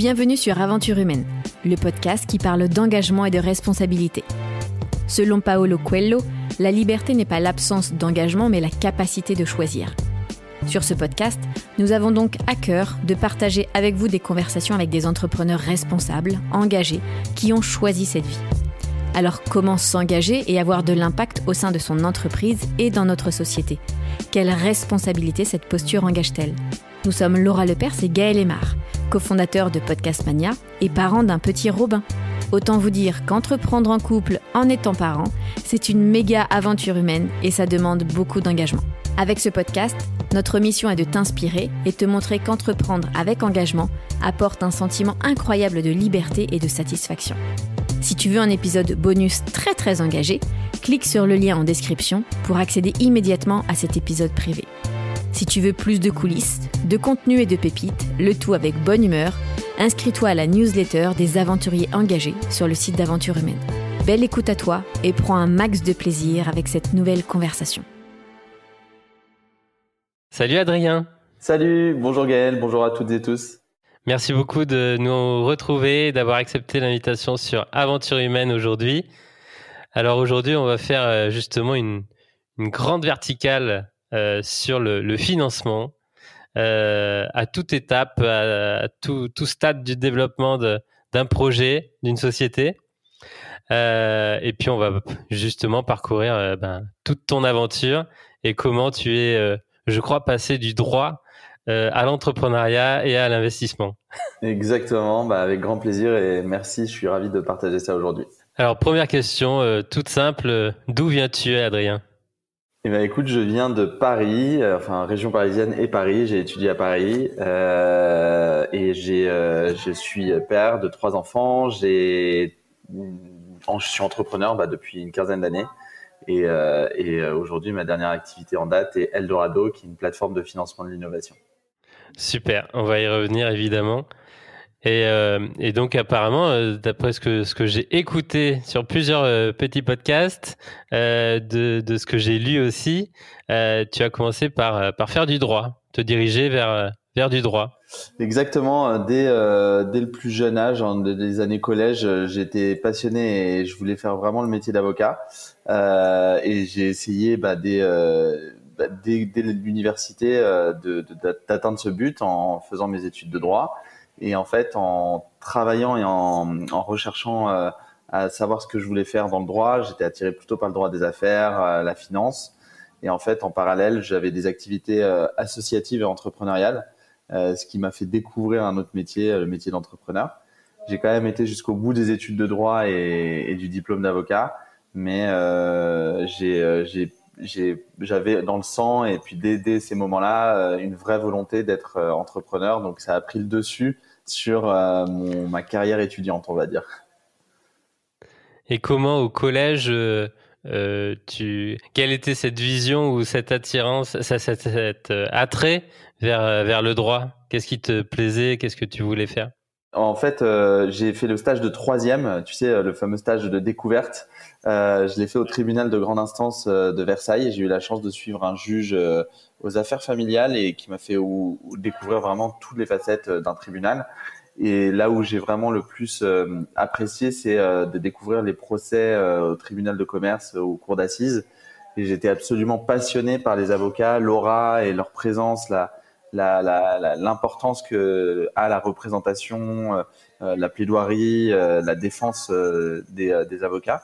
Bienvenue sur Aventure Humaine, le podcast qui parle d'engagement et de responsabilité. Selon Paolo Coelho, la liberté n'est pas l'absence d'engagement mais la capacité de choisir. Sur ce podcast, nous avons donc à cœur de partager avec vous des conversations avec des entrepreneurs responsables, engagés, qui ont choisi cette vie. Alors comment s'engager et avoir de l'impact au sein de son entreprise et dans notre société ? Quelle responsabilité cette posture engage-t-elle ? Nous sommes Laura Lepers et Gaël Aymar, cofondateurs de Podcast Mania et parents d'un petit Robin. Autant vous dire qu'entreprendre en couple en étant parent, c'est une méga aventure humaine et ça demande beaucoup d'engagement. Avec ce podcast, notre mission est de t'inspirer et te montrer qu'entreprendre avec engagement apporte un sentiment incroyable de liberté et de satisfaction. Si tu veux un épisode bonus très engagé, clique sur le lien en description pour accéder immédiatement à cet épisode privé. Si tu veux plus de coulisses, de contenu et de pépites, le tout avec bonne humeur, inscris-toi à la newsletter des aventuriers engagés sur le site d'Aventure Humaine. Belle écoute à toi et prends un max de plaisir avec cette nouvelle conversation. Salut Adrien. Salut, bonjour Gaël, bonjour à toutes et tous. Merci beaucoup de nous retrouver et d'avoir accepté l'invitation sur Aventure Humaine aujourd'hui. Alors aujourd'hui, on va faire justement une grande verticale sur le financement à toute étape, à tout stade du développement d'un projet, d'une société. Et puis on va justement parcourir toute ton aventure et comment tu es, je crois, passé du droit à l'entrepreneuriat et à l'investissement. Exactement, avec grand plaisir et merci, je suis ravi de partager ça aujourd'hui. Alors première question, toute simple, d'où viens-tu Adrien ? Eh bien, écoute, je viens de Paris, région parisienne et Paris. J'ai étudié à Paris et je suis père de 3 enfants. Je suis entrepreneur depuis une quinzaine d'années et aujourd'hui, ma dernière activité en date est Eldorado, qui est une plateforme de financement de l'innovation. Super, on va y revenir évidemment. Et donc apparemment, d'après ce que j'ai écouté sur plusieurs petits podcasts, de ce que j'ai lu aussi, tu as commencé par faire du droit, te diriger vers du droit. Exactement, dès le plus jeune âge, des années collège, j'étais passionné et je voulais faire vraiment le métier d'avocat. Et j'ai essayé dès l'université d'atteindre ce but en faisant mes études de droit. Et en fait, en travaillant et en recherchant à savoir ce que je voulais faire dans le droit, j'étais attiré plutôt par le droit des affaires, la finance. Et en fait, en parallèle, j'avais des activités associatives et entrepreneuriales, ce qui m'a fait découvrir un autre métier, le métier d'entrepreneur. J'ai quand même été jusqu'au bout des études de droit et du diplôme d'avocat, mais j'avais dans le sang et puis dès ces moments-là une vraie volonté d'être entrepreneur, donc ça a pris le dessus sur ma carrière étudiante, on va dire. Et comment au collège quelle était cette vision ou cette attirance, cet attrait vers le droit ? Qu'est-ce qui te plaisait ? Qu'est-ce que tu voulais faire ? En fait, j'ai fait le stage de 3e, tu sais, le fameux stage de découverte. Je l'ai fait au tribunal de grande instance de Versailles. J'ai eu la chance de suivre un juge aux affaires familiales et qui m'a fait découvrir vraiment toutes les facettes d'un tribunal. Et là où j'ai vraiment le plus apprécié, c'est de découvrir les procès au tribunal de commerce, aux cours d'assises. Et j'étais absolument passionné par les avocats, l'aura et leur présence, l'importance que a la représentation, la plaidoirie, la défense des avocats.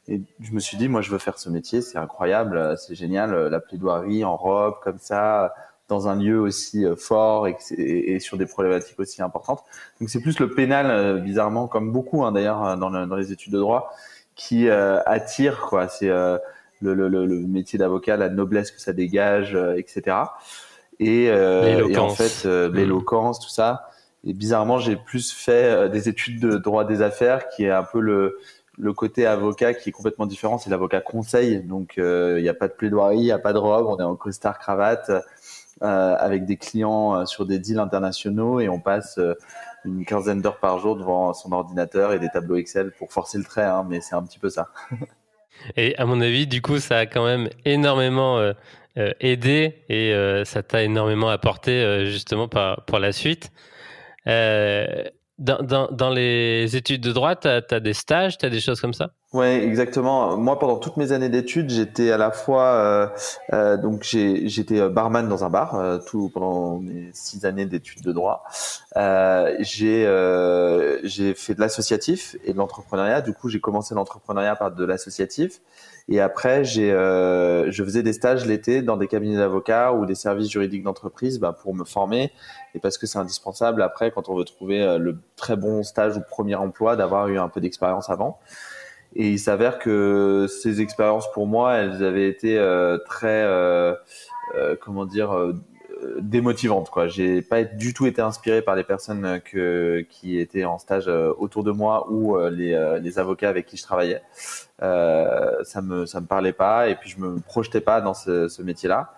Et je me suis dit, moi, je veux faire ce métier, c'est incroyable, c'est génial, la plaidoirie en robe, comme ça, dans un lieu aussi fort et sur des problématiques aussi importantes. Donc, c'est plus le pénal, bizarrement, comme beaucoup, d'ailleurs, dans les études de droit, qui attire, quoi. C'est le métier d'avocat, la noblesse que ça dégage, etc. Et en fait, l'éloquence, tout ça. Et bizarrement, j'ai plus fait des études de droit des affaires, qui est un peu le côté avocat qui est complètement différent. C'est l'avocat conseil. Donc, il n'y a pas de plaidoirie, il n'y a pas de robe. On est en costard cravate avec des clients sur des deals internationaux et on passe une quinzaine d'heures par jour devant son ordinateur et des tableaux Excel pour forcer le trait. Mais c'est un petit peu ça. Et à mon avis, du coup, ça a quand même énormément aidé et ça t'a énormément apporté justement pour la suite. Dans les études de droit, t'as des stages, t'as des choses comme ça? Ouais, exactement. Moi, pendant toutes mes années d'études, j'étais à la fois donc j'étais barman dans un bar tout pendant mes 6 années d'études de droit. J'ai fait de l'associatif et de l'entrepreneuriat. Du coup, j'ai commencé l'entrepreneuriat par de l'associatif et après je faisais des stages l'été dans des cabinets d'avocats ou des services juridiques d'entreprise pour me former et parce que c'est indispensable après quand on veut trouver le très bon stage ou premier emploi d'avoir eu un peu d'expérience avant. Et il s'avère que ces expériences pour moi, elles avaient été très, comment dire, démotivantes, quoi. J'ai pas du tout été inspiré par les personnes qui étaient en stage autour de moi ou les avocats avec qui je travaillais. Ça me parlait pas et puis je me projetais pas dans ce métier-là.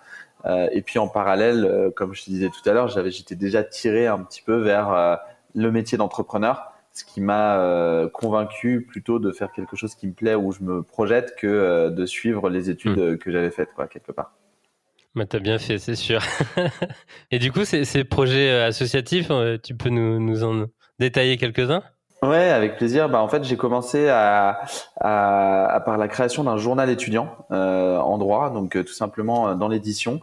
Et puis en parallèle, comme je te disais tout à l'heure, j'étais déjà tiré un petit peu vers le métier d'entrepreneur, ce qui m'a convaincu plutôt de faire quelque chose qui me plaît, où je me projette, que de suivre les études que j'avais faites, quoi, quelque part. Bah, t'as bien fait, c'est sûr. Et du coup, ces projets associatifs, tu peux nous en détailler quelques-uns? Ouais, avec plaisir. En fait, j'ai commencé par la création d'un journal étudiant en droit, donc tout simplement dans l'édition.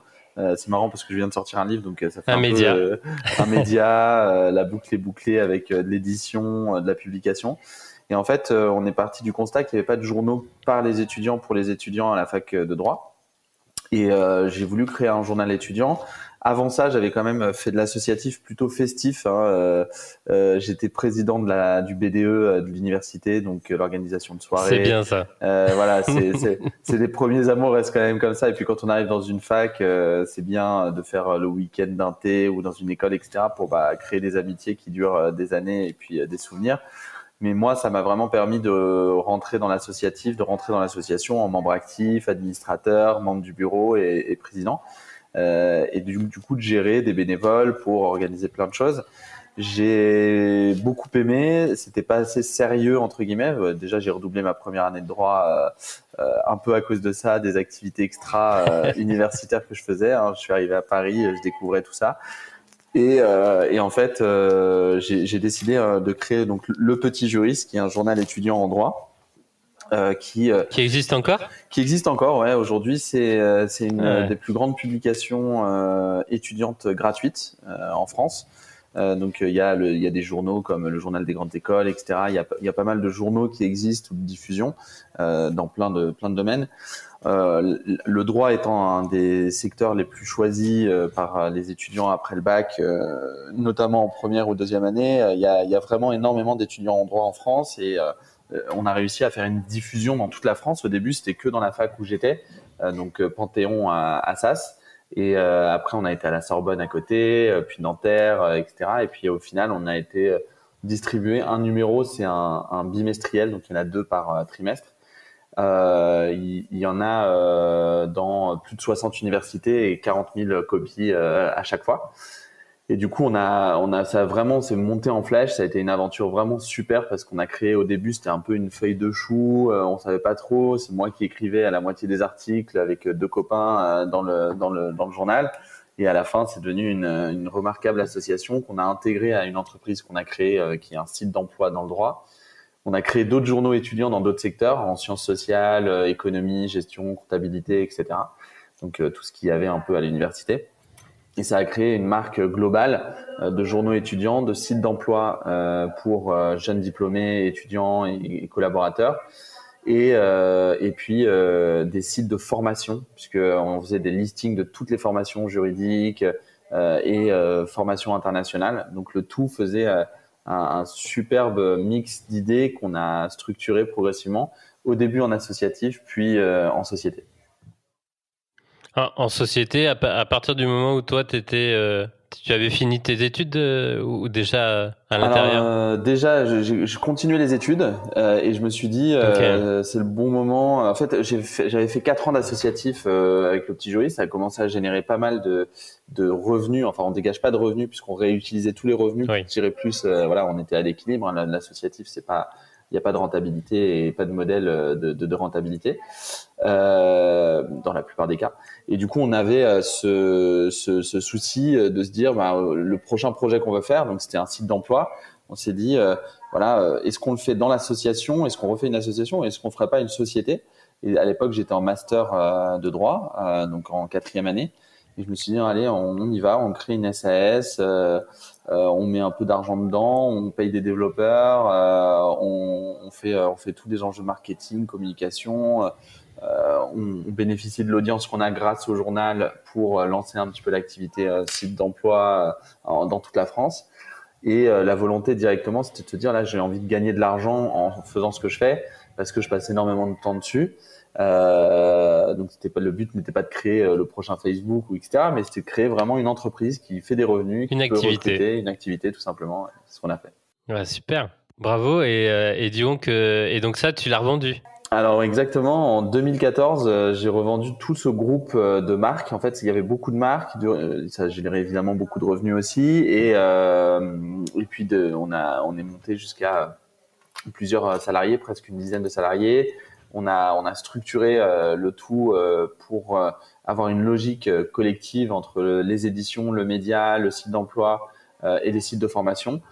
C'est marrant parce que je viens de sortir un livre, donc ça fait Un un média. peu un média. La boucle est bouclée avec de l'édition, de la publication. Et en fait, on est parti du constat qu'il n'y avait pas de journaux par les étudiants pour les étudiants à la fac de droit. Et j'ai voulu créer un journal étudiant. Avant ça, j'avais quand même fait de l'associatif plutôt festif. J'étais président du BDE de l'université, donc l'organisation de soirées. C'est bien ça. Voilà, c'est des premiers amours, restent quand même comme ça. Et puis quand on arrive dans une fac, c'est bien de faire le week-end d'un thé ou dans une école, etc. pour créer des amitiés qui durent des années et puis des souvenirs. Mais moi, ça m'a vraiment permis de rentrer dans l'associatif, de rentrer dans l'association en membre actif, administrateur, membre du bureau et président. Et du coup, de gérer des bénévoles pour organiser plein de choses. J'ai beaucoup aimé. C'était pas assez sérieux, entre guillemets. Déjà, j'ai redoublé ma première année de droit un peu à cause de ça, des activités extra universitaires que je faisais. Je suis arrivé à Paris, je découvrais tout ça. Et en fait, j'ai décidé de créer donc le Petit Juriste, qui est un journal étudiant en droit, qui existe encore. Qui existe encore, ouais. Aujourd'hui, c'est une des plus grandes publications étudiantes gratuites en France. Donc il y a des journaux comme le Journal des grandes écoles, etc. Il y a pas mal de journaux qui existent ou de diffusion dans plein de domaines. Le droit étant un des secteurs les plus choisis par les étudiants après le bac, notamment en première ou deuxième année, il y a vraiment énormément d'étudiants en droit en France et on a réussi à faire une diffusion dans toute la France. Au début, c'était que dans la fac où j'étais, donc Panthéon à Assas. Et après, on a été à la Sorbonne à côté, puis Nanterre, etc. Et puis au final, on a été distribué. Un numéro, c'est un bimestriel, donc il y en a 2 par trimestre. Il y en a dans plus de 60 universités et 40 000 copies à chaque fois. Et du coup, ça vraiment, c'est monté en flèche. Ça a été une aventure vraiment super parce qu'on a créé au début, c'était un peu une feuille de chou. On savait pas trop. C'est moi qui écrivais à la moitié des articles avec 2 copains dans le journal. Et à la fin, c'est devenu une remarquable association qu'on a intégrée à une entreprise qu'on a créée, qui est un site d'emploi dans le droit. On a créé d'autres journaux étudiants dans d'autres secteurs, en sciences sociales, économie, gestion, comptabilité, etc. Donc tout ce qu'il y avait un peu à l'université. Et ça a créé une marque globale de journaux étudiants, de sites d'emploi pour jeunes diplômés, étudiants et collaborateurs. Et puis des sites de formation, puisqu'on faisait des listings de toutes les formations juridiques et formations internationales. Donc le tout faisait un superbe mix d'idées qu'on a structuré progressivement, au début en associatif, puis en société. En société, à partir du moment où toi, tu avais fini tes études ou déjà à l'intérieur? Alors déjà, je continuais les études et je me suis dit c'est le bon moment. En fait, j'avais fait 4 ans d'associatif avec le Petit Juriste. Ça a commencé à générer pas mal de revenus. Enfin, on dégage pas de revenus puisqu'on réutilisait tous les revenus pour tirer plus. Voilà, on était à l'équilibre. L'associatif, il n'y a pas de rentabilité et pas de modèle de rentabilité. dans la plupart des cas. Et du coup, on avait ce souci de se dire, le prochain projet qu'on veut faire, donc c'était un site d'emploi, on s'est dit, est-ce qu'on le fait dans l'association, est-ce qu'on refait une association, est-ce qu'on ferait pas une société? Et à l'époque, j'étais en master de droit, donc en 4e année. Et je me suis dit, allez, on y va, on crée une SAS, on met un peu d'argent dedans, on paye des développeurs, on fait tous les enjeux marketing, communication. On bénéficie de l'audience qu'on a grâce au journal pour lancer un petit peu l'activité site d'emploi dans toute la France. Et la volonté directement, c'était de se dire, là, j'ai envie de gagner de l'argent en faisant ce que je fais, parce que je passe énormément de temps dessus. Donc le but n'était pas de créer le prochain Facebook ou etc, mais c'était de créer vraiment une entreprise qui fait des revenus, qui peut recruter, une activité tout simplement. C'est ce qu'on a fait. Ouais, super, bravo. Et donc ça, tu l'as revendu? Alors exactement, en 2014, j'ai revendu tout ce groupe de marques. En fait, il y avait beaucoup de marques, ça générait évidemment beaucoup de revenus aussi, et puis on est monté jusqu'à plusieurs salariés, presque une dizaine de salariés. On a structuré le tout pour avoir une logique collective entre les éditions, le média, le site d'emploi et les sites de formation.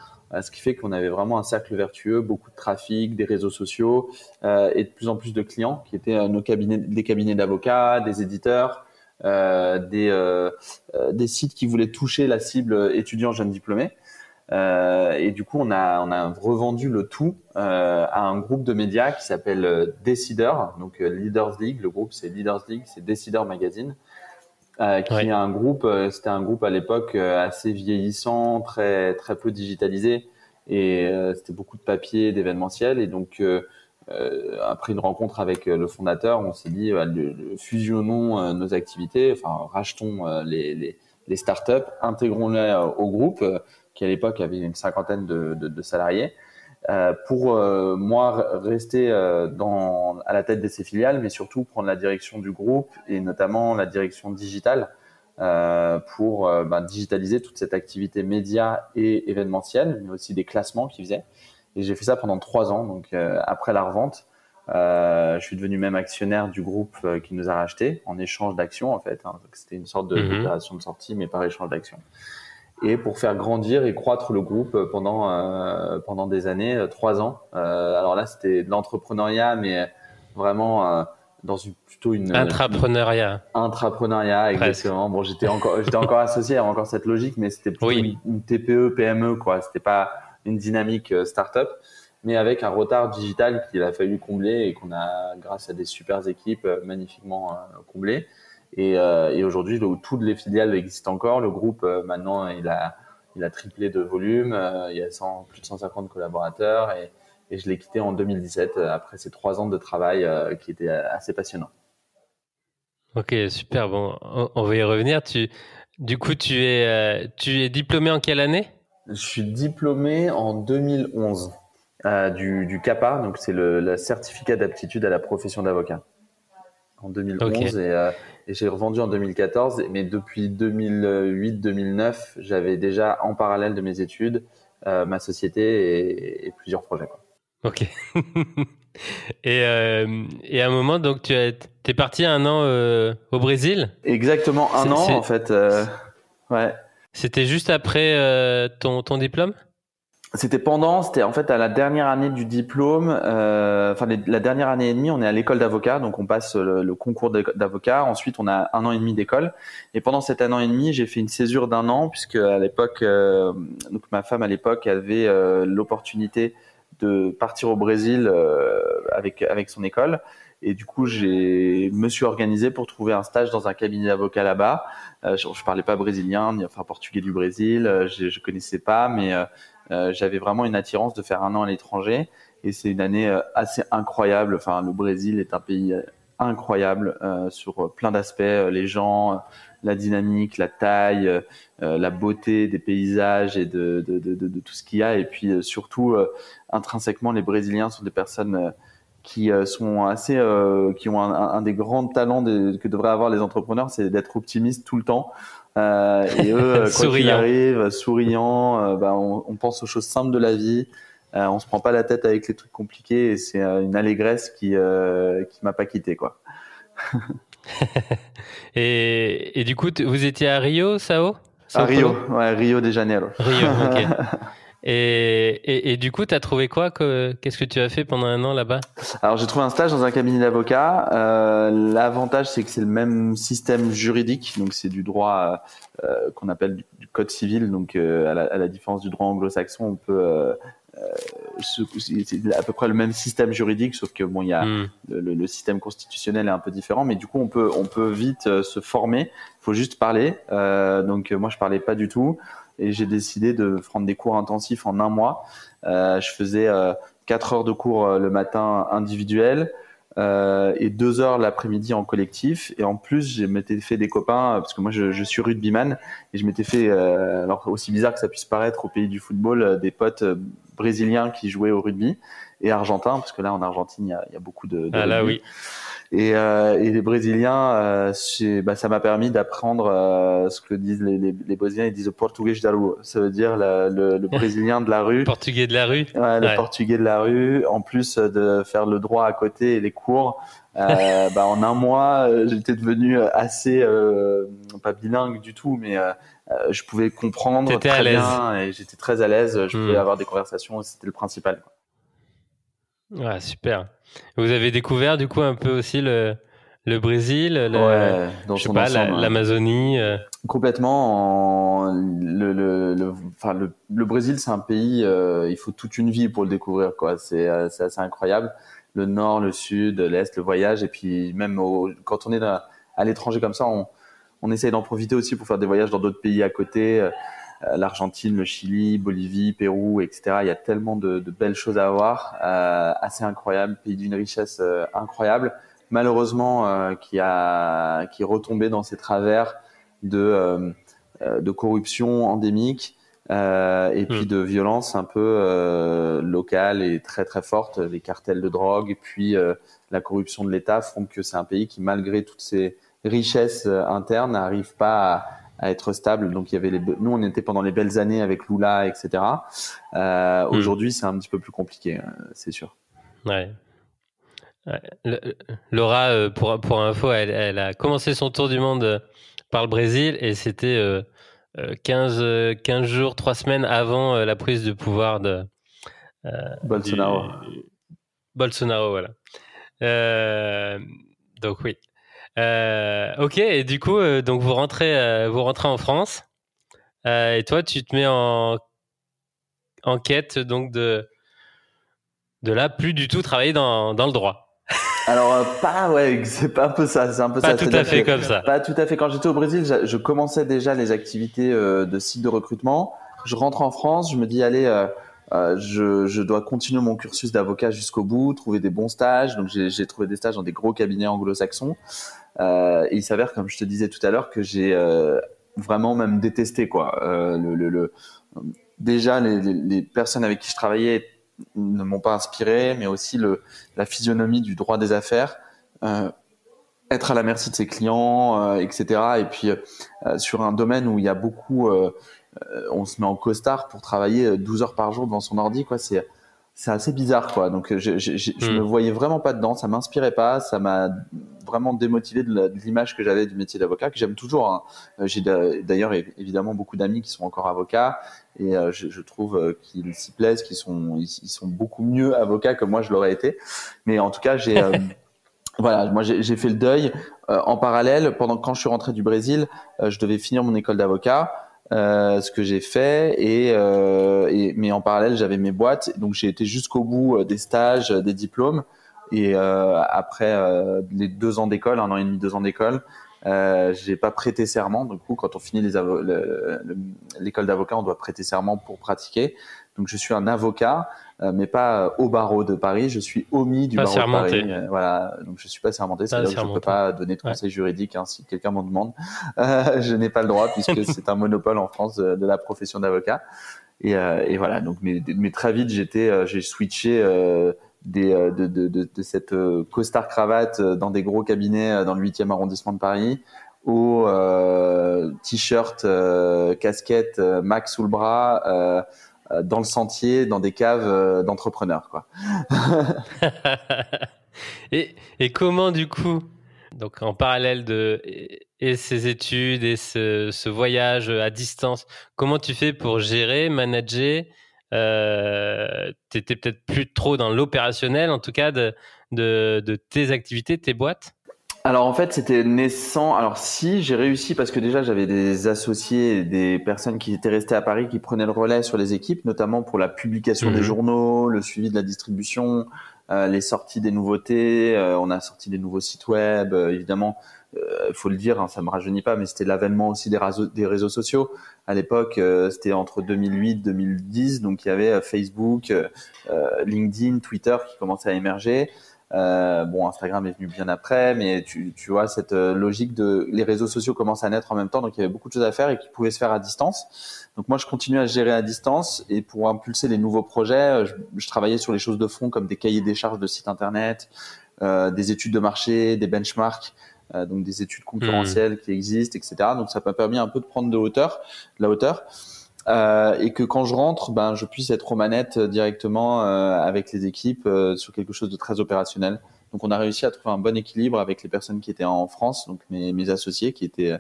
Ce qui fait qu'on avait vraiment un cercle vertueux, beaucoup de trafic, des réseaux sociaux et de plus en plus de clients qui étaient des cabinets d'avocats, des éditeurs, des sites qui voulaient toucher la cible étudiants jeunes diplômés. Et du coup, on a revendu le tout à un groupe de médias qui s'appelle Décideur, donc Leaders League. Le groupe, c'est Leaders League, c'est Décideur Magazine, qui est un groupe. C'était un groupe à l'époque assez vieillissant, très très peu digitalisé, et c'était beaucoup de papier, d'événementiel. Et donc, après une rencontre avec le fondateur, on s'est dit fusionnons nos activités, enfin rachetons les startups, intégrons-les au groupe qui à l'époque avait une 50aine de salariés, pour moi rester à la tête de ces filiales, mais surtout prendre la direction du groupe et notamment la direction digitale pour digitaliser toute cette activité média et événementielle, mais aussi des classements qu'ils faisaient. Et j'ai fait ça pendant 3 ans. Donc après la revente, je suis devenu même actionnaire du groupe qui nous a racheté en échange d'actions en fait. Donc, c'était une sorte d'opération de sortie, mais par échange d'actions. Et pour faire grandir et croître le groupe pendant des années, 3 ans. Alors là, c'était de l'entrepreneuriat, mais vraiment dans plutôt une intrapreneuriat. Intrapreneuriat, exactement. Bon, j'étais encore associé, il y avait encore cette logique, mais c'était plutôt une TPE, PME, quoi. C'était pas une dynamique start-up, mais avec un retard digital qu'il a fallu combler et qu'on a, grâce à des super équipes, magnifiquement comblé. Et aujourd'hui, toutes les filiales existent encore. Le groupe, maintenant, il a triplé de volume. Il y a plus de 150 collaborateurs et je l'ai quitté en 2017 après ces 3 ans de travail qui étaient assez passionnants. Ok, super. Bon, on va y revenir. Du coup, tu es diplômé en quelle année? Je suis diplômé en 2011 du CAPA, donc c'est le certificat d'aptitude à la profession d'avocat. En 2011 okay. Et j'ai revendu en 2014, mais depuis 2008-2009, j'avais déjà en parallèle de mes études ma société et plusieurs projets, quoi. Ok. Et à un moment, donc t'es parti 1 an au Brésil? Exactement, un an en fait. Ouais. C'était juste après ton diplôme? C'était en fait à la dernière année du diplôme, la dernière année et demie, on est à l'école d'avocat, donc on passe le concours d'avocat. Ensuite, on a 1 an et demi d'école. Et pendant cet 1 an et demi, j'ai fait une césure d'1 an, puisque à l'époque, donc ma femme à l'époque avait l'opportunité de partir au Brésil avec son école. Et du coup, me suis organisé pour trouver un stage dans un cabinet d'avocat là-bas. Je parlais pas brésilien, ni portugais du Brésil, je connaissais pas, mais j'avais vraiment une attirance de faire 1 an à l'étranger. Et c'est une année assez incroyable. Enfin, le Brésil est un pays incroyable sur plein d'aspects. Les gens, la dynamique, la taille, la beauté des paysages et de tout ce qu'il y a. Et puis surtout, intrinsèquement, les Brésiliens sont des personnes qui sont qui ont un des grands talents que devraient avoir les entrepreneurs, c'est d'être optimistes tout le temps. Et eux, quand ils arrivent, souriants, on pense aux choses simples de la vie. On se prend pas la tête avec les trucs compliqués. Et c'est une allégresse qui m'a pas quitté, quoi. Et du coup, vous étiez à Rio, Sao À Rio, Paulo ouais, Rio de Janeiro. Rio, ok. Et du coup, tu as trouvé quoi qu'est-ce que tu as fait pendant un an là-bas? Alors, j'ai trouvé un stage dans un cabinet d'avocats. L'avantage, c'est que c'est le même système juridique, donc c'est du droit qu'on appelle du code civil. Donc, à la différence du droit anglo-saxon, on peut c'est à peu près le même système juridique, sauf que bon, il y a le système constitutionnel est un peu différent, mais du coup, on peut vite se former. Il faut juste parler. Donc, moi, je parlais pas du tout. Et j'ai décidé de prendre des cours intensifs en un mois. Je faisais 4 heures de cours le matin individuel et 2 heures l'après-midi en collectif. Et en plus, je m'étais fait des copains, parce que moi, je suis rugbyman, et je m'étais fait, alors aussi bizarre que ça puisse paraître au pays du football, des potes brésiliens qui jouaient au rugby et argentins, parce que là, en Argentine, il y a beaucoup de Ah rugby. là, oui. Et les Brésiliens, ça m'a permis d'apprendre ce que disent les Brésiliens. Ils disent le portugais da rua. Ça veut dire le Brésilien de la rue. Portugais de la rue. Ouais, le portugais de la rue. En plus de faire le droit à côté et les cours, en un mois, j'étais devenu assez pas bilingue du tout, mais je pouvais comprendre T'étais très à l'aise. bien et j'étais très à l'aise. Je pouvais avoir des conversations, c'était le principal. Ouais, super. Vous avez découvert du coup un peu aussi le Brésil, Dans je sais son pas, ensemble, l'Amazonie. Complètement. Le Brésil, c'est un pays, il faut toute une vie pour le découvrir, quoi. C'est assez incroyable. Le nord, le sud, l'est, le voyage, et puis même quand on est à l'étranger comme ça, on essaye d'en profiter aussi pour faire des voyages dans d'autres pays à côté. L'Argentine, le Chili, Bolivie, Pérou, etc. Il y a tellement de belles choses à voir, assez incroyable, pays d'une richesse incroyable. Malheureusement, qui est retombé dans ses travers de corruption endémique et puis de violence un peu locale et très très forte. Les cartels de drogue et puis la corruption de l'État font que c'est un pays qui, malgré toutes ces richesses internes, n'arrive pas à être stable. Donc il y avait nous on était pendant les belles années avec Lula, etc. Aujourd'hui c'est un petit peu plus compliqué, c'est sûr. Ouais. Laura, pour info, elle a commencé son tour du monde par le Brésil et c'était 15 jours, 3 semaines avant la prise de pouvoir de Bolsonaro. Bolsonaro, voilà. Donc oui. Ok, et du coup, donc vous rentrez en France et toi, tu te mets en quête donc de là plus du tout travailler dans le droit. Alors c'est pas un peu ça, c'est un peu pas ça. Tout à fait comme ça. Pas tout à fait. Quand j'étais au Brésil, je commençais déjà les activités de site de recrutement. Je rentre en France, je me dis allez, je dois continuer mon cursus d'avocat jusqu'au bout, trouver des bons stages. Donc j'ai trouvé des stages dans des gros cabinets anglo-saxons. Et il s'avère, comme je te disais tout à l'heure, que j'ai vraiment même détesté quoi. Déjà les personnes avec qui je travaillais ne m'ont pas inspiré, mais aussi la physionomie du droit des affaires, être à la merci de ses clients, etc. Et puis sur un domaine où il y a beaucoup, on se met en costard pour travailler 12 heures par jour devant son ordi, quoi. C'est assez bizarre, quoi. Donc je me voyais vraiment pas dedans, ça m'inspirait pas, ça m'a vraiment démotivé de l'image que j'avais du métier d'avocat, que j'aime toujours, hein. J'ai d'ailleurs évidemment beaucoup d'amis qui sont encore avocats et je trouve qu'ils s'y plaisent, ils sont beaucoup mieux avocats que moi je l'aurais été. Mais en tout cas, voilà, moi j'ai fait le deuil. En parallèle, quand je suis rentré du Brésil, je devais finir mon école d'avocat. Ce que j'ai fait mais en parallèle j'avais mes boîtes, donc j'ai été jusqu'au bout des stages, des diplômes et après les 2 ans d'école, 1 an et demi, 2 ans d'école, j'ai pas prêté serment. Du coup, quand on finit l'école d'avocat, on doit prêter serment pour pratiquer. Donc je suis un avocat, mais pas au barreau de Paris. Je suis omis du pas barreau sermenté. de Paris. Voilà, donc je suis pas sermenté. C'est-à-dire que je peux pas donner de conseils juridiques si quelqu'un m'en demande. Je n'ai pas le droit puisque c'est un monopole en France de la profession d'avocat. Et voilà. Donc, mais très vite, j'ai switché de cette costard cravate dans des gros cabinets dans le 8e arrondissement de Paris au t-shirt, casquette, Mac sous le bras. Dans le sentier, dans des caves d'entrepreneurs, quoi. Et comment, du coup, Donc en parallèle et ces études et ce voyage à distance, comment tu fais pour gérer, manager t'étais peut-être plus trop dans l'opérationnel, en tout cas, de tes activités, tes boîtes? Alors en fait, c'était naissant. Alors si, j'ai réussi parce que déjà j'avais des associés, des personnes qui étaient restées à Paris, qui prenaient le relais sur les équipes, notamment pour la publication des journaux, le suivi de la distribution, les sorties des nouveautés. On a sorti des nouveaux sites web, évidemment. Faut le dire, hein, ça me rajeunit pas, mais c'était l'avènement aussi des réseaux sociaux. À l'époque, c'était entre 2008-2010, donc il y avait Facebook, LinkedIn, Twitter qui commençaient à émerger. Instagram est venu bien après, mais tu vois cette logique les réseaux sociaux commencent à naître en même temps, donc il y avait beaucoup de choses à faire et qui pouvaient se faire à distance. Donc moi, je continue à gérer à distance et pour impulser les nouveaux projets, je travaillais sur les choses de fond comme des cahiers des charges de sites internet, des études de marché, des benchmarks. Donc des études concurrentielles qui existent, etc. Donc ça m'a permis un peu de prendre de la hauteur, et que quand je rentre, je puisse être aux manettes directement avec les équipes sur quelque chose de très opérationnel. Donc on a réussi à trouver un bon équilibre avec les personnes qui étaient en France, donc mes associés qui étaient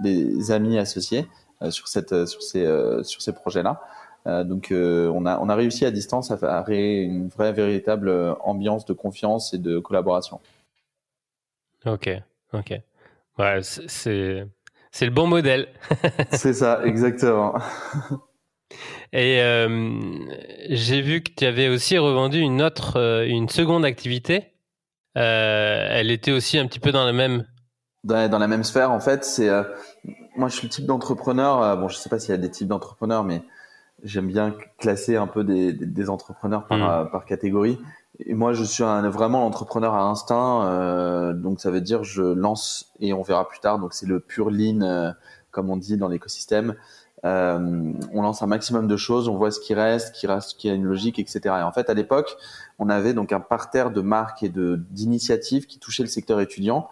des amis associés sur ces projets-là. Donc on a réussi à distance à créer une véritable ambiance de confiance et de collaboration. Ok. Ouais, c'est le bon modèle. C'est ça, exactement. Et j'ai vu que tu avais aussi revendu une seconde activité. Elle était aussi un petit peu dans la même. Dans la même sphère, en fait, moi, je suis le type d'entrepreneur. Je sais pas s'il y a des types d'entrepreneurs, mais j'aime bien classer un peu des entrepreneurs par catégorie. Et moi, je suis vraiment l'entrepreneur à instinct. Donc, ça veut dire je lance et on verra plus tard. Donc, c'est le pure lean, comme on dit dans l'écosystème. On lance un maximum de choses, on voit ce qui reste, qui a une logique, etc. Et en fait, à l'époque, on avait donc un parterre de marques et d'initiatives qui touchaient le secteur étudiant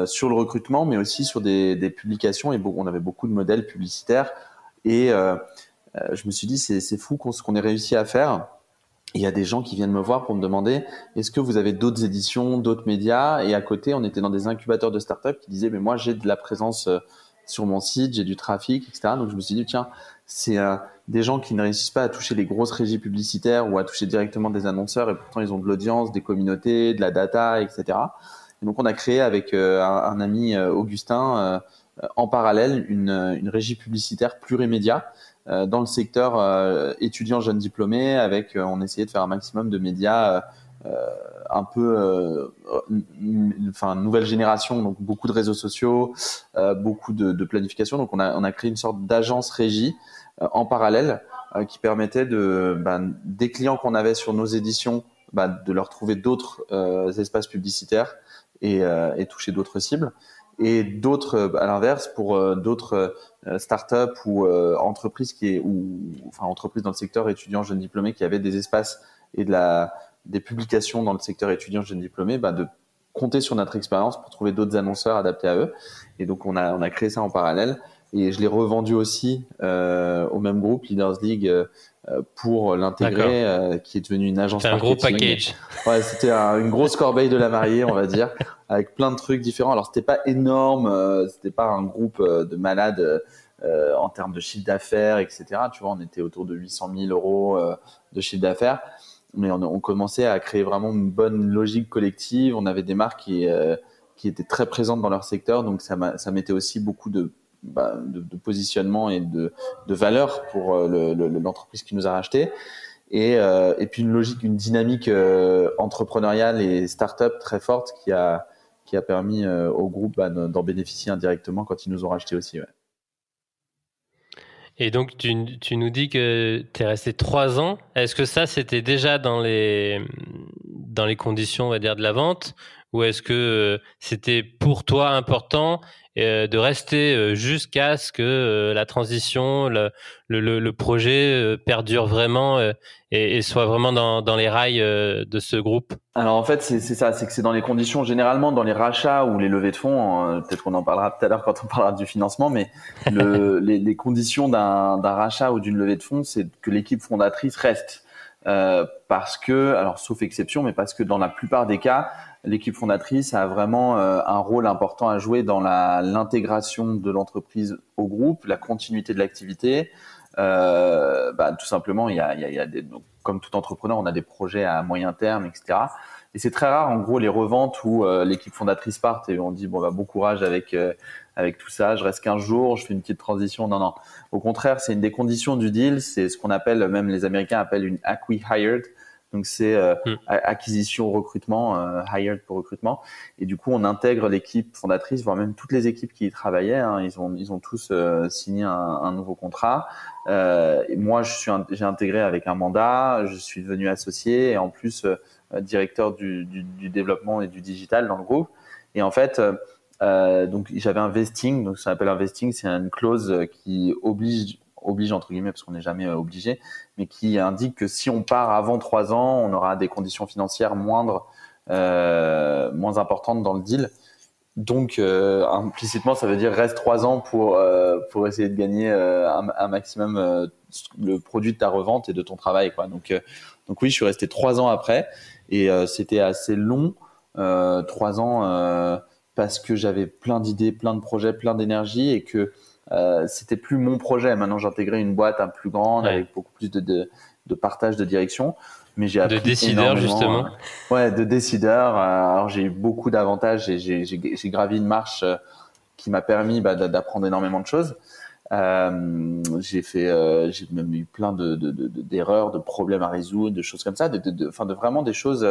sur le recrutement, mais aussi sur des publications. Et on avait beaucoup de modèles publicitaires. Et je me suis dit, c'est fou ce qu'on ait réussi à faire. Il y a des gens qui viennent me voir pour me demander est-ce que vous avez d'autres éditions, d'autres médias? Et à côté, on était dans des incubateurs de startups qui disaient mais moi j'ai de la présence sur mon site, j'ai du trafic, etc. Donc je me suis dit tiens, c'est des gens qui ne réussissent pas à toucher les grosses régies publicitaires ou à toucher directement des annonceurs et pourtant ils ont de l'audience, des communautés, de la data, etc. Et donc on a créé avec un ami Augustin en parallèle une régie publicitaire plurimédia dans le secteur étudiants jeunes diplômés, on essayait de faire un maximum de médias un peu nouvelle génération, donc beaucoup de réseaux sociaux, beaucoup de planification. Donc on a créé une sorte d'agence régie en parallèle qui permettait des clients qu'on avait sur nos éditions, de leur trouver d'autres espaces publicitaires et toucher d'autres cibles. Et d'autres, à l'inverse, pour d'autres startups ou entreprises entreprises dans le secteur étudiant jeune diplômé qui avaient des espaces et des publications dans le secteur étudiant jeune diplômé, de compter sur notre expérience pour trouver d'autres annonceurs adaptés à eux. Et donc on a créé ça en parallèle et je l'ai revendu aussi au même groupe Leaders League pour l'intégrer, qui est devenu une agence marketing. C'est un gros package. Ouais, c'était une grosse corbeille de la mariée, on va dire, avec plein de trucs différents. Alors c'était pas énorme, c'était pas un groupe de malades en termes de chiffre d'affaires, etc. Tu vois, on était autour de 800 000 euros de chiffre d'affaires, mais on commençait à créer vraiment une bonne logique collective. On avait des marques qui étaient très présentes dans leur secteur, donc ça mettait aussi beaucoup de positionnement et de valeur pour l'entreprise qui nous a racheté. Et puis une dynamique entrepreneuriale et start-up très forte qui a permis au groupe d'en bénéficier indirectement quand ils nous ont racheté aussi. Ouais. Et donc, tu nous dis que tu es resté 3 ans. Est-ce que ça, c'était déjà dans les conditions, on va dire, de la vente, ou est-ce que c'était pour toi important de rester jusqu'à ce que la transition, le projet perdure vraiment et soit vraiment dans les rails de ce groupe? Alors en fait, c'est ça, c'est que c'est dans les conditions, généralement dans les rachats ou les levées de fonds, peut-être qu'on en parlera tout à l'heure quand on parlera du financement, mais les conditions d'un rachat ou d'une levée de fonds, c'est que l'équipe fondatrice reste. Parce que, alors sauf exception, mais parce que dans la plupart des cas, l'équipe fondatrice a vraiment un rôle important à jouer dans l'intégration de l'entreprise au groupe, la continuité de l'activité. Tout simplement, il y a donc, comme tout entrepreneur, on a des projets à moyen terme, etc. Et c'est très rare, en gros, les reventes où l'équipe fondatrice part et on dit bon courage avec tout ça, je reste 15 jours, je fais une petite transition. Non. Au contraire, c'est une des conditions du deal, c'est ce qu'on appelle, même les Américains appellent une acqui-hired. Donc c'est acquisition, recrutement, hired pour recrutement. Et du coup, on intègre l'équipe fondatrice, voire même toutes les équipes qui y travaillaient. Hein. Ils ont tous signé un nouveau contrat. Et moi, j'ai intégré avec un mandat. Je suis devenu associé et en plus directeur du développement et du digital dans le groupe. Et en fait, donc j'avais un vesting. Donc ça s'appelle un vesting, c'est une clause qui oblige entre guillemets, parce qu'on n'est jamais obligé, mais qui indique que si on part avant 3 ans, on aura des conditions financières moins importantes dans le deal. Donc, implicitement, ça veut dire reste 3 ans pour essayer de gagner un maximum le produit de ta revente et de ton travail, quoi. Donc oui, je suis resté 3 ans après et c'était assez long, 3 ans, parce que j'avais plein d'idées, plein de projets, plein d'énergie et que c'était plus mon projet. Maintenant, j'intégrais une boîte un plus grande avec beaucoup plus de partage de direction. Mais j'ai appris de décideur justement. De décideur. Alors j'ai eu beaucoup d'avantages et j'ai gravi une marche qui m'a permis d'apprendre énormément de choses. J'ai même eu plein d'erreurs, de problèmes à résoudre, de choses comme ça, de vraiment des choses.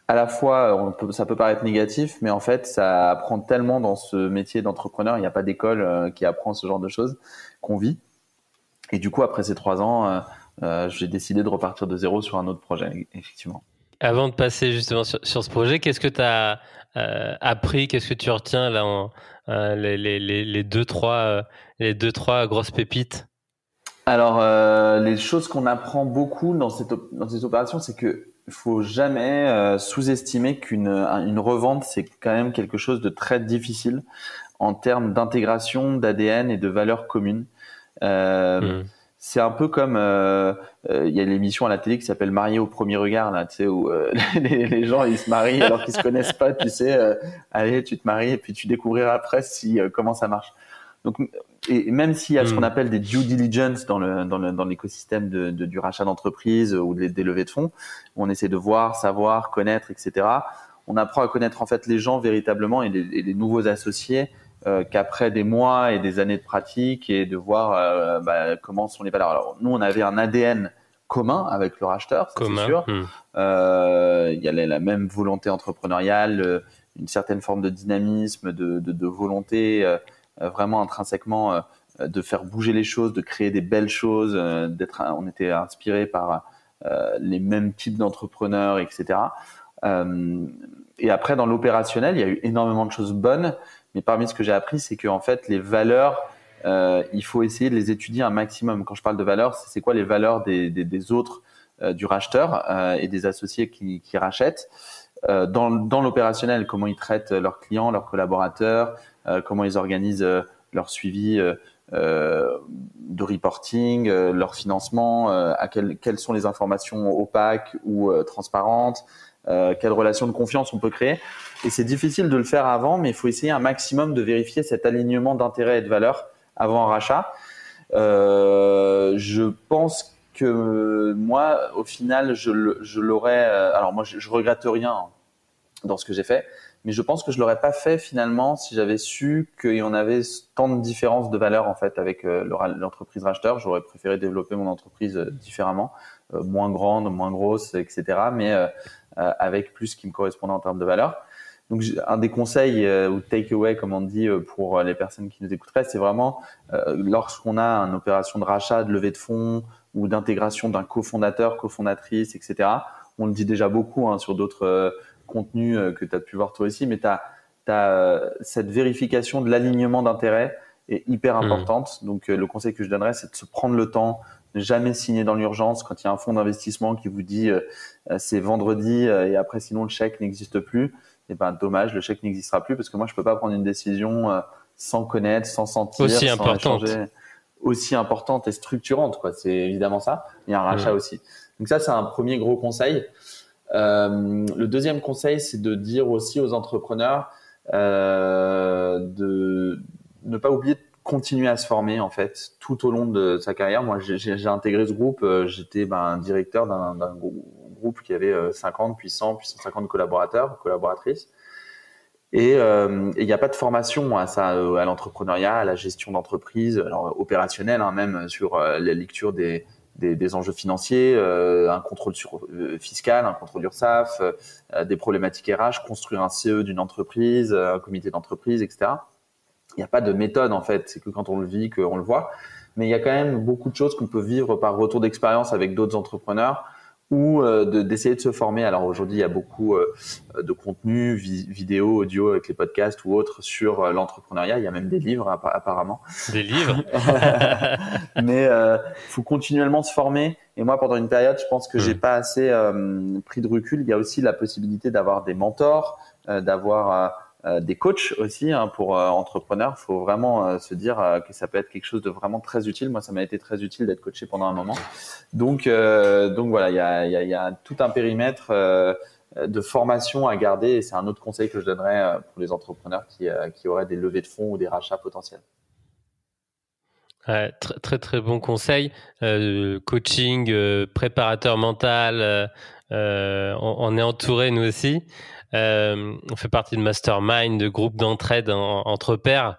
À la fois, ça peut paraître négatif, mais en fait, ça apprend tellement dans ce métier d'entrepreneur. Il n'y a pas d'école qui apprend ce genre de choses qu'on vit. Et du coup, après ces 3 ans, j'ai décidé de repartir de zéro sur un autre projet, effectivement. Avant de passer justement sur ce projet, qu'est-ce que tu as appris? Qu'est-ce que tu retiens là les deux, trois grosses pépites? Alors, les choses qu'on apprend beaucoup dans cette opération, c'est que il faut jamais sous-estimer qu'une revente, c'est quand même quelque chose de très difficile en termes d'intégration, d'ADN et de valeurs communes. C'est un peu comme il y a l'émission à la télé qui s'appelle Marié au premier regard, là, tu sais, où les gens ils se marient alors qu'ils se connaissent pas, tu sais. Allez, tu te maries et puis tu découvriras après comment ça marche. Donc, et même s'il y a ce qu'on appelle des due diligence dans l'écosystème du rachat d'entreprise ou des levées de fonds, où on essaie de voir, savoir, connaître, etc. On apprend à connaître en fait les gens véritablement et les nouveaux associés qu'après des mois et des années de pratique et de voir comment sont les valeurs. Alors nous, on avait un ADN commun avec le racheteur, c'est sûr. Il y a la même volonté entrepreneuriale, une certaine forme de dynamisme, de volonté. Vraiment intrinsèquement de faire bouger les choses, de créer des belles choses, on était inspiré par les mêmes types d'entrepreneurs, etc. Et après, dans l'opérationnel, il y a eu énormément de choses bonnes, mais parmi ce que j'ai appris, c'est qu'en fait, les valeurs, il faut essayer de les étudier un maximum. Quand je parle de valeurs, c'est quoi les valeurs des autres, du racheteur et des associés qui rachètent. Dans l'opérationnel, comment ils traitent leurs clients, leurs collaborateurs, comment ils organisent leur suivi de reporting, leur financement, quelles sont les informations opaques ou transparentes, quelles relations de confiance on peut créer. Et c'est difficile de le faire avant, mais il faut essayer un maximum de vérifier cet alignement d'intérêts et de valeurs avant un rachat. Je pense que moi, au final, je l'aurais. Alors moi, je regrette rien dans ce que j'ai fait, mais je pense que je l'aurais pas fait finalement si j'avais su qu'il y en avait tant de différences de valeurs en fait avec l'entreprise racheteur. J'aurais préféré développer mon entreprise différemment, moins grande, moins grosse, etc. Mais avec plus ce qui me correspondait en termes de valeurs. Donc un des conseils ou takeaway comme on dit pour les personnes qui nous écouteraient, c'est vraiment lorsqu'on a une opération de rachat, de levée de fonds ou d'intégration d'un cofondateur, cofondatrice, etc. On le dit déjà beaucoup sur d'autres contenus que tu as pu voir toi aussi, mais tu as cette vérification de l'alignement d'intérêts est hyper importante. Donc le conseil que je donnerais, c'est de se prendre le temps, ne jamais signer dans l'urgence quand il y a un fonds d'investissement qui vous dit c'est vendredi et après sinon le chèque n'existe plus. Et ben dommage, le chèque n'existera plus parce que moi je peux pas prendre une décision sans connaître, sans sentir, aussi sans importante. échanger, aussi importante et structurante quoi. C'est évidemment ça. Il y a un rachat aussi. Donc ça c'est un premier gros conseil. Le deuxième conseil, c'est de dire aussi aux entrepreneurs de ne pas oublier de continuer à se former en fait tout au long de sa carrière. Moi, j'ai intégré ce groupe. J'étais directeur d'un groupe qui avait 50, puis 100, puis 150 collaboratrices. Et il n'y a pas de formation à ça, à l'entrepreneuriat, à la gestion d'entreprise, alors opérationnelle, même sur la lecture des enjeux financiers, un contrôle fiscal, un contrôle URSSAF, des problématiques RH, construire un CE d'une entreprise, un comité d'entreprise, etc. Il n'y a pas de méthode en fait, c'est que quand on le vit qu'on le voit. Mais il y a quand même beaucoup de choses qu'on peut vivre par retour d'expérience avec d'autres entrepreneurs ou d'essayer de se former. Alors aujourd'hui, il y a beaucoup de contenu, vidéo, audio avec les podcasts ou autres sur l'entrepreneuriat. Il y a même des livres apparemment. Des livres. Mais faut continuellement se former. Et moi, pendant une période, je pense que j'ai pas assez pris de recul. Il y a aussi la possibilité d'avoir des mentors, d'avoir des coachs aussi pour entrepreneurs. Il faut vraiment se dire que ça peut être quelque chose de vraiment très utile. Moi, ça m'a été très utile d'être coaché pendant un moment. Donc voilà, il y a tout un périmètre de formation à garder. Et c'est un autre conseil que je donnerais pour les entrepreneurs qui auraient des levées de fonds ou des rachats potentiels. Ouais, très, très très bon conseil. Coaching, préparateur mental, on est entouré nous aussi. On fait partie de mastermind, de groupes d'entraide entre pairs.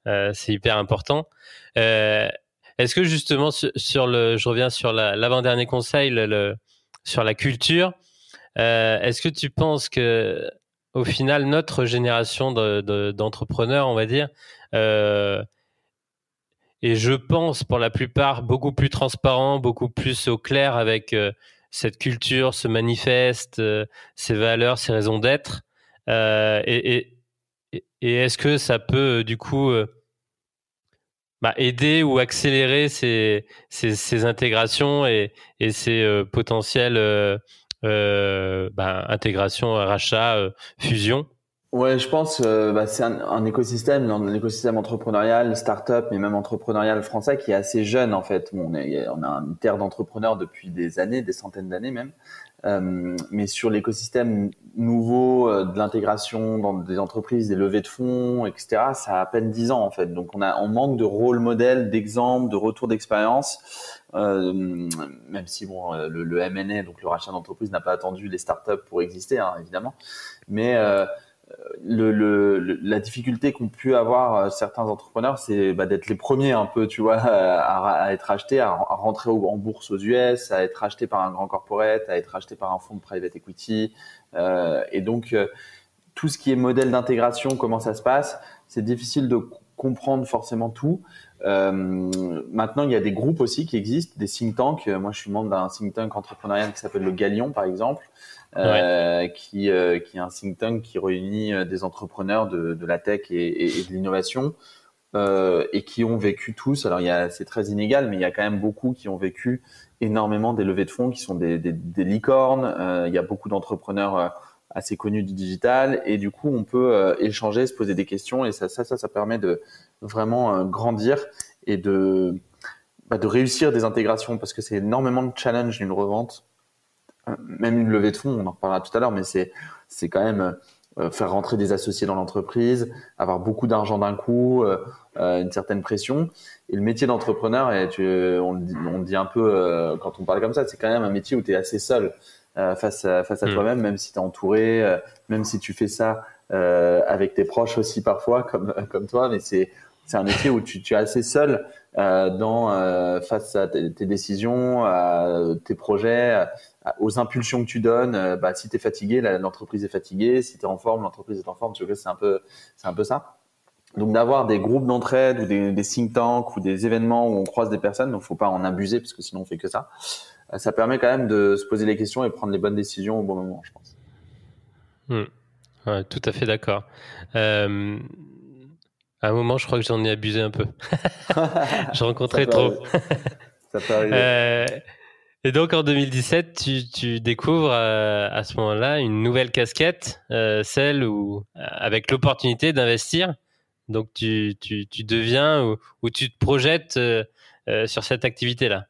C'est hyper important. Est-ce que justement je reviens sur l'avant-dernier conseil, sur la culture. Est-ce que tu penses que au final notre génération d'entrepreneurs, on va dire, et je pense pour la plupart beaucoup plus transparent, beaucoup plus au clair avec cette culture, ce manifeste, ces valeurs, ces raisons d'être. Et est-ce que ça peut du coup aider ou accélérer ces intégrations et ces potentielles intégrations, rachats, fusions? Ouais, je pense c'est un écosystème, l'écosystème entrepreneurial, start-up, mais même entrepreneurial français qui est assez jeune en fait. Bon, on a une terre d'entrepreneurs depuis des années, des centaines d'années même. Mais sur l'écosystème nouveau de l'intégration dans des entreprises, des levées de fonds, etc., ça a à peine 10 ans en fait. Donc on manque de rôle modèle, d'exemple, de retour d'expérience. Même si le M&A, donc le rachat d'entreprise, n'a pas attendu les startups pour exister, évidemment. Mais la difficulté qu'ont pu avoir certains entrepreneurs, c'est d'être les premiers un peu, tu vois, à être achetés, à rentrer en bourse aux US, à être achetés par un grand corporate, à être acheté par un fonds de private equity. Et donc, tout ce qui est modèle d'intégration, comment ça se passe, c'est difficile de comprendre forcément tout. Maintenant, il y a des groupes aussi qui existent, des think tanks. Moi, je suis membre d'un think tank entrepreneurial qui s'appelle le Galion, par exemple. Qui est un think tank qui réunit des entrepreneurs de la tech et de l'innovation et qui ont vécu tous. Alors c'est très inégal, mais il y a quand même beaucoup qui ont vécu énormément des levées de fonds qui sont des licornes. Il y a beaucoup d'entrepreneurs assez connus du digital et du coup on peut échanger, se poser des questions et ça permet de vraiment grandir et de réussir des intégrations parce que c'est énormément de challenge d'une revente. Même une levée de fonds, on en reparlera tout à l'heure, mais c'est quand même faire rentrer des associés dans l'entreprise, avoir beaucoup d'argent d'un coup, une certaine pression. Et le métier d'entrepreneur, on le dit un peu quand on parle comme ça, c'est quand même un métier où tu es assez seul face à toi-même, même si tu es entouré, même si tu fais ça avec tes proches aussi parfois, comme toi, mais c'est un métier où tu es assez seul face à tes décisions, à tes projets, aux impulsions que tu donnes. Si tu es fatigué, l'entreprise est fatiguée. Si tu es en forme, l'entreprise est en forme. Tu vois, c'est un peu ça. Donc d'avoir des groupes d'entraide ou des think tanks ou des événements où on croise des personnes, donc faut pas en abuser parce que sinon on fait que ça. Ça permet quand même de se poser les questions et prendre les bonnes décisions au bon moment, je pense. Ouais, tout à fait d'accord. À un moment, je crois que j'en ai abusé un peu. Je rencontrais trop. Ça peut arriver. Et donc en 2017, tu découvres à ce moment-là une nouvelle casquette, celle où avec l'opportunité d'investir. Donc tu deviens ou tu te projettes sur cette activité-là.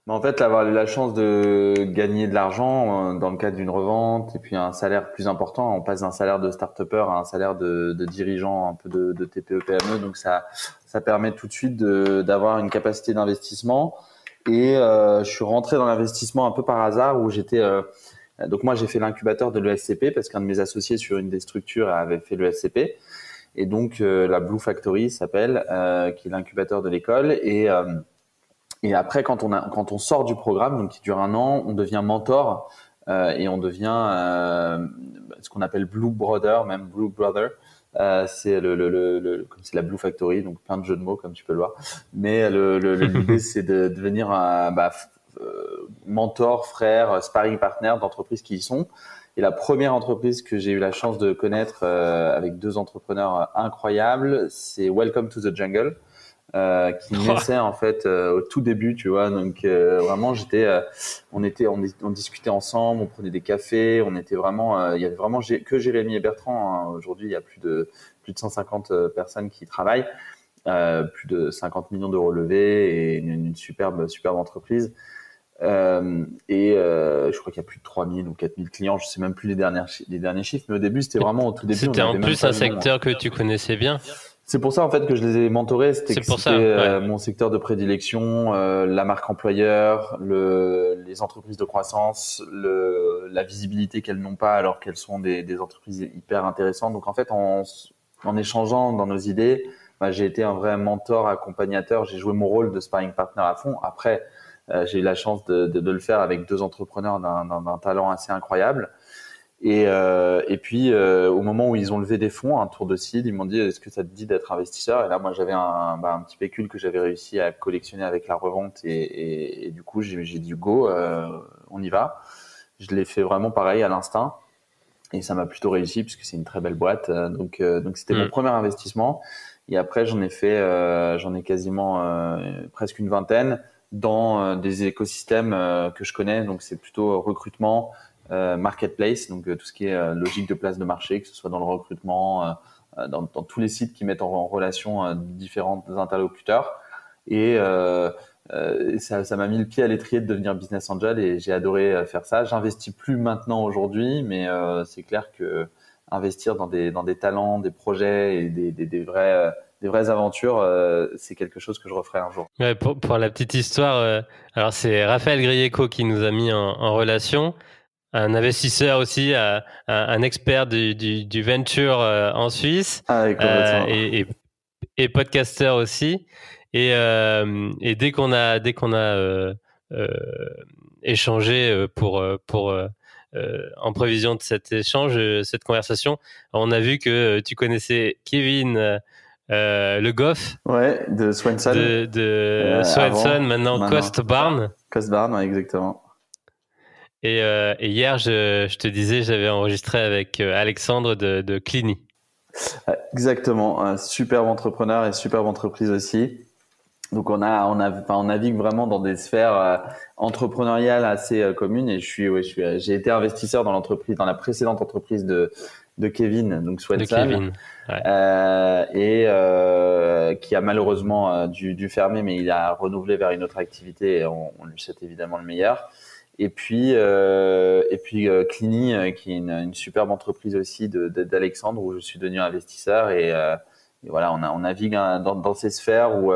Mais en fait, avoir eu la chance de gagner de l'argent dans le cadre d'une revente et puis un salaire plus important, on passe d'un salaire de start-upper à un salaire de dirigeant un peu de TPE-PME. Donc ça permet tout de suite d'avoir une capacité d'investissement. Et je suis rentré dans l'investissement un peu par hasard où j'étais... donc moi, j'ai fait l'incubateur de l'ESCP parce qu'un de mes associés sur une des structures avait fait l'ESCP. Et donc, la Blue Factory s'appelle, qui est l'incubateur de l'école. Et après, quand on sort du programme, donc qui dure 1 an, on devient mentor et on devient ce qu'on appelle Blue Brother, même Blue Brother. C'est comme c'est la Blue Factory, donc plein de jeux de mots comme tu peux le voir. Mais l'idée c'est de devenir mentor, frère, sparring partner d'entreprises qui y sont. Et la première entreprise que j'ai eu la chance de connaître avec 2 entrepreneurs incroyables, c'est Welcome to the Jungle. Qui naissait en fait au tout début, tu vois. Donc vraiment, on discutait ensemble, on prenait des cafés, on était vraiment, il y avait vraiment que Jérémy et Bertrand. Hein. Aujourd'hui, il y a plus de 150 personnes qui travaillent, plus de 50 millions d'euros levés et une superbe entreprise. Je crois qu'il y a plus de 3000 ou 4000 clients, je sais même plus les derniers chiffres, mais au début, c'était vraiment au tout début. C'était en plus un secteur que tu connaissais bien. C'est pour ça en fait que je les ai mentorés. C'était mon secteur de prédilection, la marque employeur, les entreprises de croissance, la visibilité qu'elles n'ont pas alors qu'elles sont des entreprises hyper intéressantes. Donc en fait, en échangeant dans nos idées, j'ai été un vrai mentor, accompagnateur. J'ai joué mon rôle de sparring partner à fond. Après, j'ai eu la chance de le faire avec 2 entrepreneurs d'un talent assez incroyable. Et puis au moment où ils ont levé des fonds, un tour de seed, ils m'ont dit est-ce que ça te dit d'être investisseur? Et là moi j'avais un petit pécule que j'avais réussi à collectionner avec la revente et du coup j'ai dit go, on y va. Je l'ai fait vraiment pareil à l'instinct et ça m'a plutôt réussi puisque c'est une très belle boîte. Donc c'était mon premier investissement. Et après j'en ai quasiment presque une vingtaine dans des écosystèmes que je connais. Donc c'est plutôt recrutement. Marketplace, donc tout ce qui est logique de place de marché, que ce soit dans le recrutement, dans tous les sites qui mettent en relation différents interlocuteurs. Et ça m'a mis le pied à l'étrier de devenir business angel et j'ai adoré faire ça. J'investis plus maintenant aujourd'hui, mais c'est clair que investir dans des talents, des projets et des vraies aventures, c'est quelque chose que je referai un jour. Ouais, pour la petite histoire, alors c'est Raphaël Grieco qui nous a mis en relation. Un investisseur aussi, un expert du venture en Suisse, et podcasteur aussi. Et dès qu'on a échangé en prévision de cet échange, cette conversation, on a vu que tu connaissais Kevin Le Goff, de Swenson, de Swenson, maintenant Cost Barn. Cost Barn, ouais, exactement. Et hier, je te disais, j'avais enregistré avec Alexandre de Clini. Exactement, un superbe entrepreneur et superbe entreprise aussi. Donc on navigue vraiment dans des sphères entrepreneuriales assez communes. Et j'ai été investisseur dans la précédente entreprise de Kevin, donc Swenson, de Kevin, ouais. Qui a malheureusement dû fermer, mais il a renouvelé vers une autre activité. Et on lui souhaite évidemment le meilleur. Et puis Clini, qui est une superbe entreprise aussi d'Alexandre, où je suis devenu investisseur. Et voilà, on navigue dans ces sphères où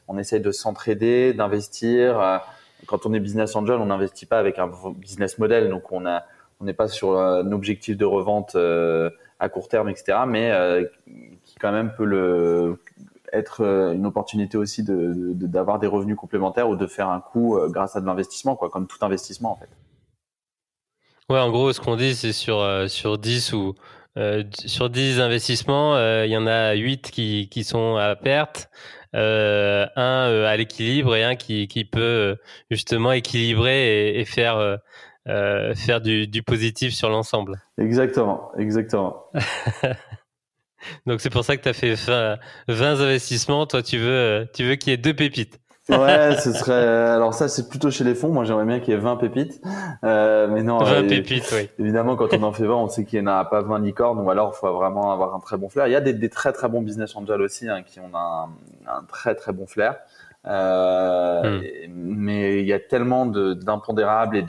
on essaye de s'entraider, d'investir. Quand on est business angel, on n'investit pas avec un business model, donc on n'est pas sur un objectif de revente à court terme, etc. Mais qui quand même peut être une opportunité aussi d'avoir des revenus complémentaires ou de faire un coup grâce à de l'investissement, quoi, comme tout investissement en fait. Ouais, en gros, ce qu'on dit, c'est sur 10 ou sur 10 investissements, il y en a 8 qui sont à perte, un à l'équilibre et un qui peut justement équilibrer et faire du positif sur l'ensemble. Exactement. Donc c'est pour ça que tu as fait 20 investissements. Toi, tu veux qu'il y ait 2 pépites. Ouais, alors ça c'est plutôt chez les fonds. Moi j'aimerais bien qu'il y ait 20 pépites. Mais non. 20 pépites, oui. Évidemment, quand on en fait 20, on sait qu'il n'y en a pas 20 licornes, ou alors il faut vraiment avoir un très bon flair. Il y a des très très bons business angels aussi qui ont un très très bon flair. Mais il y a tellement d'impondérables et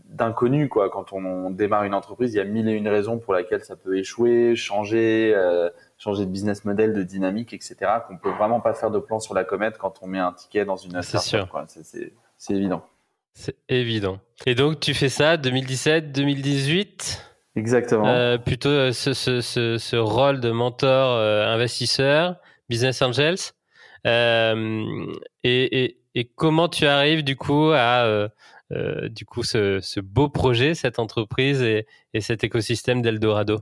d'inconnus, quoi. Quand on démarre une entreprise, il y a mille et une raisons pour lesquelles ça peut échouer, changer de business model, de dynamique, etc. Qu'on peut vraiment pas faire de plan sur la comète quand on met un ticket dans une startup, quoi. C'est évident. C'est évident. Et donc, tu fais ça 2017, 2018 ? Exactement. Plutôt ce rôle de mentor, investisseur, business angels. Et comment tu arrives du coup à ce beau projet, cette entreprise et cet écosystème d'Eldorado?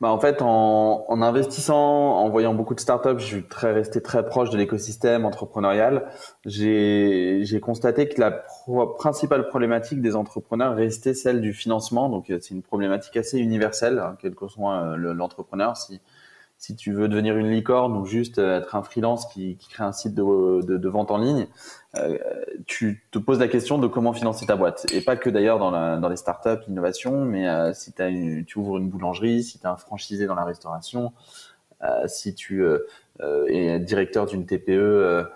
En fait, en investissant, en voyant beaucoup de startups, je suis resté très proche de l'écosystème entrepreneurial. J'ai constaté que la principale problématique des entrepreneurs restait celle du financement. Donc, c'est une problématique assez universelle, hein, quel que soit l'entrepreneur. Si tu veux devenir une licorne ou juste être un freelance qui crée un site de vente en ligne, tu te poses la question de comment financer ta boîte. Et pas que d'ailleurs dans les startups, l'innovation, mais si tu ouvres une boulangerie, si tu es un franchisé dans la restauration, si tu es directeur d'une TPE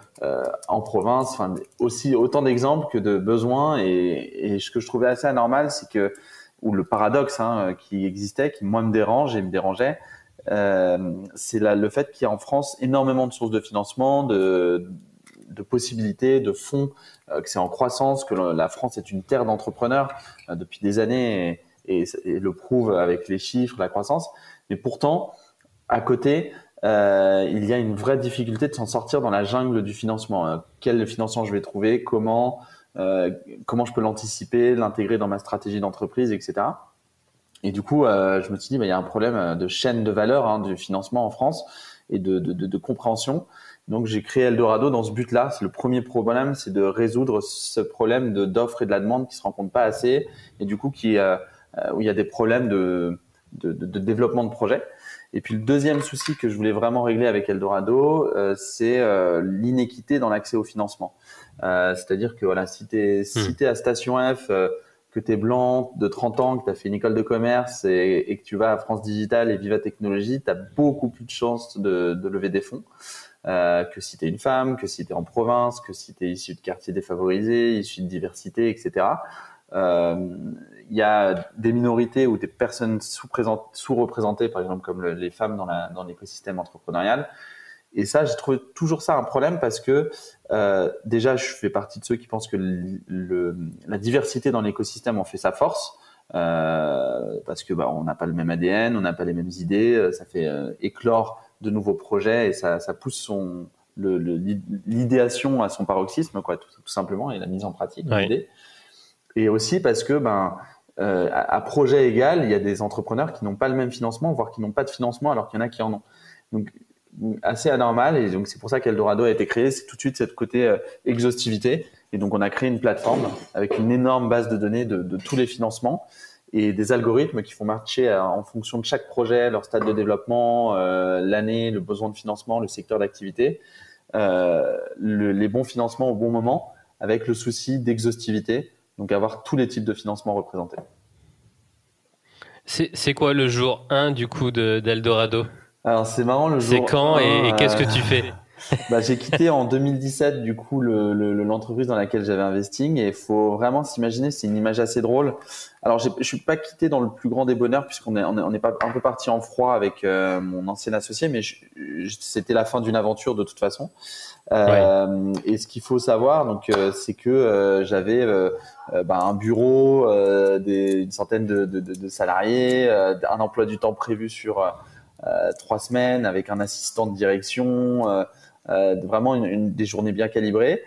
en province, enfin aussi autant d'exemples que de besoins. Et ce que je trouvais assez anormal, c'est que, ou le paradoxe qui existait, qui moi me dérange et me dérangeait, c'est le fait qu'il y a en France énormément de sources de financement, de possibilités, de fonds, que c'est en croissance, que la France est une terre d'entrepreneurs depuis des années et le prouve avec les chiffres, la croissance. Mais pourtant, à côté, il y a une vraie difficulté de s'en sortir dans la jungle du financement. Quel financement je vais trouver, comment je peux l'anticiper, l'intégrer dans ma stratégie d'entreprise, etc. Et du coup, je me suis dit, il y a un problème de chaîne de valeur du financement en France et de compréhension. Donc, j'ai créé Eldorado dans ce but-là. C'est le premier problème, c'est de résoudre ce problème d'offre et de la demande qui se rencontrent pas assez, et du coup, où il y a des problèmes de développement de projet. Et puis, le deuxième souci que je voulais vraiment régler avec Eldorado, c'est l'inéquité dans l'accès au financement. C'est-à-dire que voilà, si t'es à Station F, que tu es blanc de 30 ans, que tu as fait une école de commerce et que tu vas à France Digital et Viva Technologie, tu as beaucoup plus de chances de lever des fonds que si tu es une femme, que si tu es en province, que si tu es issu de quartiers défavorisés, issu de diversité, etc. Il y a des minorités ou des personnes sous-représentées, par exemple comme les femmes dans l'écosystème entrepreneurial. Et ça, j'ai trouvé toujours ça un problème parce que déjà, je fais partie de ceux qui pensent que la diversité dans l'écosystème en fait sa force, parce que on n'a pas le même ADN, on n'a pas les mêmes idées, ça fait éclore de nouveaux projets et ça pousse l'idéation à son paroxysme, quoi, tout simplement, et la mise en pratique de l'idée. Et aussi parce que à projet égal, il y a des entrepreneurs qui n'ont pas le même financement, voire qui n'ont pas de financement alors qu'il y en a qui en ont. Donc assez anormal, et donc c'est pour ça qu'Eldorado a été créé. C'est tout de suite cette côté exhaustivité, et donc on a créé une plateforme avec une énorme base de données de tous les financements et des algorithmes qui font marcher en fonction de chaque projet, leur stade de développement, l'année, le besoin de financement, le secteur d'activité, les bons financements au bon moment, avec le souci d'exhaustivité, donc avoir tous les types de financement représentés. C'est quoi le jour 1 du coup d'Eldorado ? Alors c'est marrant, le jour. C'est quand et qu'est-ce que tu fais ? J'ai quitté en 2017 du coup l'entreprise dans laquelle j'avais investi, et il faut vraiment s'imaginer, c'est une image assez drôle. Alors je suis pas quitté dans le plus grand des bonheurs puisqu'on est pas un peu parti en froid avec mon ancien associé, mais c'était la fin d'une aventure de toute façon. Et ce qu'il faut savoir, donc, c'est que j'avais un bureau, une centaine de salariés, un emploi du temps prévu sur 3 semaines avec un assistant de direction, vraiment des journées bien calibrées,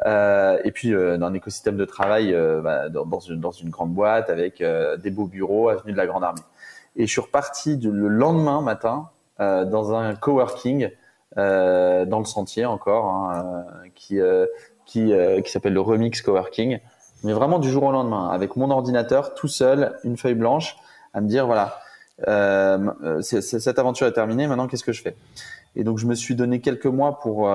et puis un écosystème de travail dans une grande boîte avec des beaux bureaux avenue de la Grande Armée. Et je suis reparti le lendemain matin dans un coworking dans le Sentier encore, qui s'appelle le Remix Coworking, mais vraiment du jour au lendemain, avec mon ordinateur tout seul, une feuille blanche, à me dire voilà, cette aventure est terminée, maintenant qu'est-ce que je fais? Et donc je me suis donné quelques mois pour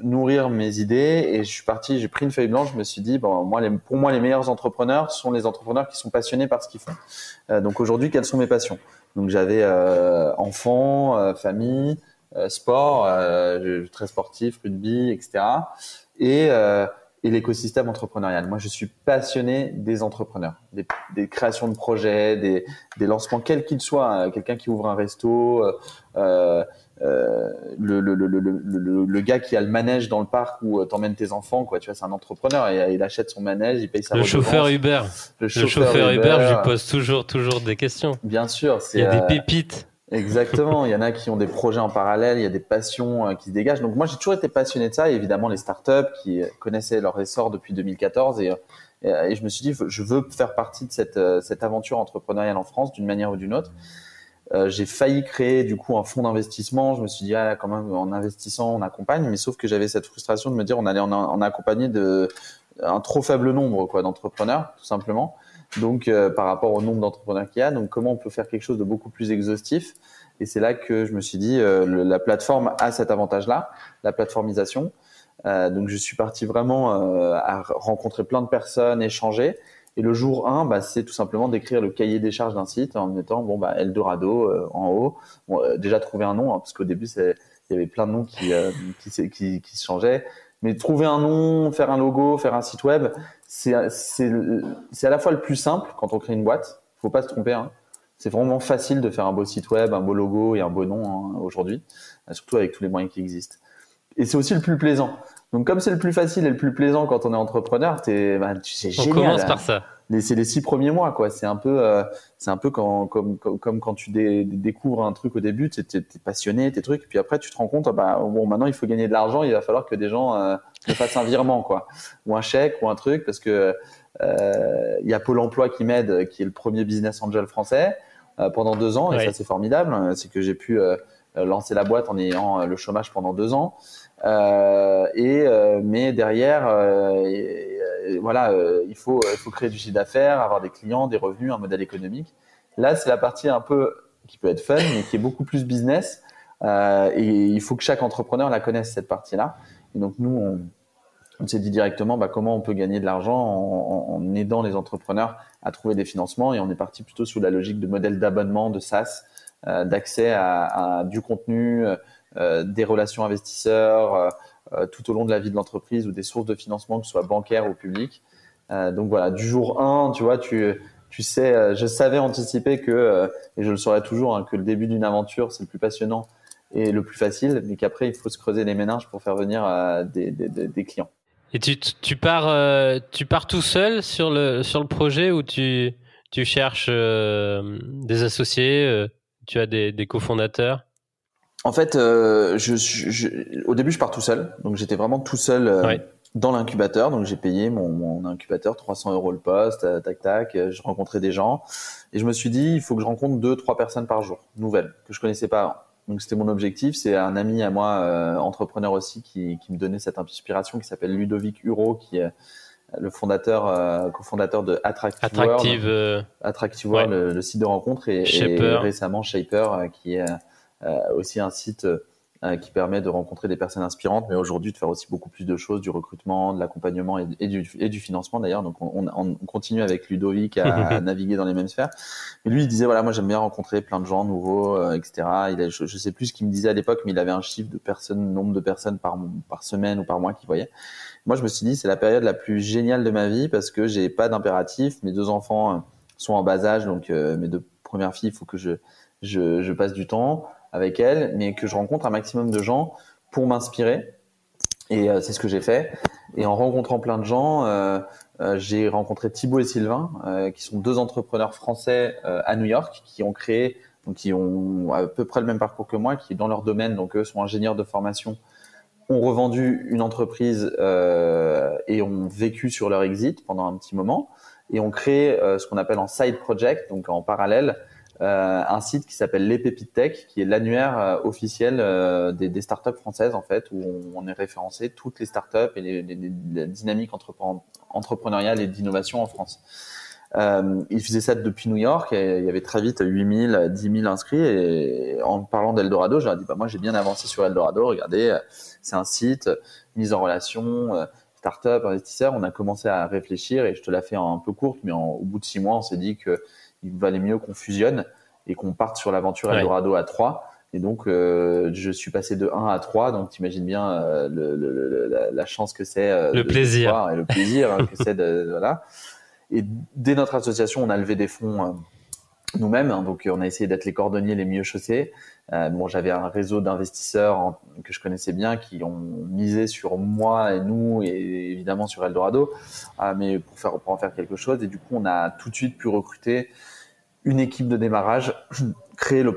nourrir mes idées, et je suis parti, j'ai pris une feuille blanche, je me suis dit pour moi les meilleurs entrepreneurs sont les entrepreneurs qui sont passionnés par ce qu'ils font. Donc aujourd'hui, quelles sont mes passions? Donc j'avais enfants, famille, sport, très sportif, rugby, etc. Et l'écosystème entrepreneurial. Moi, je suis passionné des entrepreneurs, des créations de projets, des lancements, quels qu'ils soient. Quelqu'un qui ouvre un resto, le gars qui a le manège dans le parc où t'emmènes tes enfants, quoi. Tu vois, c'est un entrepreneur et il achète son manège, il paye sa redevance. Le chauffeur Uber, je lui pose toujours des questions. Bien sûr, il y a des pépites. Exactement. Il y en a qui ont des projets en parallèle, il y a des passions qui se dégagent. Donc moi, j'ai toujours été passionné de ça. Et évidemment, les startups qui connaissaient leur essor depuis 2014 et je me suis dit, je veux faire partie de cette aventure entrepreneuriale en France d'une manière ou d'une autre. J'ai failli créer du coup un fonds d'investissement. Je me suis dit, quand même, en investissant, on accompagne. Mais sauf que j'avais cette frustration de me dire, on allait en accompagner un trop faible nombre, quoi, d'entrepreneurs, tout simplement. Donc, par rapport au nombre d'entrepreneurs qu'il y a, donc comment on peut faire quelque chose de beaucoup plus exhaustif. Et c'est là que je me suis dit, la plateforme a cet avantage-là, la plateformisation. Donc, je suis parti vraiment à rencontrer plein de personnes, échanger. Et le jour 1, c'est tout simplement d'écrire le cahier des charges d'un site en mettant Eldorado en haut. Déjà trouver un nom, hein, parce qu'au début, il y avait plein de noms qui se changeaient. Mais trouver un nom, faire un logo, faire un site web, c'est à la fois le plus simple quand on crée une boîte. Faut pas se tromper, hein. C'est vraiment facile de faire un beau site web, un beau logo et un beau nom, hein, aujourd'hui, surtout avec tous les moyens qui existent. Et c'est aussi le plus plaisant. Donc comme c'est le plus facile et le plus plaisant quand on est entrepreneur, c'est génial. On commence par ça. C'est les 6 premiers mois, quoi. C'est un peu comme quand tu découvres un truc au début, t'es passionné, tes trucs, puis après tu te rends compte, maintenant il faut gagner de l'argent, il va falloir que des gens me fassent un virement, quoi, ou un chèque ou un truc, parce que il y a Pôle Emploi qui m'aide, qui est le premier business angel français pendant 2 ans, et ça c'est formidable. C'est que j'ai pu lancer la boîte en ayant le chômage pendant 2 ans. Mais derrière, il faut créer du chiffre d'affaires, avoir des clients, des revenus, un modèle économique. Là, c'est la partie un peu qui peut être fun, mais qui est beaucoup plus business. Et il faut que chaque entrepreneur la connaisse, cette partie-là. Et donc nous, on s'est dit directement comment on peut gagner de l'argent en aidant les entrepreneurs à trouver des financements. Et on est parti plutôt sous la logique de modèle d'abonnement, de SaaS, d'accès à du contenu, des relations investisseurs tout au long de la vie de l'entreprise, ou des sources de financement, que ce soit bancaire ou public. Donc voilà, du jour 1, tu vois, tu sais, je savais anticiper que, et je le saurais toujours, hein, que le début d'une aventure, c'est le plus passionnant et le plus facile, mais qu'après, il faut se creuser les méninges pour faire venir des clients. Et tu pars tout seul sur le projet, ou tu cherches des associés, tu as des cofondateurs? En fait, au début, je pars tout seul. Donc, j'étais vraiment tout seul dans l'incubateur. Donc, j'ai payé mon incubateur 300 € le poste, tac. Je rencontrais des gens. Et je me suis dit, il faut que je rencontre 2-3 personnes par jour, nouvelles, que je connaissais pas avant. Donc, c'était mon objectif. C'est un ami à moi, entrepreneur aussi, qui me donnait cette inspiration, qui s'appelle Ludovic Huro, qui est le cofondateur de Attractive World, le site de rencontre, et récemment Shaper, qui est aussi un site qui permet de rencontrer des personnes inspirantes, mais aujourd'hui de faire aussi beaucoup plus de choses, du recrutement, de l'accompagnement et du financement d'ailleurs. Donc on continue avec Ludovic à naviguer dans les mêmes sphères. Mais lui, il disait, voilà, moi j'aime bien rencontrer plein de gens nouveaux, etc. Je sais plus ce qu'il me disait à l'époque, mais il avait un chiffre de nombre de personnes par semaine ou par mois qu'il voyait. Moi, je me suis dit, c'est la période la plus géniale de ma vie, parce que j'ai pas d'impératif. Mes 2 enfants sont en bas âge, donc mes 2 premières filles, il faut que je passe du temps avec elles, mais que je rencontre un maximum de gens pour m'inspirer. Et c'est ce que j'ai fait. Et en rencontrant plein de gens, j'ai rencontré Thibaut et Sylvain, qui sont 2 entrepreneurs français à New York, qui ont créé, donc qui ont à peu près le même parcours que moi, qui dans leur domaine, donc eux sont ingénieurs de formation, ont revendu une entreprise et ont vécu sur leur exit pendant un petit moment, et ont créé ce qu'on appelle en side project, donc en parallèle, un site qui s'appelle Les Pépites Tech, qui est l'annuaire officiel des startups françaises, en fait, où on est référencé toutes les startups et les dynamiques entrepreneuriales et d'innovation en France. Ils faisaient ça depuis New York, et il y avait très vite 8 000, 10 000 inscrits. Et en parlant d'Eldorado, je leur ai dit, moi j'ai bien avancé sur Eldorado, regardez, c'est un site, mise en relation, startup, investisseurs. On a commencé à réfléchir, et je te la fais un peu courte, mais au bout de 6 mois, on s'est dit qu'il valait mieux qu'on fusionne et qu'on parte sur l'aventure Eldorado à 3. Et donc, je suis passé de 1 à 3. Donc, t'imagines bien la chance que c'est le plaisir et le plaisir que c'est voilà. Et dès notre association, on a levé des fonds nous-mêmes. Hein, donc, on a essayé d'être les cordonniers les mieux chaussés. Bon, j'avais un réseau d'investisseurs que je connaissais bien qui ont misé sur moi et nous et évidemment sur Eldorado, mais pour en faire quelque chose. Et du coup, on a tout de suite pu recruter une équipe de démarrage, créer la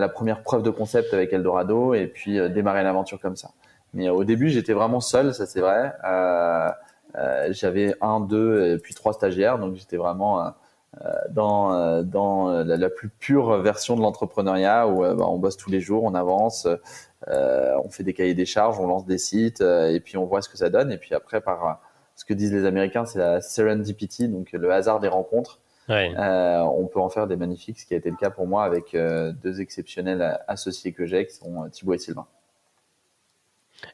première preuve de concept avec Eldorado et puis démarrer l'aventure comme ça. Mais au début, j'étais vraiment seul, ça c'est vrai. J'avais 1, 2 et puis 3 stagiaires, donc j'étais vraiment dans la plus pure version de l'entrepreneuriat où on bosse tous les jours, on avance, on fait des cahiers des charges, on lance des sites et puis on voit ce que ça donne. Et puis après, par ce que disent les Américains, c'est la serendipity, donc le hasard des rencontres. Ouais. On peut en faire des magnifiques, ce qui a été le cas pour moi avec 2 exceptionnels associés que j'ai, qui sont Thibaut et Sylvain.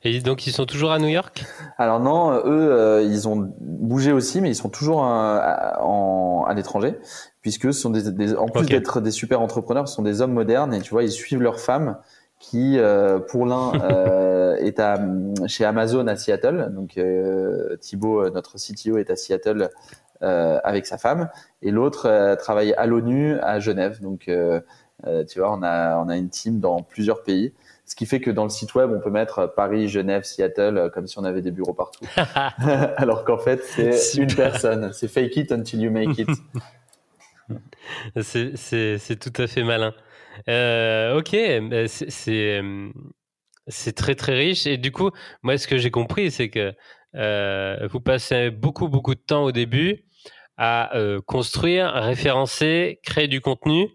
Et donc, ils sont toujours à New York? Alors non, eux, ils ont bougé aussi, mais ils sont toujours à l'étranger, puisque ce sont en plus d'être des super entrepreneurs, ce sont des hommes modernes et tu vois, ils suivent leurs femmes qui, pour l'un, est chez Amazon à Seattle. Donc Thibaut, notre CTO, est à Seattle avec sa femme, et l'autre travaille à l'ONU à Genève. Donc tu vois, on a une team dans plusieurs pays. Ce qui fait que dans le site web, on peut mettre Paris, Genève, Seattle, comme si on avait des bureaux partout. Alors qu'en fait, c'est une personne. C'est fake it until you make it. C'est tout à fait malin. Ok, c'est très très riche. Et du coup, moi, ce que j'ai compris, c'est que vous passez beaucoup de temps au début à construire, référencer, créer du contenu.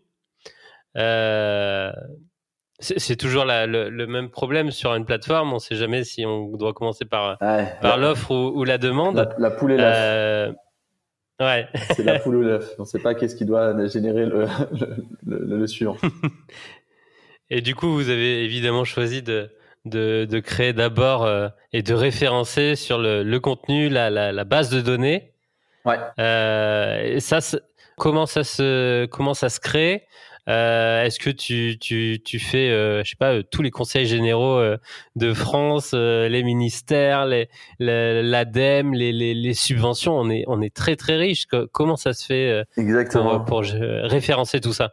C'est toujours le même problème sur une plateforme. On ne sait jamais si on doit commencer par l'offre ou la demande. La poule et l'œuf. Ouais. C'est la poule ou l'œuf. On ne sait pas qu'est-ce qui doit générer le suivant. Et du coup, vous avez évidemment choisi de créer d'abord et de référencer sur le contenu, la base de données. Ouais. Et ça, comment ça se crée? Est-ce que tu fais, je sais pas, tous les conseils généraux de France, les ministères, l'ADEME, les subventions, on est très très riche. Comment ça se fait pour référencer tout ça?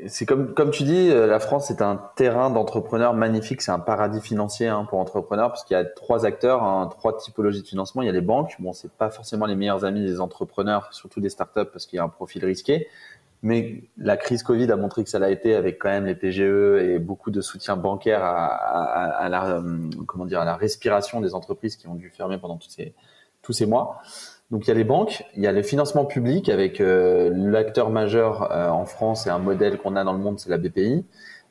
C'est comme tu dis, la France est un terrain d'entrepreneurs magnifique, c'est un paradis financier pour entrepreneurs parce qu'il y a 3 acteurs, 3 typologies de financement. Il y a les banques, bon, c'est pas forcément les meilleurs amis des entrepreneurs, surtout des startups parce qu'il y a un profil risqué. Mais la crise Covid a montré que ça l'a été avec quand même les PGE et beaucoup de soutien bancaire à la respiration des entreprises qui ont dû fermer pendant tous ces mois. Donc il y a les banques, il y a le financement public avec l'acteur majeur en France et un modèle qu'on a dans le monde, c'est la BPI,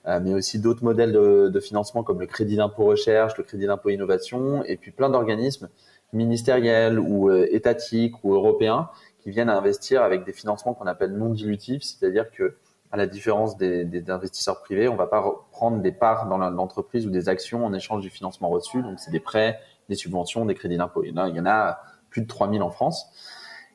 mais aussi d'autres modèles de financement comme le crédit d'impôt recherche, le crédit d'impôt innovation, et puis plein d'organismes ministériels ou étatiques ou européens qui viennent à investir avec des financements qu'on appelle non dilutifs, c'est-à-dire que à la différence des investisseurs privés, on ne va pas prendre des parts dans l'entreprise ou des actions en échange du financement reçu. Donc c'est des prêts, des subventions, des crédits d'impôt. Il y en a plus de 3000 en France.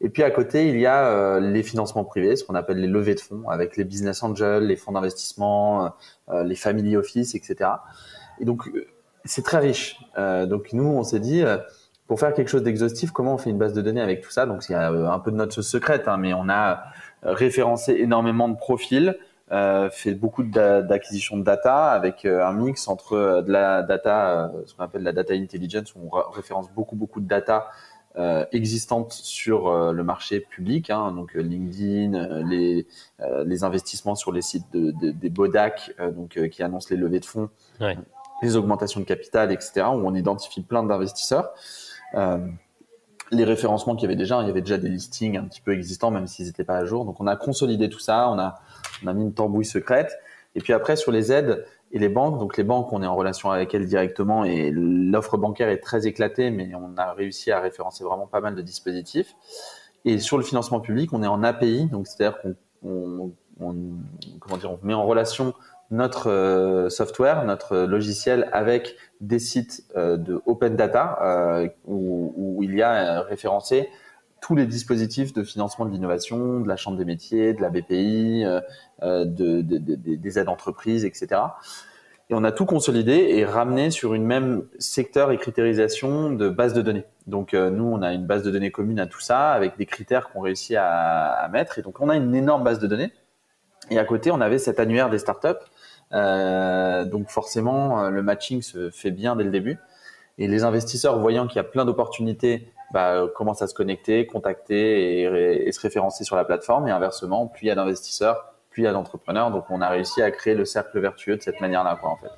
Et puis à côté, il y a les financements privés, ce qu'on appelle les levées de fonds, avec les business angels, les fonds d'investissement, les family office, etc. Et donc c'est très riche. Donc nous, on s'est dit, pour faire quelque chose d'exhaustif, comment on fait une base de données avec tout ça? Donc il y a un peu de notre sauce secrète, mais on a référencé énormément de profils, fait beaucoup d'acquisition de data avec un mix entre de la data, ce qu'on appelle la data intelligence, où on référence beaucoup de data existantes sur le marché public, donc LinkedIn, les investissements sur les sites des BODAC, qui annoncent les levées de fonds, les augmentations de capital, etc., où on identifie plein d'investisseurs. Les référencements qu'il y avait déjà, il y avait déjà des listings un petit peu existants, même s'ils n'étaient pas à jour. Donc on a consolidé tout ça, on a mis une tambouille secrète. Et puis après, sur les aides et les banques, donc les banques, on est en relation avec elles directement et l'offre bancaire est très éclatée, mais on a réussi à référencer vraiment pas mal de dispositifs. Et sur le financement public, on est en API, donc c'est-à-dire qu'on met en relation notre software, notre logiciel avec des sites de open data où il y a référencé tous les dispositifs de financement de l'innovation, de la Chambre des métiers, de la BPI, des aides entreprises, etc. Et on a tout consolidé et ramené sur une même secteur et critérisation de base de données. Donc, nous, on a une base de données commune à tout ça avec des critères qu'on réussit à mettre. Et donc, on a une énorme base de données. Et à côté, on avait cet annuaire des startups. Donc, forcément, le matching se fait bien dès le début. Et les investisseurs, voyant qu'il y a plein d'opportunités, commencent à se connecter, contacter et se référencer sur la plateforme. Et inversement, plus il y a d'investisseurs, plus il y a d'entrepreneurs. Donc, on a réussi à créer le cercle vertueux de cette manière-là, quoi, en fait.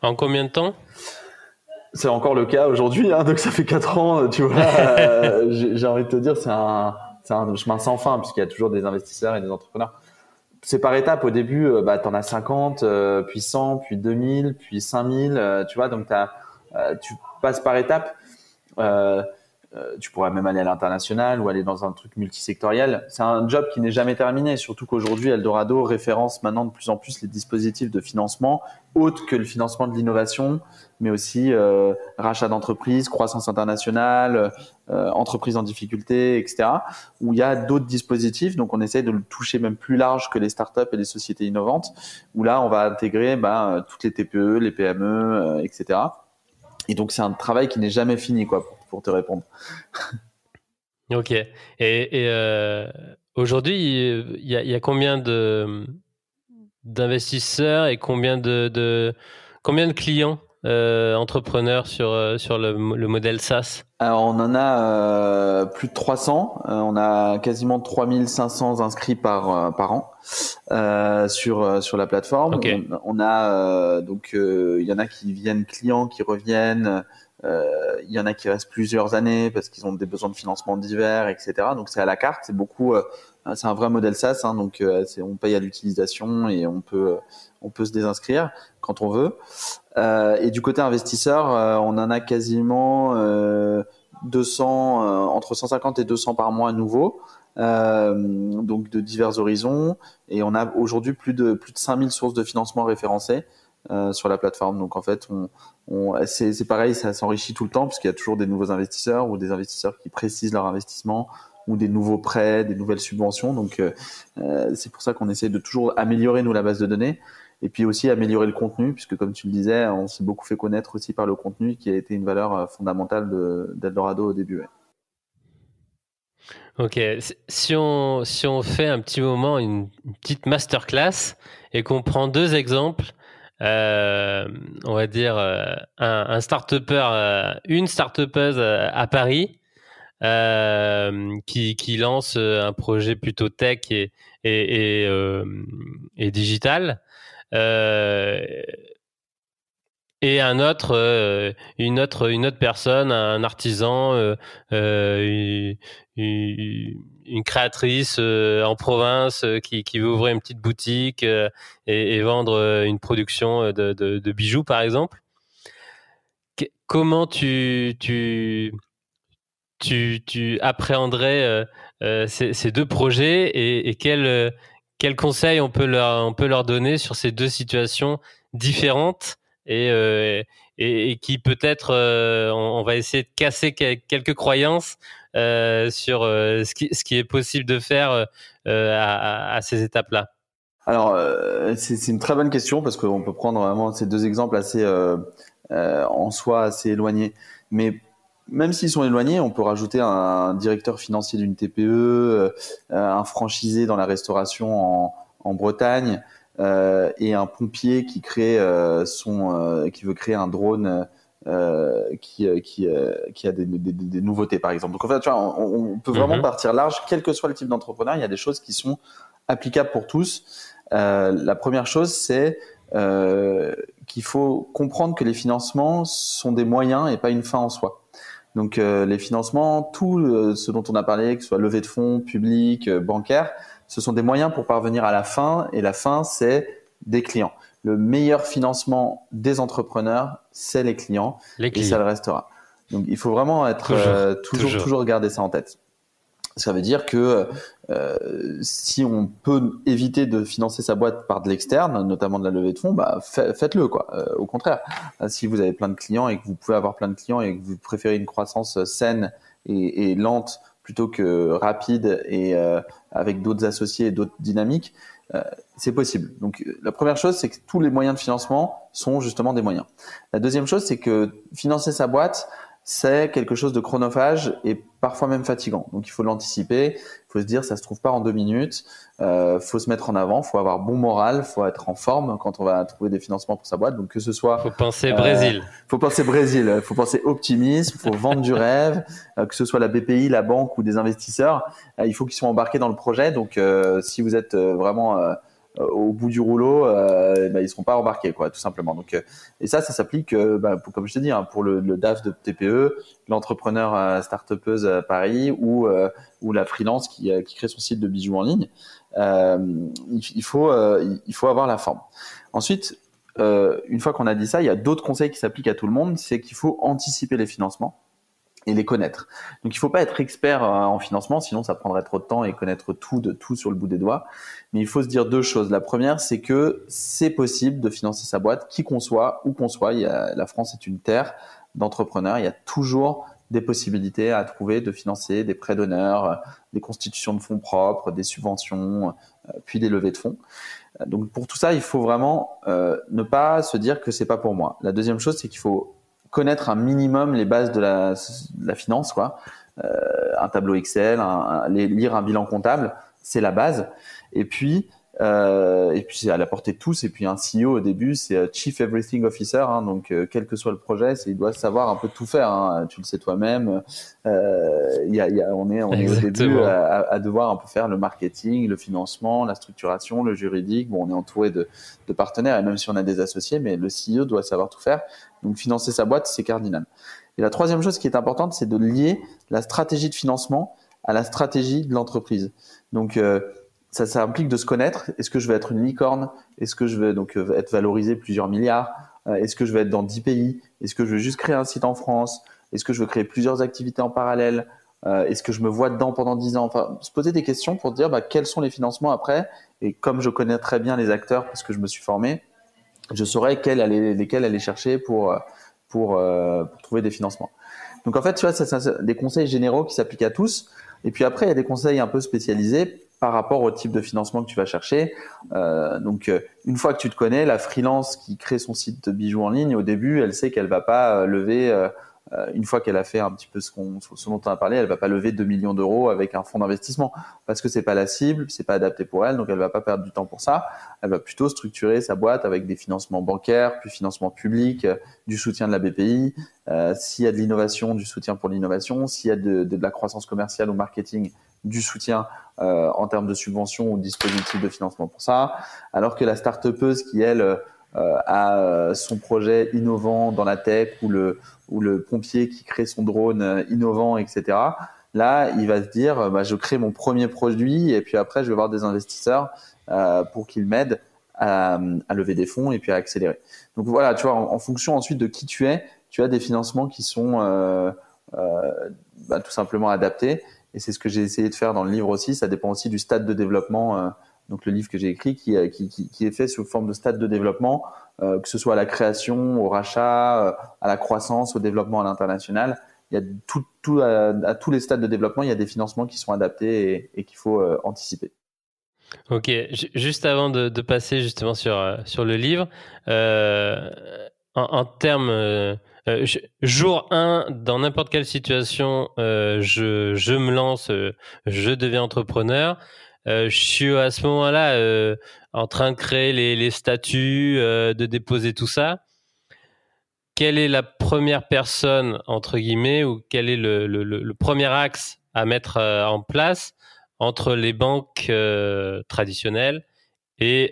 En combien de temps ? C'est encore le cas aujourd'hui, hein, donc ça fait 4 ans, tu vois. J'ai envie de te dire, c'est un chemin sans fin, puisqu'il y a toujours des investisseurs et des entrepreneurs. C'est par étapes. Au début, t'en as 50, puis 100, puis 2000, puis 5000, tu vois. Donc, tu passes par étapes. Tu pourrais même aller à l'international ou aller dans un truc multisectoriel. C'est un job qui n'est jamais terminé, surtout qu'aujourd'hui, Eldorado référence maintenant de plus en plus les dispositifs de financement, autres que le financement de l'innovation, mais aussi rachat d'entreprises, croissance internationale, entreprises en difficulté, etc., où il y a d'autres dispositifs. Donc, on essaie de le toucher même plus large que les startups et les sociétés innovantes, où là, on va intégrer toutes les TPE, les PME, etc. Et donc, c'est un travail qui n'est jamais fini, quoi, pour te répondre. Ok. Et aujourd'hui, il y a combien d'investisseurs et combien de clients entrepreneurs sur le modèle SaaS ? Alors, on en a plus de 300. On a quasiment 3500 inscrits par an sur la plateforme. Okay. On a il y en a qui viennent clients, qui reviennent. Il y en a qui restent plusieurs années parce qu'ils ont des besoins de financement divers, etc. Donc, c'est à la carte. C'est beaucoup. C'est un vrai modèle SaaS. Hein, donc, on paye à l'utilisation et on peut se désinscrire quand on veut. Et du côté investisseur, on en a quasiment 200, entre 150 et 200 par mois à nouveau, donc de divers horizons. Et on a aujourd'hui plus de 5000 sources de financement référencées sur la plateforme. Donc en fait, c'est pareil, ça s'enrichit tout le temps puisqu'il y a toujours des nouveaux investisseurs ou des investisseurs qui précisent leur investissement ou des nouveaux prêts, des nouvelles subventions. Donc c'est pour ça qu'on essaie de toujours améliorer la base de données. Et puis aussi améliorer le contenu, puisque comme tu le disais, on s'est beaucoup fait connaître aussi par le contenu qui a été une valeur fondamentale d'Eldorado au début. Ouais. Ok, si on fait un petit moment, une petite masterclass, et qu'on prend 2 exemples, on va dire un start-upper, une start-uppeuse à Paris qui lance un projet plutôt tech et digital. Et une autre personne, un artisan, une créatrice en province qui veut ouvrir une petite boutique et vendre une production de bijoux, par exemple. Comment tu appréhenderais ces 2 projets et quels conseils on peut leur donner sur ces 2 situations différentes et qui peut-être on va essayer de casser quelques croyances sur ce qui est possible de faire à ces étapes-là. Alors c'est une très bonne question parce qu'on peut prendre vraiment ces 2 exemples assez en soi assez éloignés, mais même s'ils sont éloignés, on peut rajouter un directeur financier d'une TPE, un franchisé dans la restauration en Bretagne, et un pompier qui qui veut créer un drone qui a des nouveautés, par exemple. Donc en fait, tu vois, on peut vraiment partir large, quel que soit le type d'entrepreneur. Il y a des choses qui sont applicables pour tous. La première chose, c'est qu'il faut comprendre que les financements sont des moyens et pas une fin en soi. Donc les financements, tout ce dont on a parlé, que ce soit levée de fonds, public, bancaire, ce sont des moyens pour parvenir à la fin, et la fin, c'est des clients. Le meilleur financement des entrepreneurs, c'est les clients. Et ça le restera. Donc il faut vraiment être toujours garder ça en tête. Ça veut dire que si on peut éviter de financer sa boîte par de l'externe, notamment de la levée de fonds, faites-le quoi. Au contraire, si vous avez plein de clients et que vous pouvez avoir plein de clients et que vous préférez une croissance saine et lente plutôt que rapide et avec d'autres associés et d'autres dynamiques, c'est possible. Donc la première chose, c'est que tous les moyens de financement sont justement des moyens. La deuxième chose, c'est que financer sa boîte, c'est quelque chose de chronophage et parfois même fatigant. Donc il faut l'anticiper, il faut se dire ça se trouve pas en 2 minutes, faut se mettre en avant, faut avoir bon moral, faut être en forme quand on va trouver des financements pour sa boîte. Donc que ce soit faut penser Brésil, faut penser optimisme, faut vendre du rêve, que ce soit la BPI, la banque ou des investisseurs, il faut qu'ils soient embarqués dans le projet. Donc si vous êtes vraiment au bout du rouleau, ils seront pas embarqués, quoi, tout simplement. Donc, et ça s'applique, comme je te dis, pour le DAF de TPE, l'entrepreneur start-upeuse à Paris ou la freelance qui crée son site de bijoux en ligne. Il faut avoir la forme. Ensuite, une fois qu'on a dit ça, il y a d'autres conseils qui s'appliquent à tout le monde, c'est qu'il faut anticiper les financements et les connaître. Donc, il faut pas être expert en financement, sinon ça prendrait trop de temps et connaître tout de tout sur le bout des doigts. Mais il faut se dire 2 choses. La première, c'est que c'est possible de financer sa boîte, qui qu'on soit, où qu'on soit. La France est une terre d'entrepreneurs. Il y a toujours des possibilités à trouver de financer des prêts d'honneur, des constitutions de fonds propres, des subventions, puis des levées de fonds. Donc, pour tout ça, il faut vraiment ne pas se dire que c'est pas pour moi. La deuxième chose, c'est qu'il faut connaître un minimum les bases de la finance, quoi. Un tableau Excel, lire un bilan comptable, c'est la base. Et puis c'est à la portée de tous. Et puis un CEO au début, c'est Chief Everything Officer, donc quel que soit le projet, il doit savoir un peu tout faire. Tu le sais toi-même. On est au début à devoir un peu faire le marketing, le financement, la structuration, le juridique. Bon, on est entouré de partenaires et même si on a des associés, mais le CEO doit savoir tout faire. Donc financer sa boîte, c'est cardinal. Et la troisième chose qui est importante, c'est de lier la stratégie de financement à la stratégie de l'entreprise. Donc ça implique de se connaître. Est-ce que je vais être une licorne? Est-ce que je vais donc être valorisé plusieurs milliards? Est-ce que je vais être dans 10 pays? Est-ce que je veux juste créer un site en France? Est-ce que je veux créer plusieurs activités en parallèle? Est-ce que je me vois dedans pendant 10 ans? Enfin, se poser des questions pour dire quels sont les financements après. Et comme je connais très bien les acteurs parce que je me suis formé, je saurais lesquels aller chercher pour trouver des financements. Donc en fait, tu vois, c'est des conseils généraux qui s'appliquent à tous. Et puis après, il y a des conseils un peu spécialisés par rapport au type de financement que tu vas chercher. Donc une fois que tu te connais, la freelance qui crée son site de bijoux en ligne, au début, elle sait qu'elle va pas lever une fois qu'elle a fait un petit peu ce dont on a parlé, elle va pas lever 2 millions d'euros avec un fonds d'investissement parce que c'est pas la cible, c'est pas adapté pour elle, donc elle va pas perdre du temps pour ça. Elle va plutôt structurer sa boîte avec des financements bancaires, puis financements publics, du soutien de la BPI, s'il y a de l'innovation, du soutien pour l'innovation, s'il y a de la croissance commerciale ou marketing, du soutien en termes de subventions ou de dispositifs de financement pour ça. Alors que la start-upeuse qui elle à son projet innovant dans la tech ou le pompier qui crée son drone innovant, etc. Là, il va se dire, je crée mon premier produit et puis après, je vais voir des investisseurs pour qu'ils m'aident à lever des fonds et puis à accélérer. Donc voilà, tu vois, en fonction ensuite de qui tu es, tu as des financements qui sont tout simplement adaptés. Et c'est ce que j'ai essayé de faire dans le livre aussi. Ça dépend aussi du stade de développement. Donc le livre que j'ai écrit qui est fait sous forme de stade de développement, que ce soit à la création, au rachat, à la croissance, au développement à l'international. Il y a à tous les stades de développement, il y a des financements qui sont adaptés et qu'il faut anticiper. Ok, juste avant de passer justement sur le livre, en termes jour 1, dans n'importe quelle situation, je me lance, je deviens entrepreneur. Je suis à ce moment-là en train de créer les statuts, de déposer tout ça. Quelle est la première personne, entre guillemets, ou quel est le premier axe à mettre en place entre les banques traditionnelles et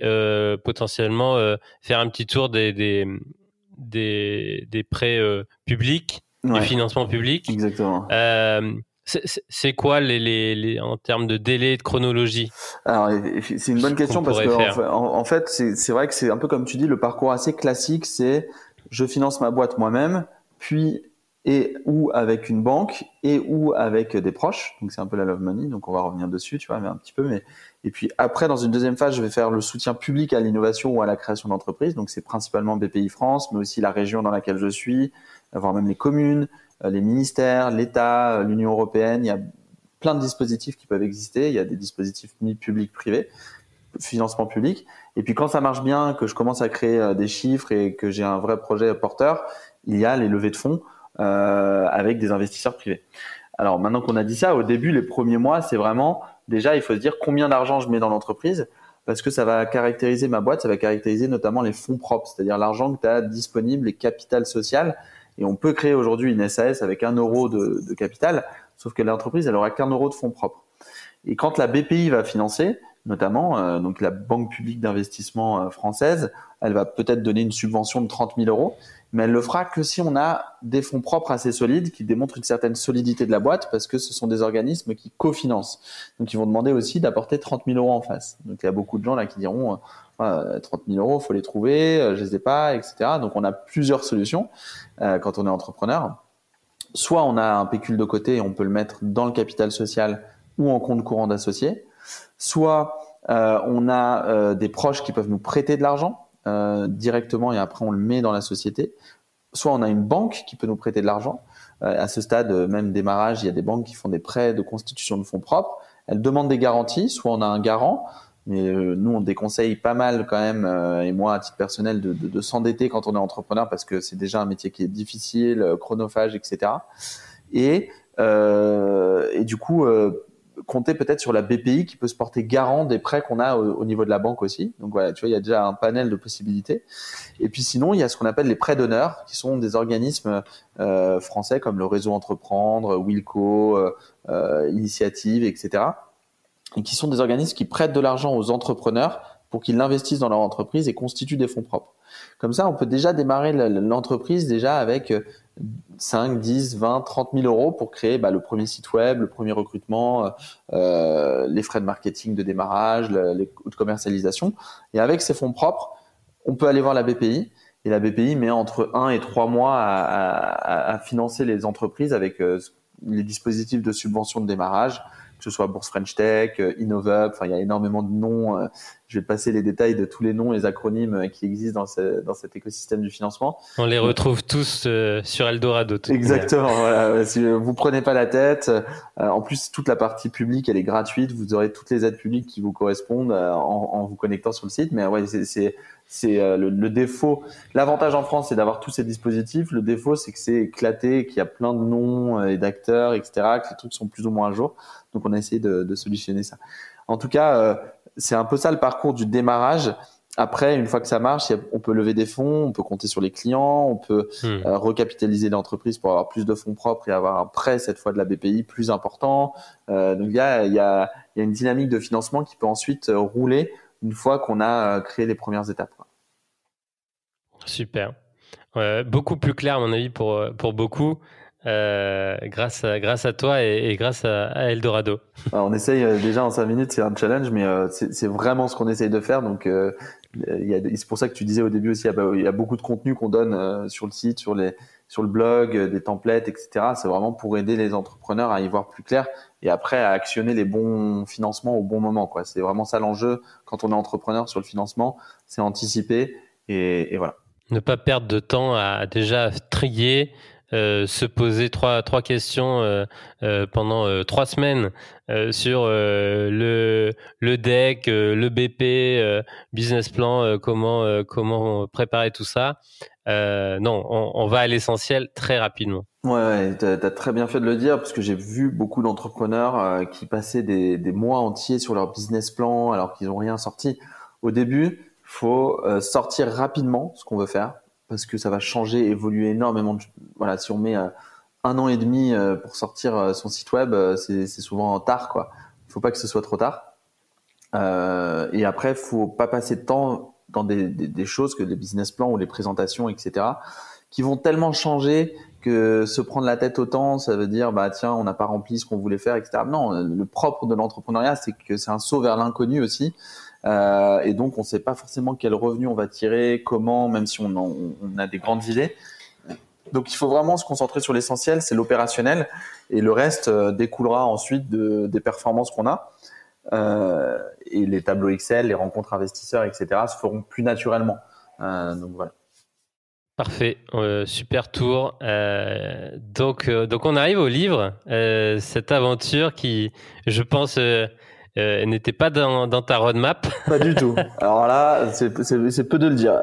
potentiellement faire un petit tour des prêts publics, du financement public? Exactement. C'est quoi en termes de délai, de chronologie? Alors, c'est une bonne question parce que en fait, c'est vrai que c'est un peu comme tu dis, le parcours assez classique, c'est je finance ma boîte moi-même, puis et ou avec une banque et ou avec des proches. Donc c'est un peu la love money, donc on va revenir dessus, tu vois, mais un petit peu. Mais et puis après, dans une deuxième phase, je vais faire le soutien public à l'innovation ou à la création d'entreprises. Donc c'est principalement BPI France, mais aussi la région dans laquelle je suis, voire même les communes, les ministères, l'État, l'Union européenne. Il y a plein de dispositifs qui peuvent exister. Il y a des dispositifs publics, privés, financement public. Et puis quand ça marche bien, que je commence à créer des chiffres et que j'ai un vrai projet porteur, il y a les levées de fonds avec des investisseurs privés. Alors maintenant qu'on a dit ça, au début, les premiers mois, c'est vraiment déjà, il faut se dire combien d'argent je mets dans l'entreprise parce que ça va caractériser ma boîte, ça va caractériser notamment les fonds propres, c'est-à-dire l'argent que tu as disponible, les capital social. Et on peut créer aujourd'hui une SAS avec 1 euro de capital, sauf que l'entreprise, elle aura qu'1 euro de fonds propres. Et quand la BPI va financer, notamment, donc la Banque publique d'investissement française, elle va peut-être donner une subvention de 30 000 euros, mais elle le fera que si on a des fonds propres assez solides qui démontrent une certaine solidité de la boîte parce que ce sont des organismes qui cofinancent. Donc, ils vont demander aussi d'apporter 30 000 euros en face. Donc, il y a beaucoup de gens là qui diront 30 000 euros, faut les trouver, je les ai pas, etc. Donc, on a plusieurs solutions quand on est entrepreneur. Soit on a un pécule de côté et on peut le mettre dans le capital social ou en compte courant d'associés. Soit on a des proches qui peuvent nous prêter de l'argent directement et après on le met dans la société. Soit on a une banque qui peut nous prêter de l'argent. À ce stade, même démarrage, il y a des banques qui font des prêts de constitution de fonds propres. Elles demandent des garanties. Soit on a un garant, mais nous on déconseille pas mal quand même, et moi à titre personnel, de s'endetter quand on est entrepreneur parce que c'est déjà un métier qui est difficile, chronophage, etc. Et du coup compter peut-être sur la BPI qui peut se porter garant des prêts qu'on a au niveau de la banque aussi. Donc voilà, tu vois, il y a déjà un panel de possibilités. Et puis sinon, il y a ce qu'on appelle les prêts d'honneur, qui sont des organismes français comme le Réseau Entreprendre, Wilco, Initiative, etc. Et qui sont des organismes qui prêtent de l'argent aux entrepreneurs pour qu'ils l'investissent dans leur entreprise et constituent des fonds propres. Comme ça, on peut déjà démarrer l'entreprise déjà avec 5, 10, 20, 30 000 euros pour créer le premier site web, le premier recrutement, les frais de marketing de démarrage, les coûts de commercialisation. Et avec ces fonds propres, on peut aller voir la BPI. Et la BPI met entre 1 et 3 mois à financer les entreprises avec les dispositifs de subvention de démarrage, que ce soit Bourse French Tech, InnovUp, il y a énormément de noms. Je vais passer les détails de tous les noms, les acronymes qui existent dans cet écosystème du financement. On les retrouve tous sur Eldorado. Exactement. Voilà. Si vous prenez pas la tête, en plus toute la partie publique, elle est gratuite. Vous aurez toutes les aides publiques qui vous correspondent en vous connectant sur le site. Mais ouais, c'est le défaut. L'avantage en France, c'est d'avoir tous ces dispositifs. Le défaut, c'est que c'est éclaté, qu'il y a plein de noms et d'acteurs, etc., que les trucs sont plus ou moins à jour. Donc, on a essayé de solutionner ça. En tout cas, c'est un peu ça le parcours du démarrage. Après, une fois que ça marche, on peut lever des fonds, on peut compter sur les clients, on peut recapitaliser l'entreprise pour avoir plus de fonds propres et avoir un prêt, cette fois de la BPI, plus important. Donc, il y a une dynamique de financement qui peut ensuite rouler une fois qu'on a créé les premières étapes. Super. Beaucoup plus clair, à mon avis, pour beaucoup. Grâce à toi et grâce à Eldorado. Alors, on essaye déjà en 5 minutes, c'est un challenge, mais c'est vraiment ce qu'on essaye de faire. Donc, c'est pour ça que tu disais au début aussi, il y a beaucoup de contenu qu'on donne sur le site, sur le blog, des templates, etc. C'est vraiment pour aider les entrepreneurs à y voir plus clair et après à actionner les bons financements au bon moment, quoi. C'est vraiment ça l'enjeu quand on est entrepreneur sur le financement, c'est anticiper et voilà. Ne pas perdre de temps à déjà trier, se poser trois questions pendant 3 semaines sur le deck, le BP, business plan, comment préparer tout ça. Non, on va à l'essentiel très rapidement. Ouais, t'as très bien fait de le dire parce que j'ai vu beaucoup d'entrepreneurs qui passaient des mois entiers sur leur business plan alors qu'ils n'ont rien sorti. Au début, faut sortir rapidement ce qu'on veut faire parce que ça va changer, évoluer énormément. Voilà, si on met 1 an et demi pour sortir son site web, c'est souvent tard, quoi. Il faut pas que ce soit trop tard. Et après, faut pas passer de temps dans des choses que les business plans ou les présentations, etc., qui vont tellement changer que se prendre la tête autant, ça veut dire tiens, on n'a pas rempli ce qu'on voulait faire, etc. Non, le propre de l'entrepreneuriat, c'est que c'est un saut vers l'inconnu aussi. Et donc, on ne sait pas forcément quel revenu on va tirer, comment, même si on a des grandes idées. Donc, il faut vraiment se concentrer sur l'essentiel, c'est l'opérationnel, et le reste découlera ensuite des performances qu'on a. Et les tableaux Excel, les rencontres investisseurs, etc. se feront plus naturellement. Donc voilà. Parfait, super tour. Donc on arrive au livre, cette aventure qui, je pense, n'était pas dans ta roadmap. Pas du tout. Alors là, c'est peu de le dire.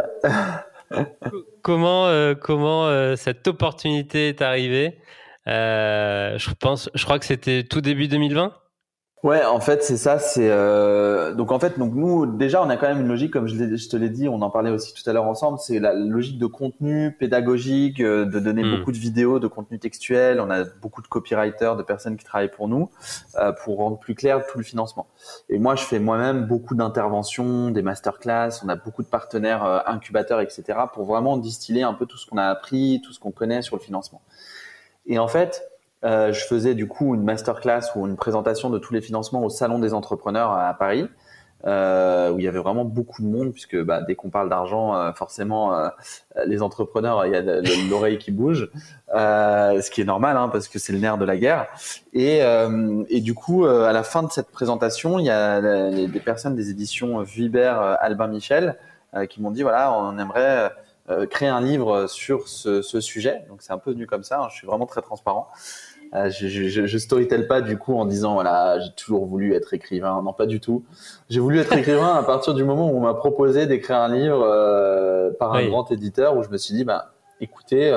Comment cette opportunité est arrivée? Je crois que c'était tout début 2020. Ouais, en fait, c'est ça. Donc nous, déjà, on a quand même une logique, comme je te l'ai dit, on en parlait aussi tout à l'heure ensemble. C'est la logique de contenu pédagogique, de donner beaucoup de vidéos, de contenu textuel. On a beaucoup de copywriters, de personnes qui travaillent pour nous, pour rendre plus clair tout le financement. Et moi, je fais moi-même beaucoup d'interventions, des masterclass. On a beaucoup de partenaires, incubateurs, etc., pour vraiment distiller un peu tout ce qu'on a appris, tout ce qu'on connaît sur le financement. Et en fait, je faisais du coup une masterclass ou une présentation de tous les financements au Salon des entrepreneurs à Paris, où il y avait vraiment beaucoup de monde, puisque dès qu'on parle d'argent, forcément, les entrepreneurs, il y a l'oreille qui bouge, ce qui est normal, hein, parce que c'est le nerf de la guerre. Et du coup, à la fin de cette présentation, il y a des personnes des éditions Vuibert, Albin Michel, qui m'ont dit, voilà, on aimerait créer un livre sur ce sujet. Donc c'est un peu venu comme ça, hein, je suis vraiment très transparent. Je storytell pas du coup en disant voilà, j'ai toujours voulu être écrivain. Non, pas du tout. J'ai voulu être écrivain à partir du moment où on m'a proposé d'écrire un livre par un grand éditeur, où je me suis dit écoutez,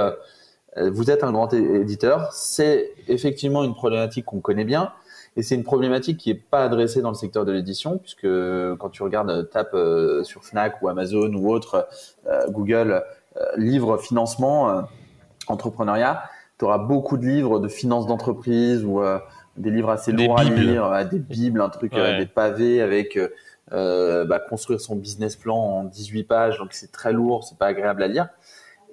vous êtes un grand éditeur, c'est effectivement une problématique qu'on connaît bien, et c'est une problématique qui est pas adressée dans le secteur de l'édition, puisque quand tu regardes, tape sur Fnac ou Amazon ou autre, Google, livre financement, entrepreneuriat, tu auras beaucoup de livres de finances d'entreprise ou des livres assez lourds à lire, des bibles, un truc, des pavés avec construire son business plan en 18 pages, donc c'est très lourd, c'est pas agréable à lire.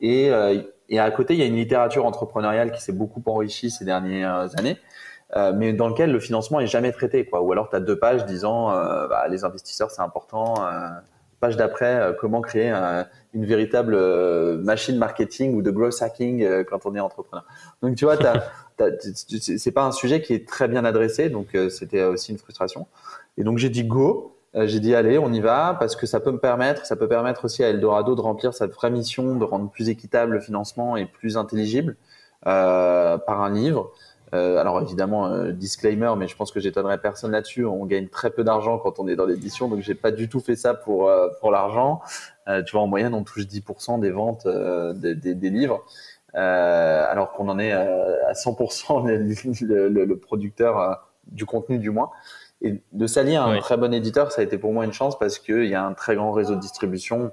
Et à côté, il y a une littérature entrepreneuriale qui s'est beaucoup enrichie ces dernières années, mais dans lequel le financement est jamais traité, quoi. Ou alors tu as 2 pages disant les investisseurs c'est important. Page d'après, comment créer une véritable machine marketing ou de growth hacking quand on est entrepreneur. Donc tu vois, c'est pas un sujet qui est très bien adressé, donc c'était aussi une frustration. Et donc j'ai dit go, j'ai dit allez, on y va, parce que ça peut permettre aussi à Eldorado de remplir sa vraie mission, de rendre plus équitable le financement et plus intelligible par un livre. Alors évidemment, disclaimer, mais je pense que j'étonnerai personne là-dessus. On gagne très peu d'argent quand on est dans l'édition, donc j'ai pas du tout fait ça pour l'argent. Tu vois, en moyenne, on touche 10% des ventes des livres, alors qu'on en est à 100% le producteur du contenu du moins. Et de s'allier à un très bon éditeur, ça a été pour moi une chance, parce qu'il y a un très grand réseau de distribution,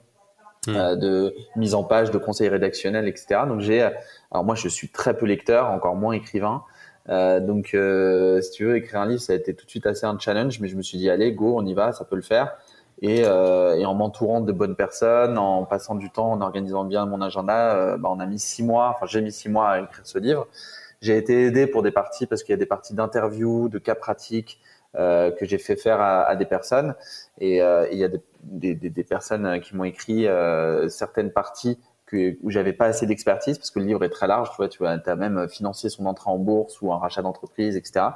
de mise en page, de conseils rédactionnels, etc. Donc alors moi je suis très peu lecteur, encore moins écrivain. Donc si tu veux, écrire un livre, ça a été tout de suite assez un challenge, mais je me suis dit allez, go, on y va, ça peut le faire. Et en m'entourant de bonnes personnes, en passant du temps, en organisant bien mon agenda, on a mis 6 mois, j'ai mis 6 mois à écrire ce livre. J'ai été aidé pour des parties, parce qu'il y a des parties d'interviews, de cas pratiques que j'ai fait faire à des personnes, et il y a des personnes qui m'ont écrit certaines parties où j'avais pas assez d'expertise, parce que le livre est très large, tu as même financé son entrée en bourse ou un rachat d'entreprise, etc.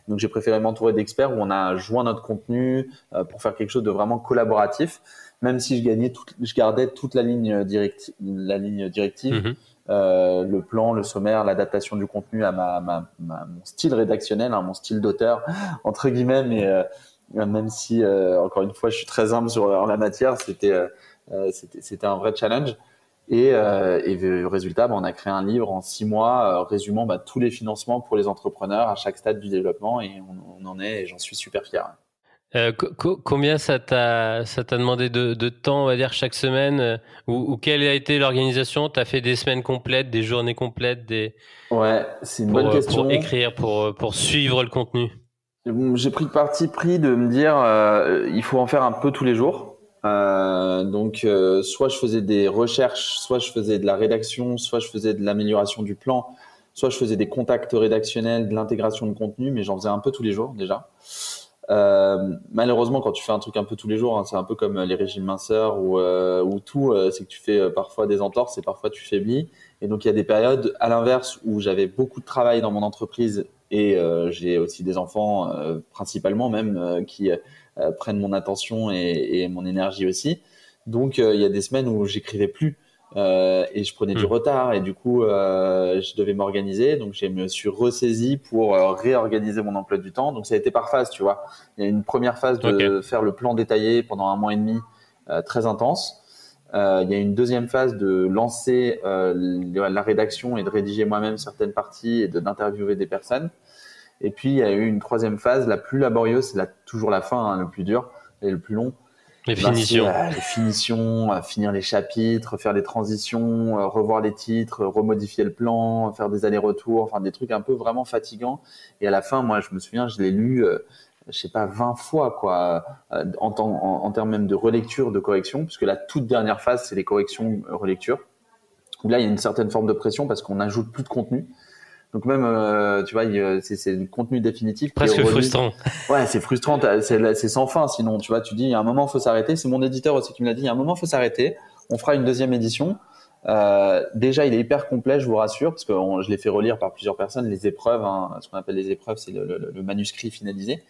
Donc j'ai préféré m'entourer d'experts où on a joint notre contenu pour faire quelque chose de vraiment collaboratif, même si je gardais toute la ligne directive, le plan, le sommaire, l'adaptation du contenu à mon style rédactionnel, mon style d'auteur entre guillemets, mais même si encore une fois je suis très humble en la matière, c'était un vrai challenge. Et le résultat, on a créé un livre en 6 mois résumant tous les financements pour les entrepreneurs à chaque stade du développement, et on en est, et j'en suis super fier. Combien ça t'a demandé de temps, on va dire, chaque semaine, ou quelle a été l'organisation? T'as fait des semaines complètes, des journées complètes, Ouais, c'est une bonne question. Pour écrire, pour suivre le contenu. J'ai pris le parti pris de me dire il faut en faire un peu tous les jours. Donc soit je faisais des recherches, soit je faisais de la rédaction, soit je faisais de l'amélioration du plan, soit je faisais des contacts rédactionnels, de l'intégration de contenu, mais j'en faisais un peu tous les jours déjà. Malheureusement, quand tu fais un truc un peu tous les jours, hein, c'est un peu comme les régimes minceurs ou tout, c'est que tu fais parfois des entorses et parfois tu faiblis. Et donc, il y a des périodes, à l'inverse, où j'avais beaucoup de travail dans mon entreprise et j'ai aussi des enfants, principalement même, qui prennent mon attention et mon énergie aussi. Donc, il y a des semaines où j'écrivais plus. Et je prenais du retard et du coup je devais m'organiser, donc je me suis ressaisi pour réorganiser mon emploi du temps. Donc ça a été par phase, tu vois. Il y a une première phase de faire le plan détaillé pendant 1 mois et demi, très intense. Il y a une deuxième phase de lancer la rédaction et de rédiger moi-même certaines parties et d'interviewer des personnes. Et puis il y a eu une troisième phase, la plus laborieuse, c'est toujours la fin, hein, le plus dur et le plus long. Les finitions. Les finitions, finir les chapitres, faire les transitions, revoir les titres, remodifier le plan, faire des allers-retours, enfin des trucs un peu vraiment fatigants. Et à la fin, moi, je me souviens, je l'ai lu, je sais pas, 20 fois, quoi, en termes même de relecture, de correction, puisque la toute dernière phase, c'est les corrections, relecture. Où là, il y a une certaine forme de pression parce qu'on n'ajoute plus de contenu. Donc même, tu vois, c'est le contenu définitif. Presque frustrant. Ouais, c'est frustrant. C'est sans fin. Sinon, tu vois, tu dis, il y a un moment, faut s'arrêter. C'est mon éditeur aussi qui me l'a dit. Il y a un moment, faut s'arrêter. On fera une deuxième édition. Déjà, il est hyper complet, je vous rassure, parce que je l'ai fait relire par plusieurs personnes. Les épreuves, hein, ce qu'on appelle les épreuves, c'est le manuscrit finalisé.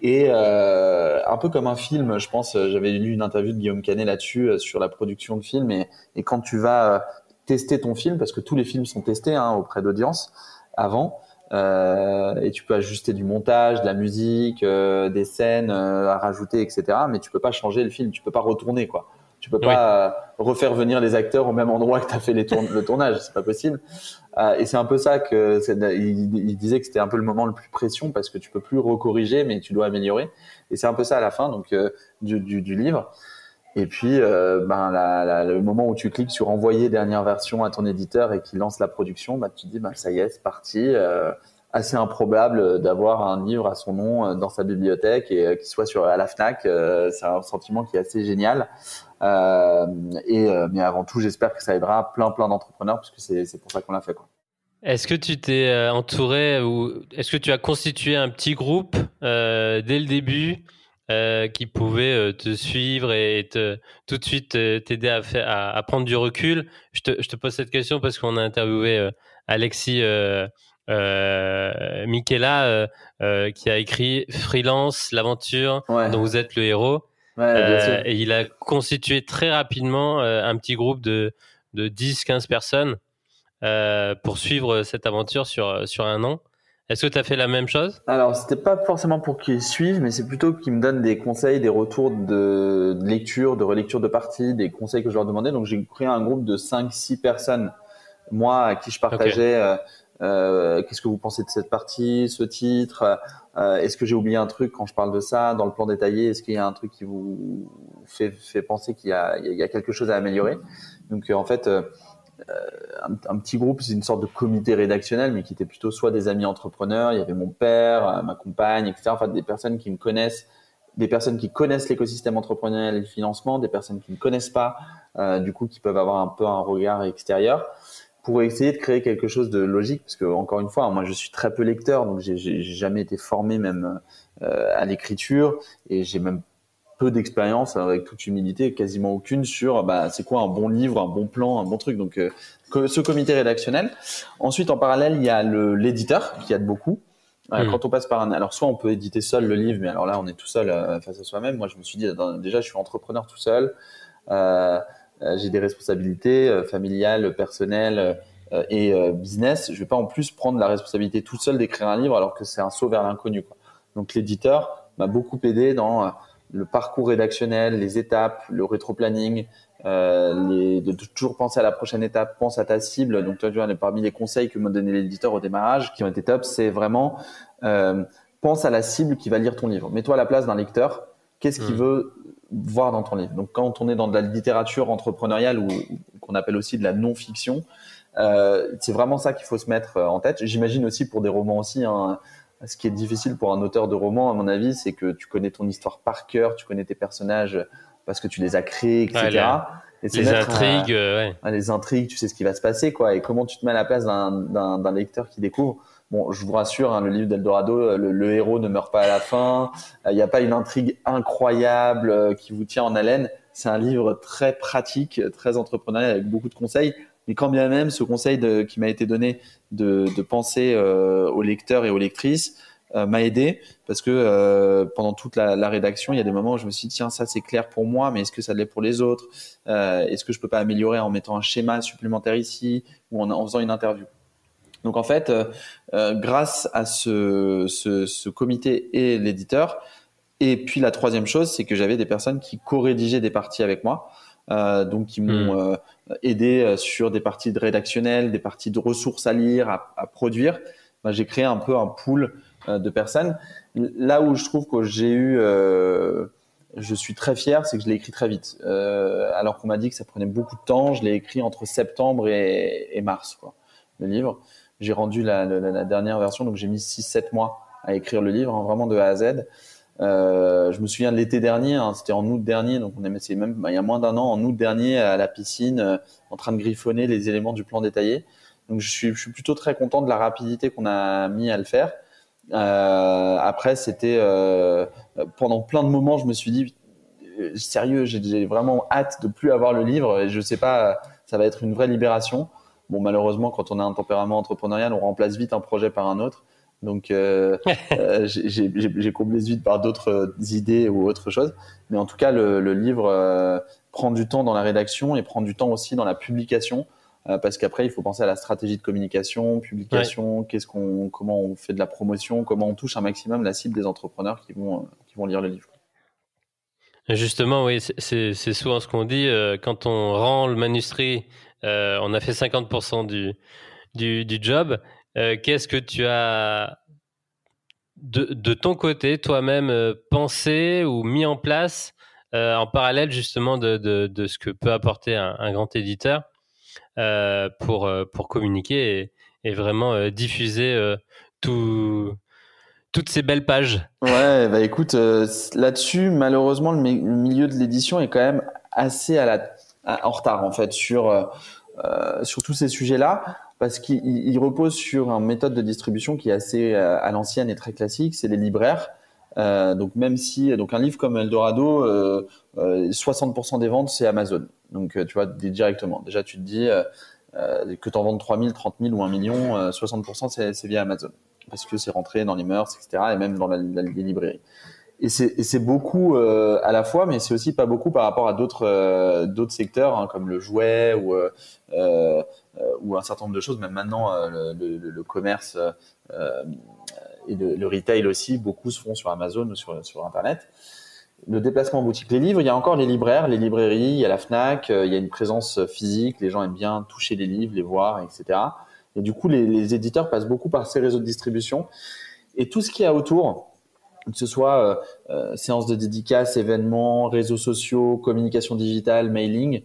Et un peu comme un film, je pense. J'avais lu une interview de Guillaume Canet là-dessus sur la production de film. Et quand tu vas tester ton film, parce que tous les films sont testés, hein, auprès d'audience avant, et tu peux ajuster du montage, de la musique, des scènes à rajouter, etc. Mais tu peux pas changer le film, tu peux pas retourner, quoi. Tu peux pas refaire venir les acteurs au même endroit que tu as fait le tournage, c'est pas possible. Et c'est un peu ça que il disait que c'était un peu le moment le plus pression parce que tu peux plus recorriger, mais tu dois améliorer. Et c'est un peu ça à la fin donc du livre. Et puis, le moment où tu cliques sur envoyer dernière version à ton éditeur et qu'il lance la production, tu te dis, ça y est, c'est parti. Assez improbable d'avoir un livre à son nom dans sa bibliothèque et qu'il soit à la Fnac. C'est un sentiment qui est assez génial. Mais avant tout, j'espère que ça aidera plein d'entrepreneurs parce que c'est pour ça qu'on l'a fait, quoi. Est-ce que tu t'es entouré ou est-ce que tu as constitué un petit groupe dès le début qui pouvait te suivre et tout de suite t'aider à prendre du recul? Je te pose cette question parce qu'on a interviewé Alexis Michela qui a écrit Freelance, l'aventure dont vous êtes le héros. Bien sûr. Et il a constitué très rapidement un petit groupe de 10-15 personnes pour suivre cette aventure sur 1 an. Est-ce que tu as fait la même chose? Alors, c'était pas forcément pour qu'ils suivent, mais c'est plutôt qu'ils me donnent des conseils, des retours de lecture, de relecture de parties, des conseils que je leur demandais. Donc, j'ai créé un groupe de 5-6 personnes, moi, à qui je partageais qu'est-ce que vous pensez de cette partie, ce titre, est-ce que j'ai oublié un truc quand je parle de ça, dans le plan détaillé, est-ce qu'il y a un truc qui vous fait penser qu'il y a quelque chose à améliorer. Donc, en fait, un petit groupe, c'est une sorte de comité rédactionnel, mais qui était plutôt soit des amis entrepreneurs, il y avait mon père, ma compagne, etc. Enfin, des personnes qui me connaissent, des personnes qui connaissent l'écosystème entrepreneurial et le financement, des personnes qui ne connaissent pas, du coup, qui peuvent avoir un peu un regard extérieur, pour essayer de créer quelque chose de logique, parce que encore une fois, moi, je suis très peu lecteur, donc j'ai jamais été formé même à l'écriture, et j'ai même peu d'expérience, avec toute humilité, quasiment aucune, sur c'est quoi un bon livre, un bon plan, un bon truc. Donc, ce comité rédactionnel. Ensuite, en parallèle, il y a l'éditeur qui aide beaucoup. Quand on passe par alors soit on peut éditer seul le livre, mais alors là, on est tout seul face à soi-même. Moi, je me suis dit, déjà, je suis entrepreneur tout seul. J'ai des responsabilités familiales, personnelles et business. Je vais pas en plus prendre la responsabilité tout seul d'écrire un livre alors que c'est un saut vers l'inconnu, quoi. Donc, l'éditeur m'a beaucoup aidé dans le parcours rédactionnel, les étapes, le rétro-planning, de toujours penser à la prochaine étape, pense à ta cible. Donc, tu vois, parmi les conseils que m'a donné l'éditeur au démarrage, qui ont été top, c'est vraiment pense à la cible qui va lire ton livre. Mets-toi à la place d'un lecteur. Qu'est-ce qu'il veut voir dans ton livre? Donc, quand on est dans de la littérature entrepreneuriale ou qu'on appelle aussi de la non-fiction, c'est vraiment ça qu'il faut se mettre en tête. J'imagine aussi pour des romans aussi, hein. Ce qui est difficile pour un auteur de roman, à mon avis, c'est que tu connais ton histoire par cœur, tu connais tes personnages parce que tu les as créés, etc. Les intrigues, les intrigues, tu sais ce qui va se passer, quoi. Et comment tu te mets à la place d'un lecteur qui découvre. Bon, je vous rassure, hein, le livre d'Eldorado, le héros ne meurt pas à la fin. Il n'y a pas une intrigue incroyable qui vous tient en haleine. C'est un livre très pratique, très entrepreneurial avec beaucoup de conseils. Mais quand bien même, ce conseil qui m'a été donné de penser aux lecteurs et aux lectrices m'a aidé parce que pendant toute la rédaction, il y a des moments où je me suis dit tiens, ça c'est clair pour moi, mais est-ce que ça l'est pour les autres? Est-ce que je peux pas améliorer en mettant un schéma supplémentaire ici ou en faisant une interview? Donc en fait, grâce à ce comité et l'éditeur, et puis la troisième chose, c'est que j'avais des personnes qui co-rédigeaient des parties avec moi, donc qui m'ont aidé sur des parties de rédactionnel, des parties de ressources à lire, à produire. Ben, j'ai créé un peu un pool de personnes. Là où je trouve que je suis très fier, c'est que je l'ai écrit très vite. Alors qu'on m'a dit que ça prenait beaucoup de temps, je l'ai écrit entre septembre et mars, quoi, le livre. J'ai rendu la dernière version, donc j'ai mis 6-7 mois à écrire le livre, hein, vraiment de A à Z. Je me souviens de l'été dernier, hein, c'était en août dernier, donc c'est même il y a moins d'un an, en août dernier, à la piscine, en train de griffonner les éléments du plan détaillé. Donc je suis plutôt très content de la rapidité qu'on a mis à le faire. Après, c'était pendant plein de moments, je me suis dit sérieux, j'ai vraiment hâte de plus avoir le livre et je sais pas, ça va être une vraie libération. Bon, malheureusement, quand on a un tempérament entrepreneurial, on remplace vite un projet par un autre. Donc, j'ai comblé vite par d'autres idées ou autre chose. Mais en tout cas, le livre prend du temps dans la rédaction et prend du temps aussi dans la publication. Parce qu'après, il faut penser à la stratégie de communication, publication, comment on fait de la promotion, comment on touche un maximum la cible des entrepreneurs qui vont lire le livre. Justement, oui, c'est souvent ce qu'on dit. Quand on rend le manuscrit, on a fait 50% du job. Qu'est-ce que tu as de ton côté, toi-même, pensé ou mis en place en parallèle justement de ce que peut apporter un grand éditeur pour communiquer et vraiment diffuser toutes ces belles pages? Ouais, bah écoute, là-dessus, malheureusement, le milieu de l'édition est quand même assez en retard en fait sur tous ces sujets-là, parce qu'il repose sur une méthode de distribution qui est assez à l'ancienne et très classique, c'est les libraires. Donc même si un livre comme Eldorado, 60% des ventes c'est Amazon. Donc tu vois directement. Déjà tu te dis que t'en vendes 3 000, 30 000 ou 1 million, 60% c'est via Amazon parce que c'est rentré dans les mœurs, etc. et même dans les librairies. Et c'est beaucoup à la fois, mais c'est aussi pas beaucoup par rapport à d'autres secteurs hein, comme le jouet ou un certain nombre de choses. Même maintenant, le commerce et le retail aussi, beaucoup se font sur Amazon ou sur Internet. Le déplacement en boutique, les livres, il y a encore les libraires, les librairies, il y a la Fnac, il y a une présence physique, les gens aiment bien toucher les livres, les voir, etc. Et du coup, les éditeurs passent beaucoup par ces réseaux de distribution. Et tout ce qu'il y a autour, que ce soit séances de dédicaces, événements, réseaux sociaux, communication digitale, mailing,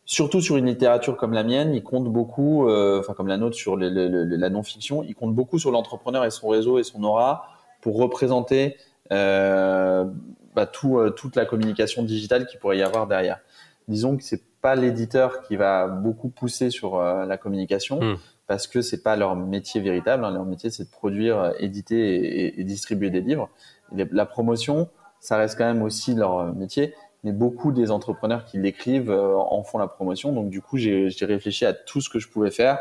surtout sur une littérature comme la mienne, il compte beaucoup, comme la nôtre sur la non-fiction, il compte beaucoup sur l'entrepreneur et son réseau et son aura pour représenter toute la communication digitale qu'il pourrait y avoir derrière. Disons que c'est pas l'éditeur qui va beaucoup pousser sur la communication parce que c'est pas leur métier véritable. Hein. Leur métier, c'est de produire, éditer et distribuer des livres. La promotion, ça reste quand même aussi leur métier, mais beaucoup des entrepreneurs qui l'écrivent en font la promotion. Donc du coup, j'ai réfléchi à tout ce que je pouvais faire.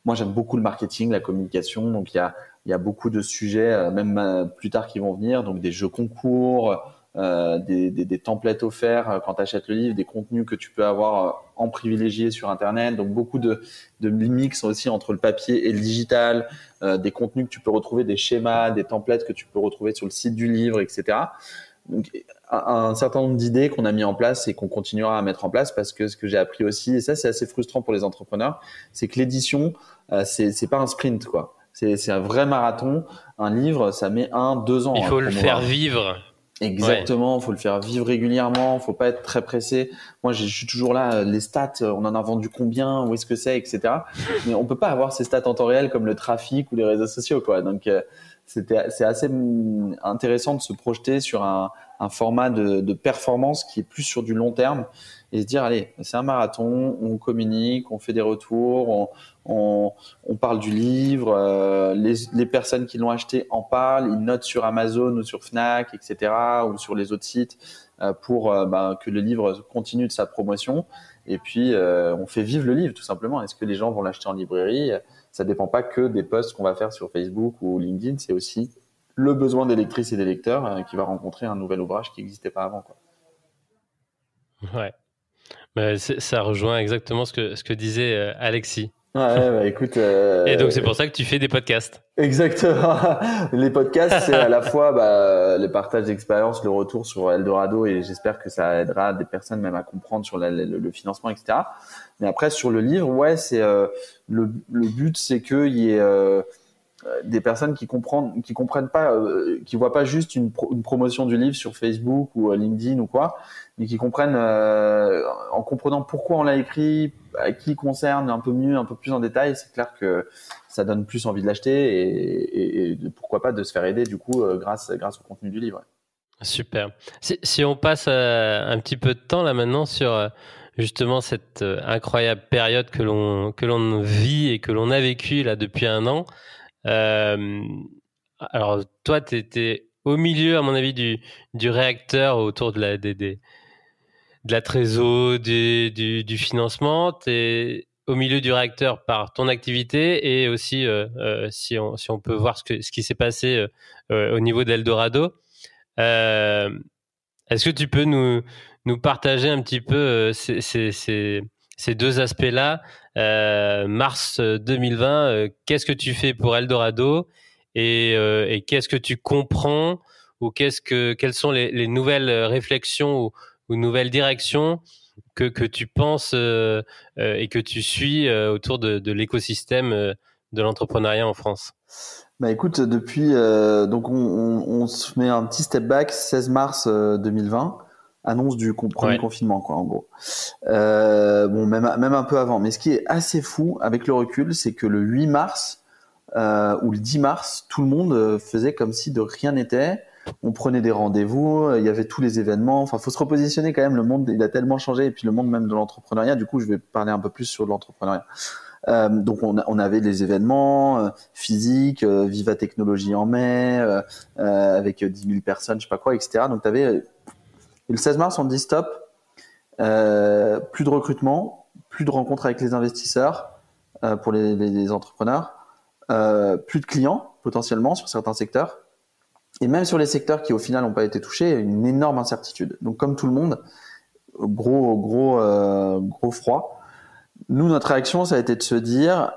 Moi, j'aime beaucoup le marketing, la communication. Donc il y a beaucoup de sujets, même plus tard, qui vont venir. Donc des jeux concours, des templates offerts quand tu achètes le livre, des contenus que tu peux avoir en privilégié sur Internet. Donc beaucoup de mix aussi entre le papier et le digital, des contenus que tu peux retrouver, des schémas, des templates que tu peux retrouver sur le site du livre, etc. Donc un certain nombre d'idées qu'on a mis en place et qu'on continuera à mettre en place parce que ce que j'ai appris aussi, et ça c'est assez frustrant pour les entrepreneurs, c'est que l'édition, c'est pas un sprint quoi. C'est un vrai marathon. Un livre, ça met 1-2 ans. Il faut le faire vivre. Exactement, faut le faire vivre régulièrement, faut pas être très pressé. Moi, je suis toujours là, les stats, on en a vendu combien, où est-ce que c'est, etc. Mais on peut pas avoir ces stats en temps réel comme le trafic ou les réseaux sociaux, quoi. Donc, c'est assez intéressant de se projeter sur un un format de performance qui est plus sur du long terme et se dire, allez, c'est un marathon, on communique, on fait des retours, on parle du livre, les personnes qui l'ont acheté en parlent, ils notent sur Amazon ou sur Fnac, etc., ou sur les autres sites pour que le livre continue de sa promotion. Et puis, on fait vivre le livre, tout simplement. Est-ce que les gens vont l'acheter en librairie? Ça dépend pas que des posts qu'on va faire sur Facebook ou LinkedIn, c'est aussi le besoin des lectrices et des lecteurs qui va rencontrer un nouvel ouvrage qui n'existait pas avant, quoi. Ouais. Mais ça rejoint exactement ce que disait Alexis. Ouais, écoute. Et donc, c'est pour ça que tu fais des podcasts. Exactement. Les podcasts, c'est à la fois le partage d'expérience, le retour sur Eldorado, et j'espère que ça aidera des personnes même à comprendre sur le financement, etc. Mais après, sur le livre, ouais, c'est le but, c'est qu'il y ait des personnes qui comprennent pas, qui voient pas juste une promotion du livre sur Facebook ou LinkedIn ou quoi, mais qui comprennent en comprenant pourquoi on l'a écrit, à qui il concerne un peu mieux, un peu plus en détail. C'est clair que ça donne plus envie de l'acheter et pourquoi pas de se faire aider du coup grâce au contenu du livre. Super. Si on passe un petit peu de temps là maintenant sur justement cette incroyable période que l'on vit et que l'on a vécue là depuis un an. Alors toi, tu étais au milieu, à mon avis, du réacteur autour de la trésor, du financement. Tu es au milieu du réacteur par ton activité et aussi, si on peut voir ce qui s'est passé au niveau d'Eldorado. Est-ce que tu peux nous partager un petit peu ces deux aspects-là? Mars 2020, qu'est-ce que tu fais pour Eldorado et qu'est-ce que tu comprends ou quelles sont les nouvelles réflexions ou nouvelles directions que tu penses et que tu suis autour de l'écosystème de l'entrepreneuriat en France? Bah écoute, depuis donc on se met un petit step back, 16 mars 2020, annonce du premier confinement, quoi, en gros. Bon, même un peu avant. Mais ce qui est assez fou avec le recul, c'est que le 8 mars ou le 10 mars, tout le monde faisait comme si de rien n'était. On prenait des rendez-vous, il y avait tous les événements. Enfin, faut se repositionner quand même. Le monde, il a tellement changé, et puis le monde même de l'entrepreneuriat. Du coup, je vais parler un peu plus sur l'entrepreneuriat. Donc on avait les événements physiques, Viva Technologie en mai, avec 10 000 personnes, je sais pas quoi, etc. Donc t'avais le 16 mars, on dit stop, plus de recrutement, plus de rencontres avec les investisseurs pour les entrepreneurs, plus de clients potentiellement sur certains secteurs, et même sur les secteurs qui au final n'ont pas été touchés, une énorme incertitude. Donc comme tout le monde, gros froid. Nous, notre réaction, ça a été de se dire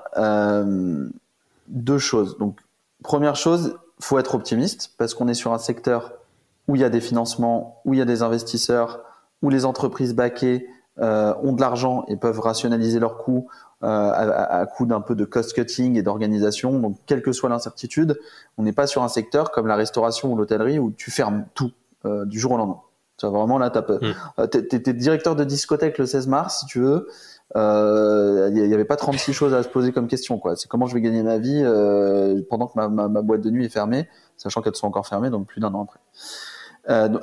deux choses. Donc, première chose, faut être optimiste parce qu'on est sur un secteur où il y a des financements, où il y a des investisseurs, où les entreprises backées ont de l'argent et peuvent rationaliser leurs coûts à coup d'un peu de cost cutting et d'organisation. Donc, quelle que soit l'incertitude, on n'est pas sur un secteur comme la restauration ou l'hôtellerie où tu fermes tout du jour au lendemain. Tu vois, vraiment là, t'es directeur de discothèque le 16 mars, si tu veux. Il y avait pas 36 choses à se poser comme question, quoi. C'est comment je vais gagner ma vie pendant que ma boîte de nuit est fermée, sachant qu'elles sont encore fermées, donc plus d'un an après.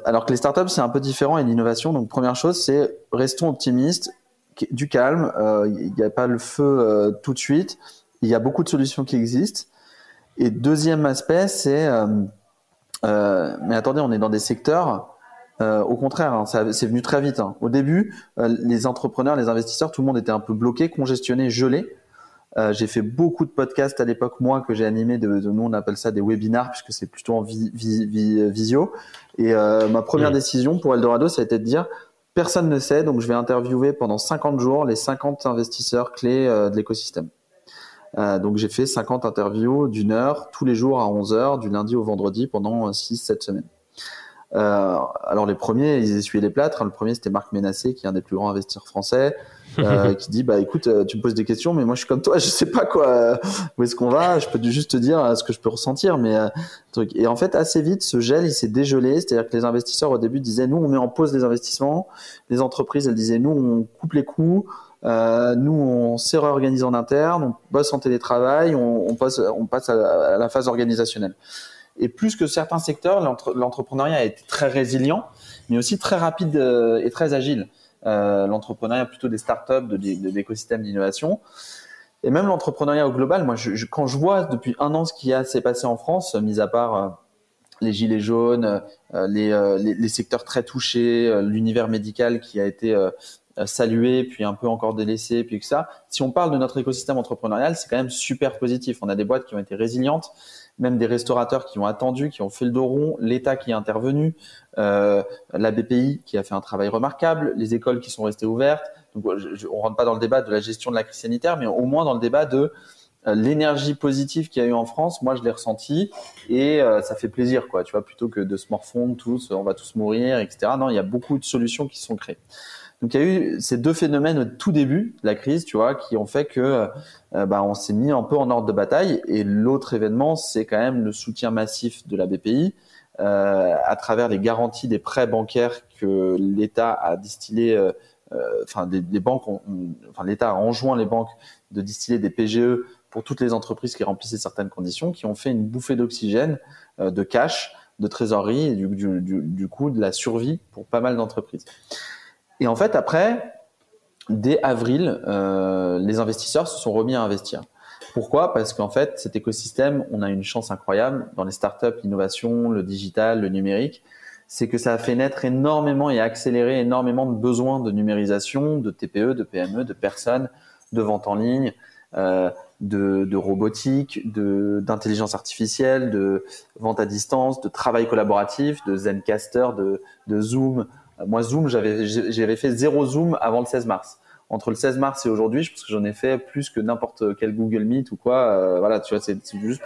Alors que les startups, c'est un peu différent, et l'innovation. Donc première chose, c'est restons optimistes, du calme. Il n'y a pas le feu tout de suite. Il y a beaucoup de solutions qui existent. Et deuxième aspect, c'est mais attendez, on est dans des secteurs. Au contraire, hein, c'est venu très vite. Hein. Au début, les entrepreneurs, les investisseurs, tout le monde était un peu bloqué, congestionné, gelé. J'ai fait beaucoup de podcasts à l'époque, moi, que j'ai animé. Nous, on appelle ça des webinars, puisque c'est plutôt en visio. Et ma première décision pour Eldorado, ça a été de dire, personne ne sait, donc je vais interviewer pendant 50 jours les 50 investisseurs clés de l'écosystème. Donc j'ai fait 50 interviews d'une heure, tous les jours à 11h, du lundi au vendredi, pendant 6-7 semaines. Alors les premiers, ils essuyaient les plâtres. Le premier, c'était Marc Ménassé, qui est un des plus grands investisseurs français, qui dit écoute, tu me poses des questions, mais moi je suis comme toi, je sais pas quoi, où est-ce qu'on va. Je peux juste te dire ce que je peux ressentir, mais truc. Et en fait, assez vite, ce gel, il s'est dégelé. C'est-à-dire que les investisseurs au début disaient nous, on met en pause les investissements. Les entreprises, elles disaient nous, on coupe les coûts. Nous, on s'est réorganisé en interne, on bosse en télétravail, on passe à la phase organisationnelle. Et plus que certains secteurs, l'entrepreneuriat a été très résilient, mais aussi très rapide et très agile. L'entrepreneuriat plutôt des startups, de l'écosystème d'innovation. Et même l'entrepreneuriat au global, moi, quand je vois depuis 1 an ce qui s'est passé en France, mis à part les gilets jaunes, les secteurs très touchés, l'univers médical qui a été salué, puis un peu encore délaissé, puis que ça. Si on parle de notre écosystème entrepreneurial, c'est quand même super positif. On a des boîtes qui ont été résilientes, même des restaurateurs qui ont attendu, qui ont fait le dos rond, l'État qui est intervenu, la BPI qui a fait un travail remarquable, les écoles qui sont restées ouvertes. Donc, on rentre pas dans le débat de la gestion de la crise sanitaire, mais au moins dans le débat de l'énergie positive qu'il y a eu en France. Moi, je l'ai ressenti et ça fait plaisir, quoi. Tu vois, plutôt que de se morfondre tous, on va tous mourir, etc. Non, il y a beaucoup de solutions qui sont créées. Donc, il y a eu ces 2 phénomènes au tout début de la crise, tu vois, qui ont fait que on s'est mis un peu en ordre de bataille. Et l'autre événement, c'est quand même le soutien massif de la BPI à travers les garanties des prêts bancaires que l'État a distillés. Les banques, l'État a enjoint les banques de distiller des PGE pour toutes les entreprises qui remplissaient certaines conditions, qui ont fait une bouffée d'oxygène, de cash, de trésorerie et du coup de la survie pour pas mal d'entreprises. Et en fait, après, dès avril, les investisseurs se sont remis à investir. Pourquoi ? Parce qu'en fait, cet écosystème, on a une chance incroyable dans les startups, l'innovation, le digital, le numérique. C'est que ça a fait naître énormément et accéléré énormément de besoins de numérisation, de TPE, de PME, de personnes, de vente en ligne, de robotique, d'intelligence artificielle, de vente à distance, de travail collaboratif, de Zencastr, de Zoom. Moi, Zoom, j'avais fait 0 Zoom avant le 16 mars. Entre le 16 mars et aujourd'hui, je pense que j'en ai fait plus que n'importe quel Google Meet ou quoi. Voilà, tu vois, c'est juste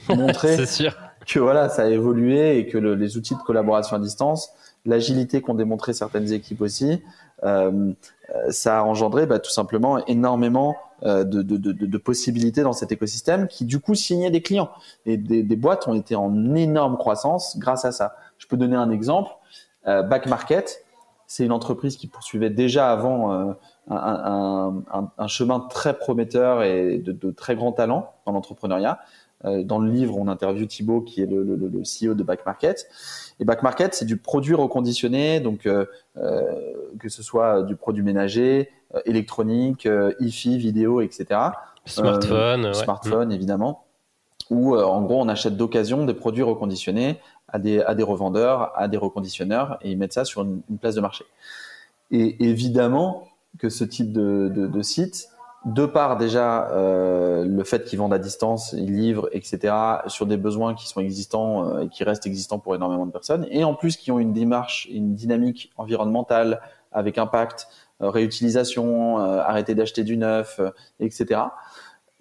pour montrer C'est sûr. que voilà, ça a évolué et que les outils de collaboration à distance, l'agilité qu'ont démontré certaines équipes aussi, ça a engendré tout simplement énormément de possibilités dans cet écosystème qui du coup signaient des clients. Et des boîtes ont été en énorme croissance grâce à ça. Je peux donner un exemple. Back Market, c'est une entreprise qui poursuivait déjà avant un chemin très prometteur et de très grand talent dans l'entrepreneuriat. Dans le livre, on interviewe Thibaut, qui est le CEO de Back Market. Et Back Market, c'est du produit reconditionné, donc que ce soit du produit ménager, électronique, hi-fi, vidéo, etc. Smartphone, évidemment. Où en gros, on achète d'occasion des produits reconditionnés à des revendeurs, à des reconditionneurs, et ils mettent ça sur une place de marché. Et évidemment que ce type de site, de par déjà le fait qu'ils vendent à distance, ils livrent, etc., sur des besoins qui sont existants et qui restent existants pour énormément de personnes, et en plus qui ont une démarche, une dynamique environnementale avec impact, réutilisation, arrêter d'acheter du neuf, etc.,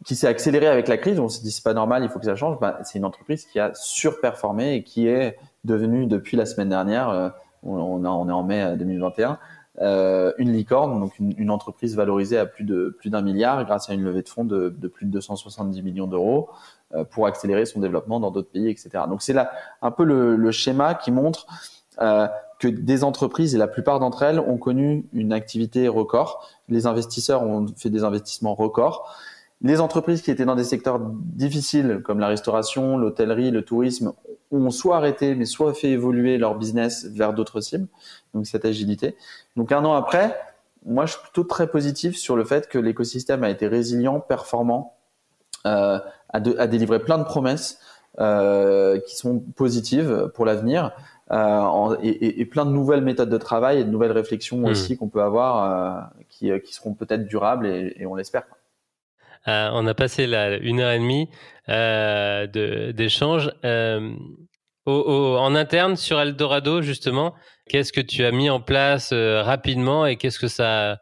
qui s'est accéléré avec la crise. On s'est dit c'est pas normal, il faut que ça change. C'est une entreprise qui a surperformé et qui est devenue depuis la semaine dernière, on est en mai 2021, une licorne, donc une entreprise valorisée à plus d'1 milliard grâce à une levée de fonds de plus de 270 millions d'euros pour accélérer son développement dans d'autres pays, etc. Donc c'est là un peu le schéma qui montre que des entreprises, et la plupart d'entre elles, ont connu une activité record. Les investisseurs ont fait des investissements records. Les entreprises qui étaient dans des secteurs difficiles comme la restauration, l'hôtellerie, le tourisme ont soit arrêté, mais soit fait évoluer leur business vers d'autres cibles. Donc cette agilité. Donc 1 an après, moi je suis plutôt très positif sur le fait que l'écosystème a été résilient, performant, a délivré plein de promesses qui sont positives pour l'avenir et plein de nouvelles méthodes de travail et de nouvelles réflexions aussi qu'on peut avoir qui seront peut-être durables et on l'espère. On a passé 1h30 d'échange. En interne sur Eldorado, justement, qu'est-ce que tu as mis en place rapidement et qu'est-ce que ça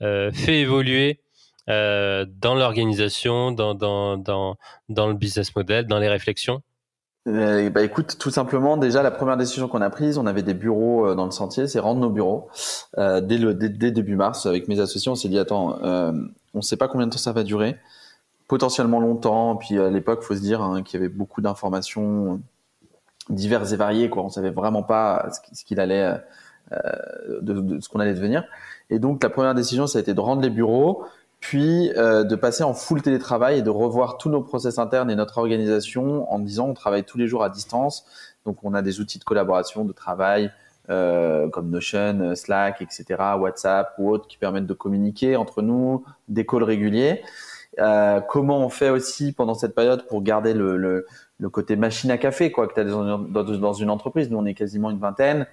a fait évoluer dans l'organisation, dans le business model, dans les réflexions? Écoute, tout simplement, déjà la première décision qu'on a prise, on avait des bureaux dans le Sentier, c'est rendre nos bureaux. Dès début mars, avec mes associés, on s'est dit attends, on ne sait pas combien de temps ça va durer, potentiellement longtemps. Puis à l'époque, faut se dire qu'il y avait beaucoup d'informations diverses et variées, quoi. On savait vraiment pas ce qu'il allait, de ce qu'on allait devenir. Et donc la première décision, ça a été de rendre les bureaux. puis de passer en full télétravail et de revoir tous nos process internes et notre organisation en disant on travaille tous les jours à distance. Donc, on a des outils de collaboration, de travail comme Notion, Slack, etc., WhatsApp ou autres qui permettent de communiquer entre nous, des calls réguliers. Comment on fait aussi pendant cette période pour garder le côté machine à café quoi que tu as dans une entreprise. Nous, on est quasiment une vingtaine.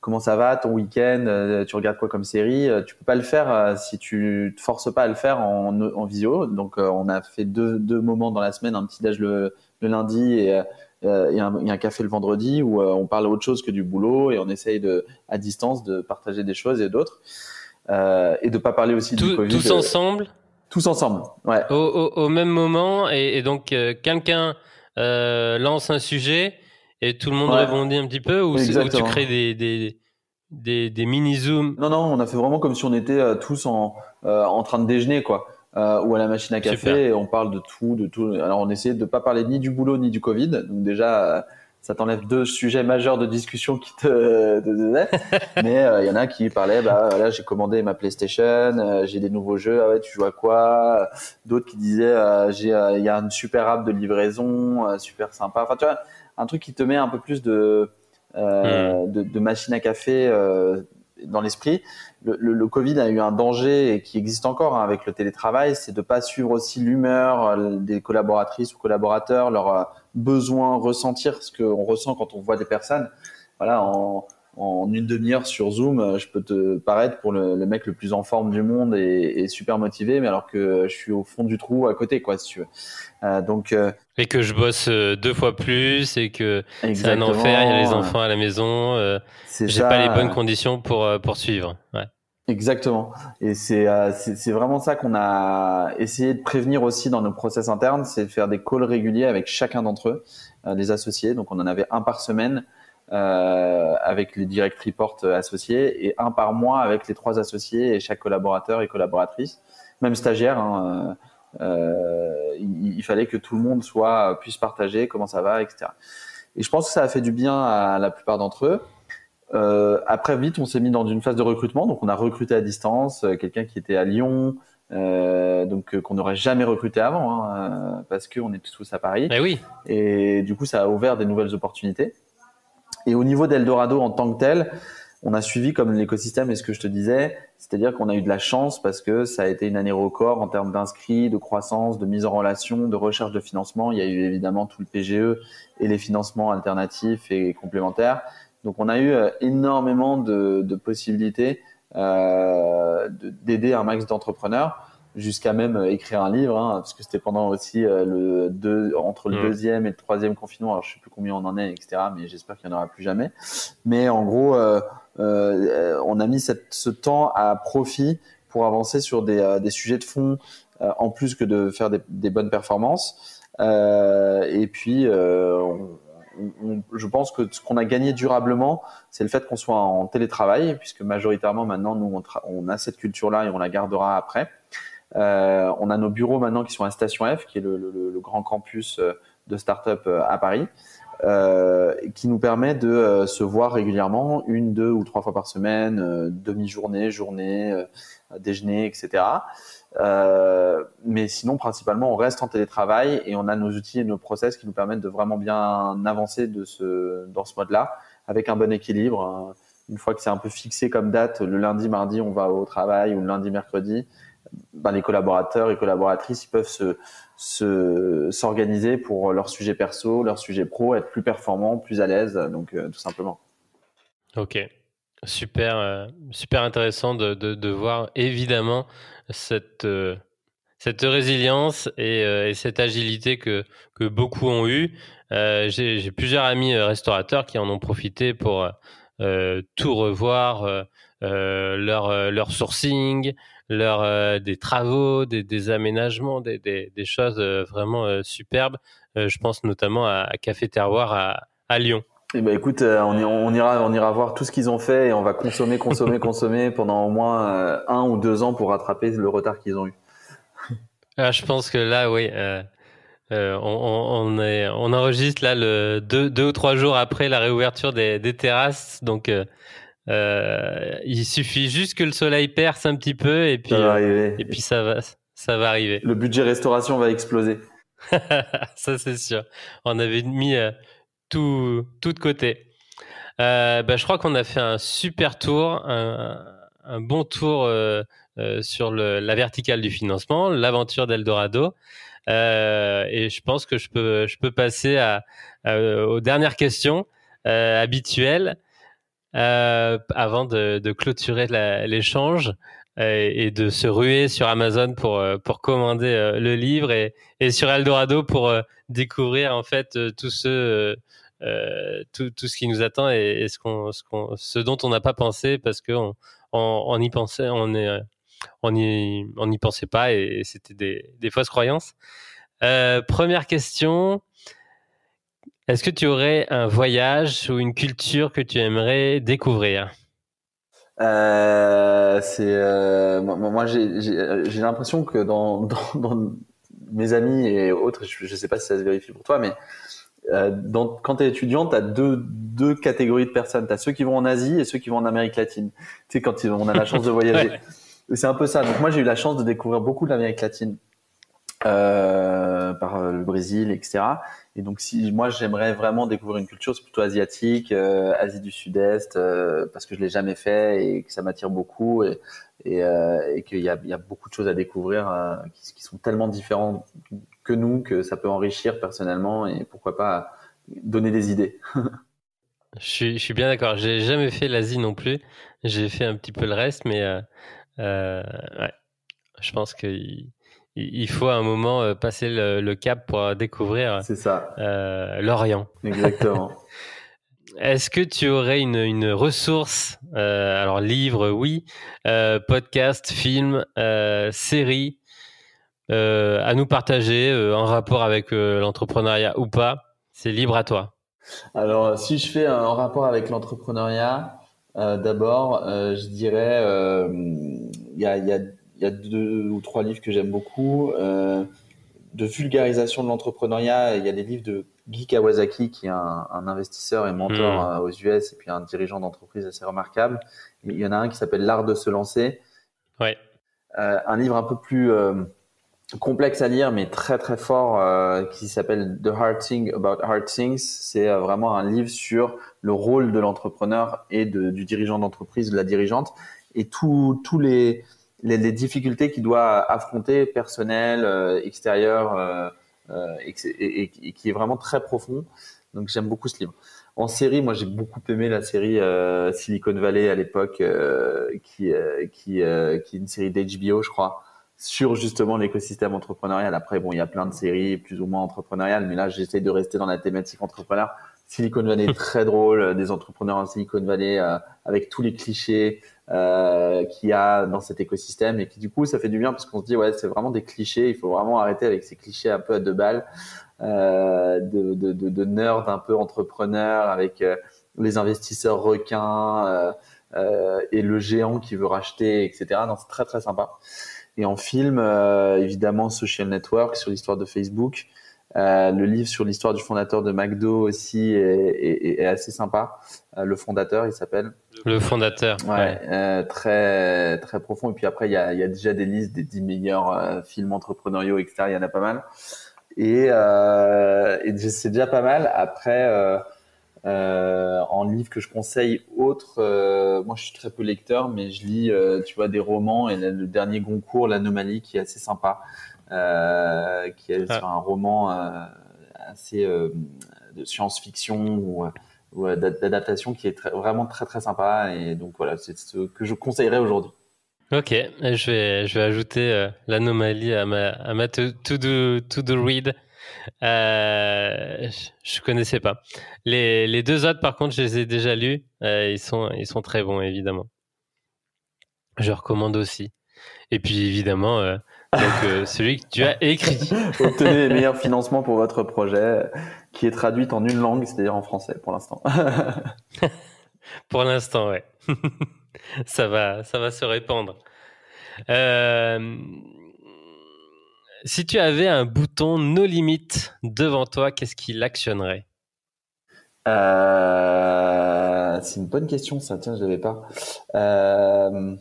Comment ça va ton week-end, tu regardes quoi comme série, tu peux pas le faire si tu te forces pas à le faire en visio. Donc on a fait deux moments dans la semaine, un petit déj le lundi et un café le vendredi où on parle autre chose que du boulot et on essaye à distance de partager des choses et d'autres et de pas parler aussi du Covid. Tous ensemble. Tous ensemble, ouais. Au même moment et donc quelqu'un lance un sujet. Et tout le monde rebondit un petit peu ou tu crées des mini-zooms? Non, on a fait vraiment comme si on était tous en train de déjeuner, quoi. Ou à la machine à café. Super. Et on parle de tout. Alors, on essayait de ne pas parler ni du boulot ni du Covid. Donc déjà, ça t'enlève 2 sujets majeurs de discussion qui te disaient. Mais il y en a qui parlaient, là, j'ai commandé ma PlayStation, j'ai des nouveaux jeux. Ah ouais, tu joues à quoi? D'autres qui disaient, il y a une super app de livraison, super sympa. Enfin, tu vois, un truc qui te met un peu plus de machine à café dans l'esprit. Le Covid a eu un danger et qui existe encore avec le télétravail, c'est de pas suivre aussi l'humeur des collaboratrices ou collaborateurs, leurs besoins, ressentir ce qu'on ressent quand on voit des personnes. Voilà, en une demi-heure sur Zoom, je peux te paraître pour le mec le plus en forme du monde et super motivé, mais alors que je suis au fond du trou à côté, quoi, si tu veux. Et que je bosse 2 fois plus et que c'est un enfer, il y a les enfants à la maison, j'ai pas les bonnes conditions pour poursuivre. Ouais. Exactement. Et c'est vraiment ça qu'on a essayé de prévenir aussi dans nos process internes, c'est de faire des calls réguliers avec chacun d'entre eux, les associés. Donc on en avait un par semaine avec les direct reports associés et un par mois avec les 3 associés et chaque collaborateur et collaboratrice, même stagiaire. Il fallait que tout le monde puisse partager comment ça va, etc. Et je pense que ça a fait du bien à la plupart d'entre eux. Après, vite, on s'est mis dans une phase de recrutement. Donc, on a recruté à distance quelqu'un qui était à Lyon, donc qu'on n'aurait jamais recruté avant, parce qu'on est tous à Paris. Mais oui. Et du coup, ça a ouvert des nouvelles opportunités. Et au niveau d'Eldorado en tant que tel, on a suivi comme l'écosystème et ce que je te disais, c'est-à-dire qu'on a eu de la chance parce que ça a été une année record en termes d'inscrits, de croissance, de mise en relation, de recherche de financement. Il y a eu évidemment tout le PGE et les financements alternatifs et complémentaires. Donc, on a eu énormément de possibilités d'aider un max d'entrepreneurs jusqu'à même écrire un livre, parce que c'était pendant aussi entre le 2e et le 3e confinement. Alors, je sais plus combien on en est, etc., mais j'espère qu'il n'y en aura plus jamais. Mais en gros, on a mis ce temps à profit pour avancer sur des sujets de fond, en plus que de faire des bonnes performances. Et puis, je pense que ce qu'on a gagné durablement, c'est le fait qu'on soit en télétravail, puisque majoritairement maintenant, nous, on a cette culture-là et on la gardera après. On a nos bureaux maintenant qui sont à Station F, qui est le grand campus de start-up à Paris, qui nous permet de se voir régulièrement, 1, 2 ou 3 fois par semaine, demi-journée, journée, déjeuner, etc. Mais sinon, principalement, on reste en télétravail et on a nos outils et nos process qui nous permettent de vraiment bien avancer dans ce mode-là, avec un bon équilibre. Une fois que c'est un peu fixé comme date, le lundi, mardi, on va au travail, ou le lundi, mercredi, les collaborateurs et collaboratrices, ils peuvent s'organiser pour leurs sujets perso, leurs sujets pro, être plus performants, plus à l'aise, donc tout simplement. Ok, super intéressant de voir évidemment cette résilience et cette agilité que beaucoup ont eu. J'ai plusieurs amis restaurateurs qui en ont profité pour tout revoir, leur sourcing, des travaux, des aménagements, des choses vraiment superbes. Je pense notamment à Café Terroir à Lyon. Eh ben écoute, on ira voir tout ce qu'ils ont fait et on va consommer pendant au moins 1 ou 2 ans pour rattraper le retard qu'ils ont eu. Je pense que là, oui, on enregistre là 2 ou 3 jours après la réouverture des terrasses, donc Il suffit juste que le soleil perce un petit peu et puis ça va arriver. Le budget restauration va exploser. Ça, c'est sûr. On avait mis tout de côté. Je crois qu'on a fait un super tour, un bon tour sur la verticale du financement, l'aventure d'Eldorado. Et je pense que je peux passer aux dernières questions habituelles avant de clôturer l'échange et de se ruer sur Amazon pour commander le livre et sur Eldorado pour découvrir en fait tout ce qui nous attend et ce dont on n'a pas pensé parce que on y pensait, on n'y pensait pas et c'était des fausses croyances. Première question. Est-ce que tu aurais un voyage ou une culture que tu aimerais découvrir? Moi j'ai l'impression que dans mes amis et autres, je sais pas si ça se vérifie pour toi, mais quand tu es étudiant, tu as deux catégories de personnes. Tu as ceux qui vont en Asie et ceux qui vont en Amérique latine. Tu sais, quand on a la chance de voyager. Ouais. C'est un peu ça. Donc moi, j'ai eu la chance de découvrir beaucoup de l'Amérique latine par le Brésil, etc. Et donc, si moi, j'aimerais vraiment découvrir une culture, c'est plutôt asiatique, Asie du Sud-Est, parce que je l'ai jamais fait et que ça m'attire beaucoup et qu'il y a beaucoup de choses à découvrir qui sont tellement différentes que nous, que ça peut enrichir personnellement et pourquoi pas donner des idées. Je suis bien d'accord. J'ai jamais fait l'Asie non plus. J'ai fait un petit peu le reste, mais ouais. Je pense qu'il faut à un moment passer le cap pour découvrir c'est ça. l'Orient. Exactement. Est-ce que tu aurais une ressource, alors livre, oui, podcast, film, série, à nous partager en rapport avec l'entrepreneuriat ou pas? C'est libre à toi. Alors, si je fais un rapport avec l'entrepreneuriat, d'abord, je dirais, il y a 2 ou 3 livres que j'aime beaucoup. De vulgarisation de l'entrepreneuriat, il y a des livres de Guy Kawasaki, qui est un investisseur et mentor aux US et puis un dirigeant d'entreprise assez remarquable. Il y en a un qui s'appelle L'art de se lancer. Ouais. Un livre un peu plus complexe à lire, mais très très fort, qui s'appelle The Hard Thing About Hard Things. C'est vraiment un livre sur le rôle de l'entrepreneur et du dirigeant d'entreprise, de la dirigeante, et tous les difficultés qu'il doit affronter, personnelles, extérieures, et qui est vraiment très profond. Donc j'aime beaucoup ce livre. En série, moi j'ai beaucoup aimé la série Silicon Valley à l'époque, qui est une série d'HBO, je crois, sur justement l'écosystème entrepreneurial. Après, bon, il y a plein de séries plus ou moins entrepreneuriales, mais là, j'essaie de rester dans la thématique entrepreneur. Silicon Valley est très drôle, des entrepreneurs en Silicon Valley, avec tous les clichés qu'il y a dans cet écosystème, et qui du coup, ça fait du bien parce qu'on se dit, ouais, c'est vraiment des clichés. Il faut vraiment arrêter avec ces clichés un peu à 2 balles, de nerds un peu entrepreneurs avec les investisseurs requins et le géant qui veut racheter, etc. Non, c'est très très sympa. Et en film, évidemment, Social Network, sur l'histoire de Facebook. Le livre sur l'histoire du fondateur de McDo aussi est assez sympa. Le fondateur, il s'appelle. Le fondateur. Ouais. Très très profond. Et puis après, il y a déjà des listes des 10 meilleurs films entrepreneuriaux, etc. Il y en a pas mal. Et c'est déjà pas mal. Après, en livre que je conseille autre, moi je suis très peu lecteur, mais je lis tu vois, des romans, et le dernier Goncourt, L'Anomalie, qui est assez sympa, qui est sur un roman assez de science-fiction ou d'adaptation, qui est vraiment très très sympa, et donc voilà, c'est ce que je conseillerais aujourd'hui. Ok, je vais ajouter L'Anomalie à ma to-do read. Je connaissais pas. Les 2 autres, par contre, je les ai déjà lus. Ils sont très bons, évidemment. Je recommande aussi. Et puis, évidemment, celui que tu as écrit. Obtenez les meilleurs financements pour votre projet, qui est traduit en une langue, c'est-à-dire en français pour l'instant. Pour l'instant, ouais. Ça va se répandre. Si tu avais un bouton no limit devant toi, qu'est-ce qu'il actionnerait? C'est une bonne question, ça. Tiens, je l'avais pas. Euh,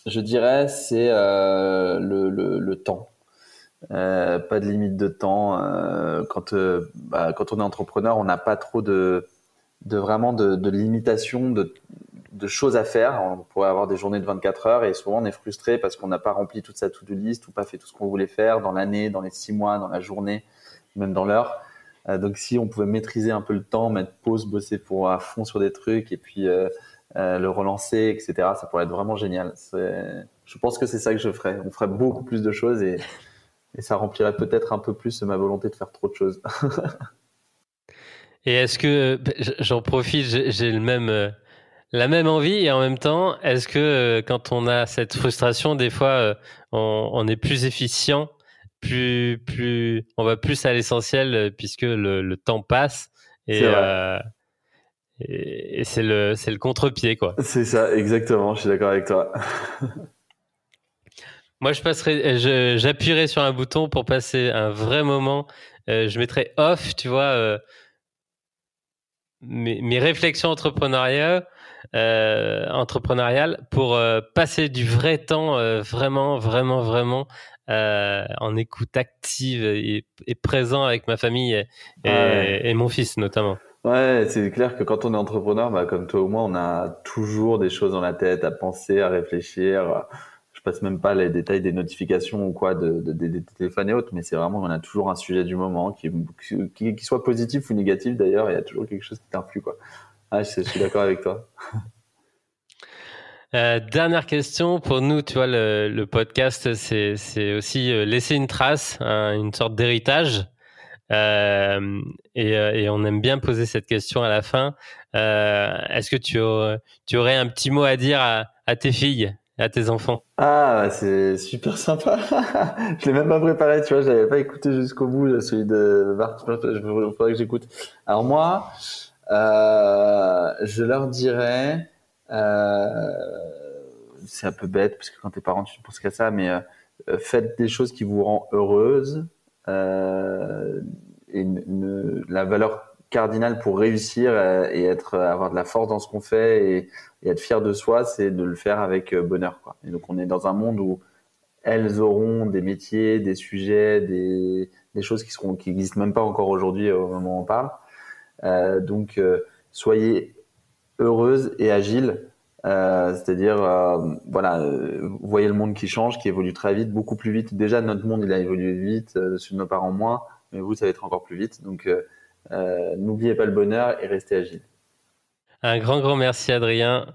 je dirais c'est le temps. Pas de limite de temps. Quand on est entrepreneur, on n'a pas trop de limitation de choses à faire. On pourrait avoir des journées de 24 heures et souvent on est frustré parce qu'on n'a pas rempli toute sa to-do list ou pas fait tout ce qu'on voulait faire dans l'année, dans les 6 mois, dans la journée, même dans l'heure. Donc si on pouvait maîtriser un peu le temps, mettre pause, bosser pour à fond sur des trucs et puis le relancer, etc. Ça pourrait être vraiment génial. Je pense que c'est ça que je ferais. On ferait beaucoup plus de choses et ça remplirait peut-être un peu plus ma volonté de faire trop de choses. Et est-ce que, j'en profite, j'ai la même envie et en même temps, est-ce que quand on a cette frustration, des fois, on est plus efficient, on va plus à l'essentiel puisque le temps passe et, C'est vrai. et c'est le contre-pied, quoi. C'est ça, exactement. Je suis d'accord avec toi. Moi, j'appuierai sur un bouton pour passer un vrai moment. Je mettrai off, tu vois, mes réflexions entrepreneuriales pour passer du vrai temps vraiment, vraiment, vraiment en écoute active et présent avec ma famille Ouais. et mon fils notamment. Ouais, c'est clair que quand on est entrepreneur, bah, comme toi ou moi, on a toujours des choses dans la tête à penser, à réfléchir. Je passe même pas les détails des notifications ou quoi des téléphones et autres, mais c'est vraiment, on a toujours un sujet du moment qui soit positif ou négatif d'ailleurs, il y a toujours quelque chose qui t'influe, quoi. Ah, je suis d'accord avec toi. Dernière question pour nous, tu vois, le podcast, c'est aussi laisser une trace, une sorte d'héritage. Et on aime bien poser cette question à la fin. Est-ce que tu aurais un petit mot à dire à tes filles, à tes enfants? Ah, bah, c'est super sympa. Je l'ai même pas préparé, tu vois, je l'avais pas écouté jusqu'au bout, celui de Bart. Il faudrait que j'écoute. Alors moi, je leur dirais, c'est un peu bête parce que quand t'es parent, tu ne penses qu'à ça, mais faites des choses qui vous rendent heureuse. La valeur cardinale pour réussir et avoir de la force dans ce qu'on fait et être fier de soi, c'est de le faire avec bonheur, quoi. Et donc on est dans un monde où elles auront des métiers, des sujets, des choses qui existent même pas encore aujourd'hui au moment où on parle. Soyez heureuse et agile. C'est-à-dire, voilà, vous voyez le monde qui change, qui évolue très vite, beaucoup plus vite. Déjà, notre monde, il a évolué vite, celui de nos parents moins, mais vous, ça va être encore plus vite. Donc, n'oubliez pas le bonheur et restez agile. Un grand, grand merci, Adrien.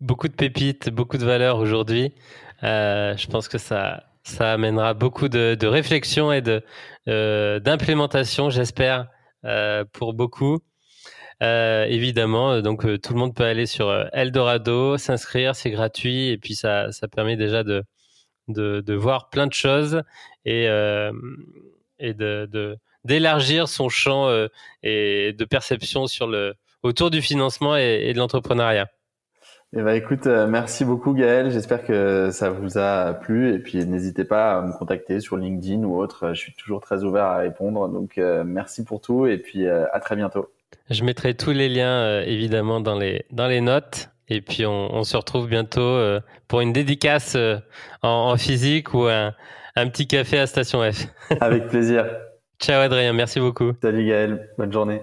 Beaucoup de pépites, beaucoup de valeurs aujourd'hui. Je pense que ça amènera beaucoup de réflexion et d'implémentation, j'espère, pour beaucoup. Évidemment, donc tout le monde peut aller sur Eldorado, s'inscrire, c'est gratuit et puis ça permet déjà de voir plein de choses et d'élargir son champ et de perception autour du financement et de l'entrepreneuriat. Eh ben, écoute, merci beaucoup Gaël. J'espère que ça vous a plu et puis n'hésitez pas à me contacter sur LinkedIn ou autre. Je suis toujours très ouvert à répondre. Donc, merci pour tout et puis à très bientôt. Je mettrai tous les liens évidemment dans les notes et puis on se retrouve bientôt pour une dédicace en physique ou un petit café à Station F. Avec plaisir. Ciao Adrien, merci beaucoup. Salut Gaël, bonne journée.